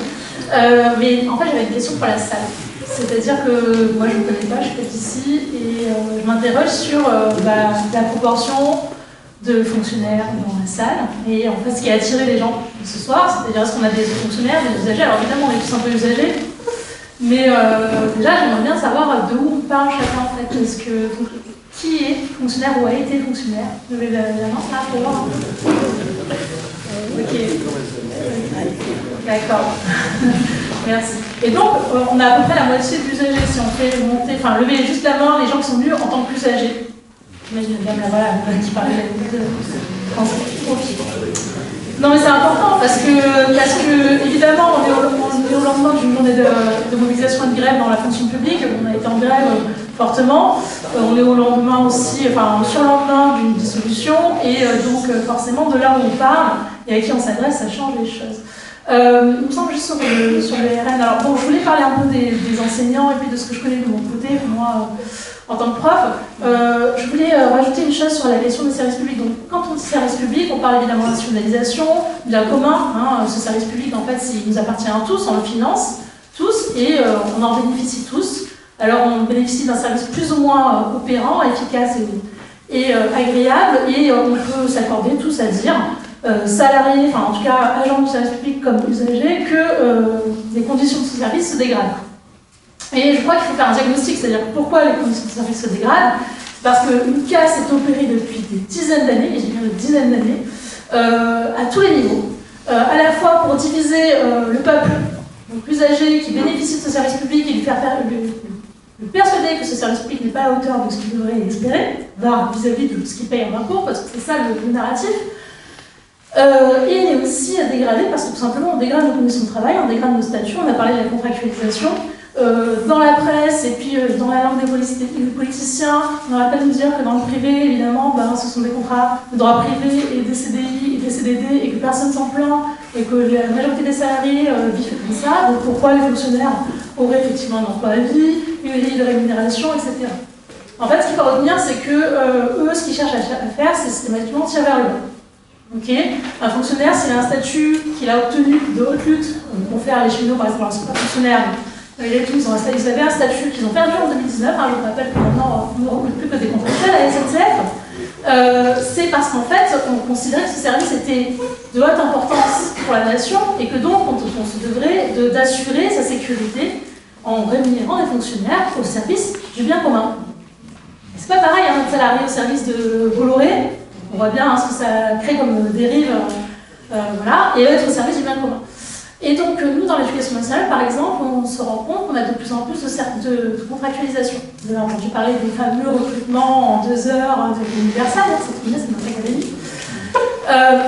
Mais en fait j'avais une question pour la salle. C'est-à-dire que moi je ne connais pas, je suis d'ici et je m'interroge sur la proportion de fonctionnaires dans la salle et en fait ce qui a attiré les gens ce soir, c'est-à-dire est-ce qu'on a des fonctionnaires, des usagers. Alors évidemment on est tous un peu usagers, mais déjà j'aimerais bien savoir de où on parle chacun en fait. Est-ce que qui est fonctionnaire ou a été fonctionnaire? Levez la main, là, pour voir un peu. Ok. D'accord. Merci. Et donc, on a à peu près la moitié d'usagers si on fait monter, enfin, lever juste la main les gens qui sont venus en tant qu'usagers. J'imagine bien, voilà, qui parlait de français. Non, mais c'est important parce que évidemment, on est au lendemain d'une journée de mobilisation et de grève dans la fonction publique. On a été en grève fortement. On est au lendemain aussi, enfin, sur le lendemain d'une dissolution. Et donc, forcément, de là où on parle et à qui on s'adresse, ça change les choses. Il me semble juste sur le RN. Alors, bon, je voulais parler un peu des enseignants et puis de ce que je connais de mon côté, moi, en tant que prof. Je voulais rajouter une chose sur la question des services publics. Donc, quand on dit service public, on parle évidemment de nationalisation, bien commun. Hein, ce service public, en fait, il nous appartient à tous, on le finance tous et on en bénéficie tous. Alors, on bénéficie d'un service plus ou moins opérant, efficace et agréable, et on peut s'accorder tous à dire, salariés, enfin en tout cas agents du service public comme usagers, que les conditions de ce service se dégradent. Et je crois qu'il faut faire un diagnostic, c'est-à-dire pourquoi les conditions de service se dégradent. Parce qu'une casse est opérée depuis des dizaines d'années, et j'ai bien des dizaines d'années, à tous les niveaux, à la fois pour diviser le peuple, donc l'usager qui bénéficie de ce service public et lui faire le persuader que ce service public n'est pas à la hauteur de ce qu'il devrait espérer, voire vis-à-vis de ce qu'il paye en impôts, parce que c'est ça le narratif. Et il est aussi à dégrader parce que tout simplement on dégrade nos conditions de travail, on dégrade nos statuts, on a parlé de la contractualisation. Dans la presse et puis dans la langue des politiciens, on n'arrête pas de nous dire que dans le privé, évidemment, ce sont des contrats de droit privé et des CDI et des CDD et que personne s'en plaint et que la majorité des salariés vivent comme ça. Donc pourquoi les fonctionnaires auraient effectivement un emploi à vie, une grille de rémunération, etc. En fait, ce qu'il faut retenir, c'est que eux, ce qu'ils cherchent à faire, c'est systématiquement tirer vers le bas. Okay. Un fonctionnaire, s'il a un statut qu'il a obtenu de haute lutte, on confère les cheminots par exemple, alors c'est pas fonctionnaire, ils avaient un statut qu'ils ont perdu en 2019, hein, je vous rappelle que maintenant on ne recrute plus que des contractuels à la SNCF, c'est parce qu'en fait on considérait que ce service était de haute importance pour la nation et que donc on se devrait d'assurer sa sécurité en rémunérant des fonctionnaires au service du bien commun. C'est pas pareil, un salarié au service de Bolloré, on voit bien ce que ça crée comme dérive, voilà, et être au service du bien commun. Et donc, nous, dans l'éducation nationale, par exemple, on se rend compte qu'on a de plus en plus de contractualisation. Vous avez entendu parler des fameux recrutements en 2 heures de l'Universal, c'est notre académie.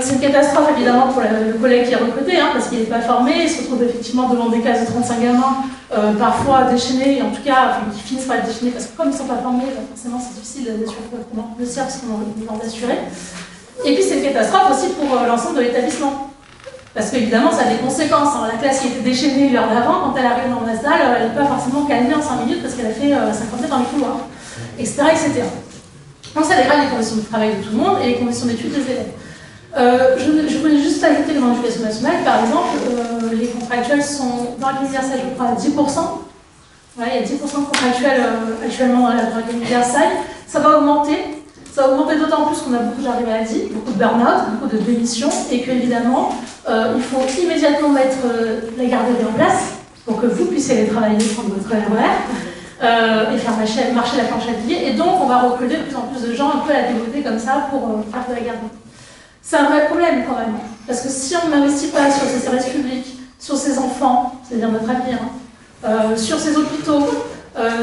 C'est une catastrophe évidemment pour le collègue qui est recruté, hein, parce qu'il n'est pas formé, il se retrouve effectivement devant des classes de 35 gamins, parfois déchaînés, en tout cas qui finissent par être déchaînés, parce que comme ils ne sont pas formés, forcément c'est difficile d'assurer le service qu'on a besoin d'assurer. Et puis c'est une catastrophe aussi pour l'ensemble de l'établissement. Parce qu'évidemment, ça a des conséquences. Hein. La classe qui était déchaînée l'heure d'avant, quand elle arrive dans la salle, elle n'est pas forcément calmée en 5 minutes parce qu'elle a fait 50 mètres dans les couloirs, etc. etc. Donc ça dégrade les conditions de travail de tout le monde et les conditions d'études des élèves. Je voulais juste ajouter l'élément d'éducation nationale. Par exemple, les contractuels sont dans l'universal, je crois, à 10%. Ouais, il y a 10% de contractuels actuellement dans l'universal. Ça va augmenter. Ça va augmenter d'autant plus qu'on a beaucoup d'arrêts maladie, beaucoup de burn-out, beaucoup de démissions, et qu'évidemment, il faut immédiatement mettre la garderie en place pour que vous puissiez aller travailler, prendre votre RER et faire marcher la planche à billets. Et donc, on va recruter de plus en plus de gens un peu à la dévoter comme ça pour faire de la garderie. C'est un vrai problème quand même, parce que si on n'investit pas sur ces services publics, sur ces enfants, c'est-à-dire notre avenir, sur ces hôpitaux,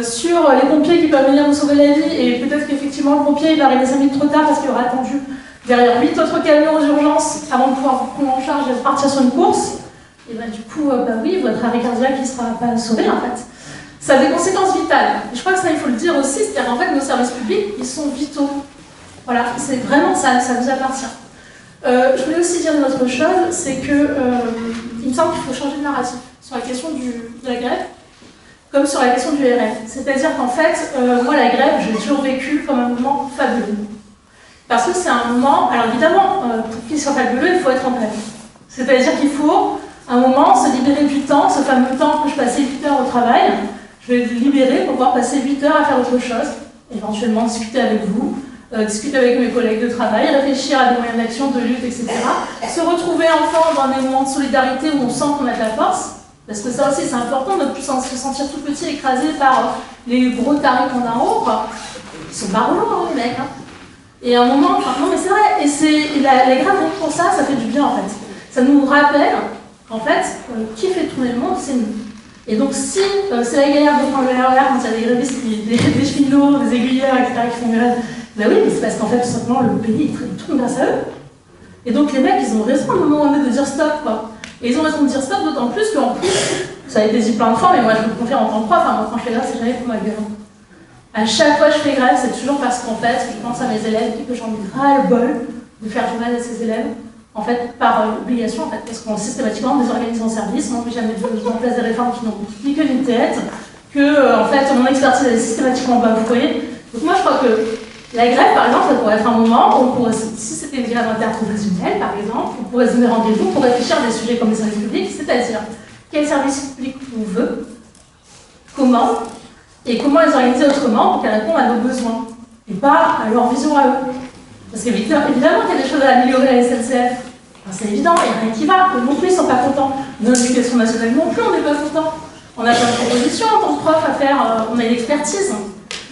sur les pompiers qui peuvent venir nous sauver la vie, et peut-être qu'effectivement le pompier il va arriver 5 minutes trop tard parce qu'il aura attendu derrière 8 autres camions aux urgences avant de pouvoir vous prendre en charge et partir sur une course, et bien du coup, bah oui, votre arrêt cardiaque ne sera pas sauvé en fait. Ça a des conséquences vitales. Et je crois que ça, il faut le dire aussi, c'est-à-dire en fait nos services publics, ils sont vitaux. Voilà, c'est vraiment ça, ça nous appartient. Je voulais aussi dire une autre chose, c'est que il me semble qu'il faut changer de narratif sur la question de la grève, comme sur la question du RN. C'est-à-dire qu'en fait, moi la grève, je l'ai toujours vécu comme un moment fabuleux. Parce que c'est un moment, alors évidemment, pour qu'il soit fabuleux, il faut être en grève. C'est-à-dire qu'il faut, à un moment, se libérer du temps, ce fameux temps que je passais 8 heures au travail, je vais le libérer pour pouvoir passer 8 heures à faire autre chose, éventuellement discuter avec vous, discuter avec mes collègues de travail, réfléchir à des moyens d'action, de lutte, etc. Se retrouver enfin dans des moments de solidarité où on sent qu'on a de la force, parce que ça aussi c'est important de ne plus se sentir tout petit, écrasé par les gros tarifs qu'on a en haut, quoi. Ils sont pas relous, les mecs. Hein. Et à un moment, enfin, non mais c'est vrai, et la grève pour ça, ça fait du bien en fait. Ça nous rappelle qu'en fait, qui fait tourner le monde, c'est nous. Et donc si c'est la galère de prendre le RER quand il y a des grévistes, des cheminots, des aiguilleurs, etc. qui font grève, ben oui, mais c'est parce qu'en fait, tout simplement, le pays il tourne grâce à eux. Et donc les mecs, ils ont raison à un moment donné de dire stop, quoi. Et ils ont raison de dire stop, d'autant plus qu'en plus, ça a été dit plein de fois, mais moi je vous le confirme en tant que prof, hein, moi quand je fais grève, c'est jamais pour ma gueule. À chaque fois que je fais grève, c'est toujours parce qu'en fait, je pense à mes élèves et que j'en ai ras le bol de faire du mal à ces élèves, en fait, par obligation, en fait, parce qu'on systématiquement désorganise en service, on n'oublie jamais de mettre en place des réformes qui n'ont ni queue ni tête, que, en fait, mon expertise est systématiquement bafouée. Donc moi je crois que la grève, par exemple, ça pourrait être un moment où on pourrait, si c'était une grève interprofessionnelle, par exemple, on pourrait se donner rendez-vous pour réfléchir à des sujets comme les services publics, c'est-à-dire quel service public on veut, comment, et comment les organiser autrement pour qu'elles répondent à nos besoins, et pas à leur vision à eux. Parce qu'évidemment qu'il y a des choses à améliorer à la SNCF. Enfin, c'est évident, il n'y a rien qui va, eux non plus ils ne sont pas contents. Nos éducations nationales non plus, on n'est pas contents. On a plein de propositions en tant que prof à faire, on a une expertise.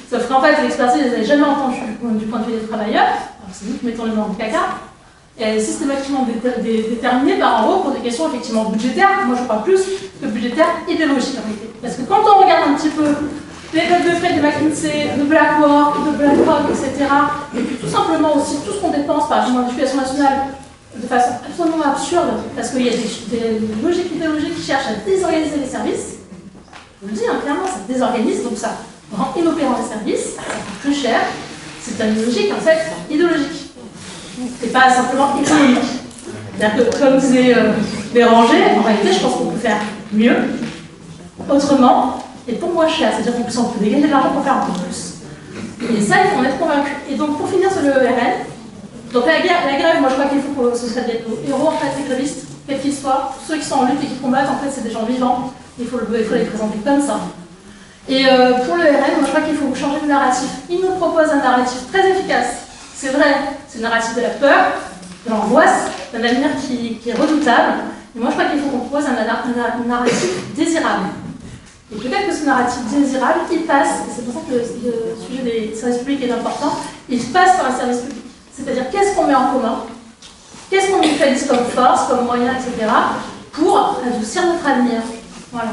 Sauf qu'en fait, l'expertise, elle n'est jamais entendue du point de vue des travailleurs. C'est nous qui mettons les mains dans le caca. Et elle est systématiquement déterminée par en gros pour des questions effectivement budgétaires. Moi, je crois plus que budgétaires idéologiques en réalité. Parce que quand on regarde un petit peu les notes de frais de McKinsey, de BlackRock, etc., et puis tout simplement aussi tout ce qu'on dépense par exemple dans l'éducation nationale de façon absolument absurde, parce qu'il y a des logiques idéologiques qui cherchent à désorganiser les services, je vous le dis hein, clairement, ça désorganise, donc ça rend inopérant les services, ça coûte plus cher, c'est une logique en fait idéologique. C'est pas simplement économique. C'est-à-dire que, comme disait Béranger, en réalité, je pense qu'on peut faire mieux, autrement, et pour moins cher. C'est-à-dire qu'on peut dégager de l'argent pour faire un peu plus. Et ça, il faut en être convaincu. Et donc, pour finir sur le RN, donc la grève, moi je crois qu'il faut que ce soit des héros, en fait, des grévistes, quels qu'ils soient. Ceux qui sont en lutte et qui combattent, en fait, c'est des gens vivants. Il faut les présenter comme ça. Et pour le RN, moi je crois qu'il faut changer de narratif. Il nous propose un narratif très efficace. C'est vrai, c'est le narratif de la peur, de l'angoisse, d'un avenir qui est redoutable. Et moi je crois qu'il faut qu'on propose un narratif désirable. Et peut-être que ce narratif désirable, il passe, et c'est pour ça que le sujet des services publics est important, il passe par un service public. C'est-à-dire qu'est-ce qu'on met en commun, qu'est-ce qu'on utilise comme force, comme moyen, etc., pour adoucir notre avenir. Voilà.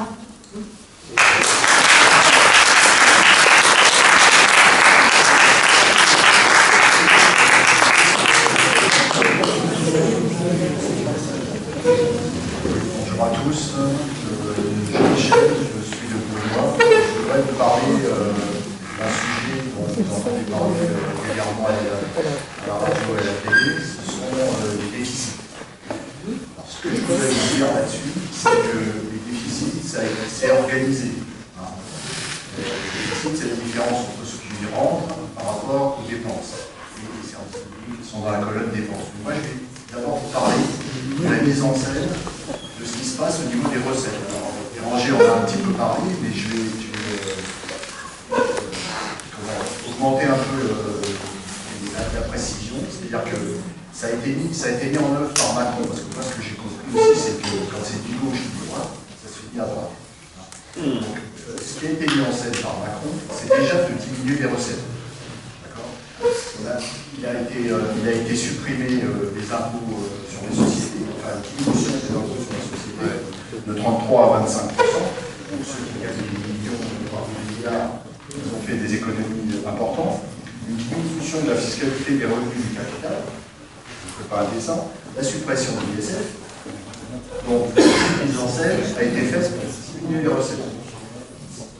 parle régulièrement à la radio et à la télé, ce sont les déficits. Alors, ce que je voulais vous dire là-dessus, c'est que les déficits, c'est organisé. Hein. Les déficits, c'est la différence entre ce qui rentre par rapport aux dépenses. Et les services publics sont dans la colonne dépenses. Moi, je vais d'abord vous parler de la mise en scène de ce qui se passe au niveau des recettes. Alors, Béranger en a un petit peu parlé, mais je vais augmenter un peu la précision, c'est-à-dire que ça a été mis en œuvre par Macron, parce que moi ce que j'ai compris aussi, c'est que quand c'est du gauche ou du droite, ça se finit à droite. Donc, ce qui a été mis en scène par Macron, c'est déjà de diminuer les recettes. D'accord ? Il a été supprimé des impôts sur les sociétés, enfin une diminution des impôts sur les sociétés de 33 à 25%. Donc ceux qui gagnent des millions, des milliards, ils ont fait des économies importantes. Une diminution de la fiscalité des revenus du capital, je ne fais pas un dessin, la suppression de l'ISF. Donc, cette mise en scène a été faite pour diminuer les recettes.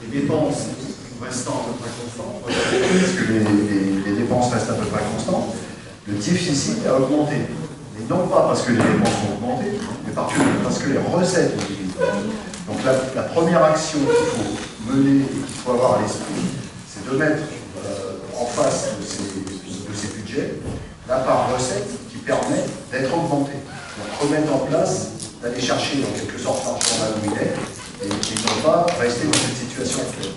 Les dépenses restant à peu près constantes, parce que les dépenses restent à peu près constantes, le déficit a augmenté. Et non pas parce que les dépenses ont augmenté, mais parce que les recettes ont diminué. Donc la première action qu'il faut mener et qu'il faut avoir à l'esprit, c'est de mettre en face de ces budgets la part recette qui permet d'être augmentée. Donc remettre en place, d'aller chercher en quelque sorte l'argent là où il est, et non pas rester dans cette situation actuelle.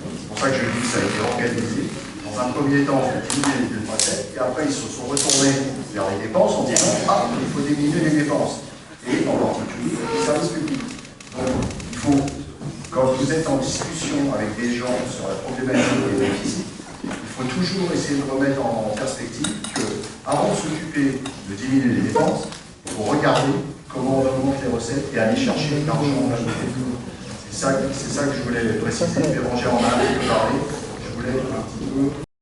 C'est pour ça que je dis que ça a été organisé. Dans un premier temps, il faut diminuer les recettes, et après ils se sont retournés vers les dépenses en disant « Ah, il faut diminuer les dépenses ». Et en particulier les services publics. Donc il faut, quand vous êtes en discussion avec des gens sur la problématique des déficits, il faut toujours essayer de remettre en perspective qu'avant de s'occuper de diminuer les dépenses, il faut regarder comment on augmente les recettes et aller chercher l'argent là où il est. C'est ça que je voulais préciser. Béranger en a un petit peu parlé. Je voulais un petit peu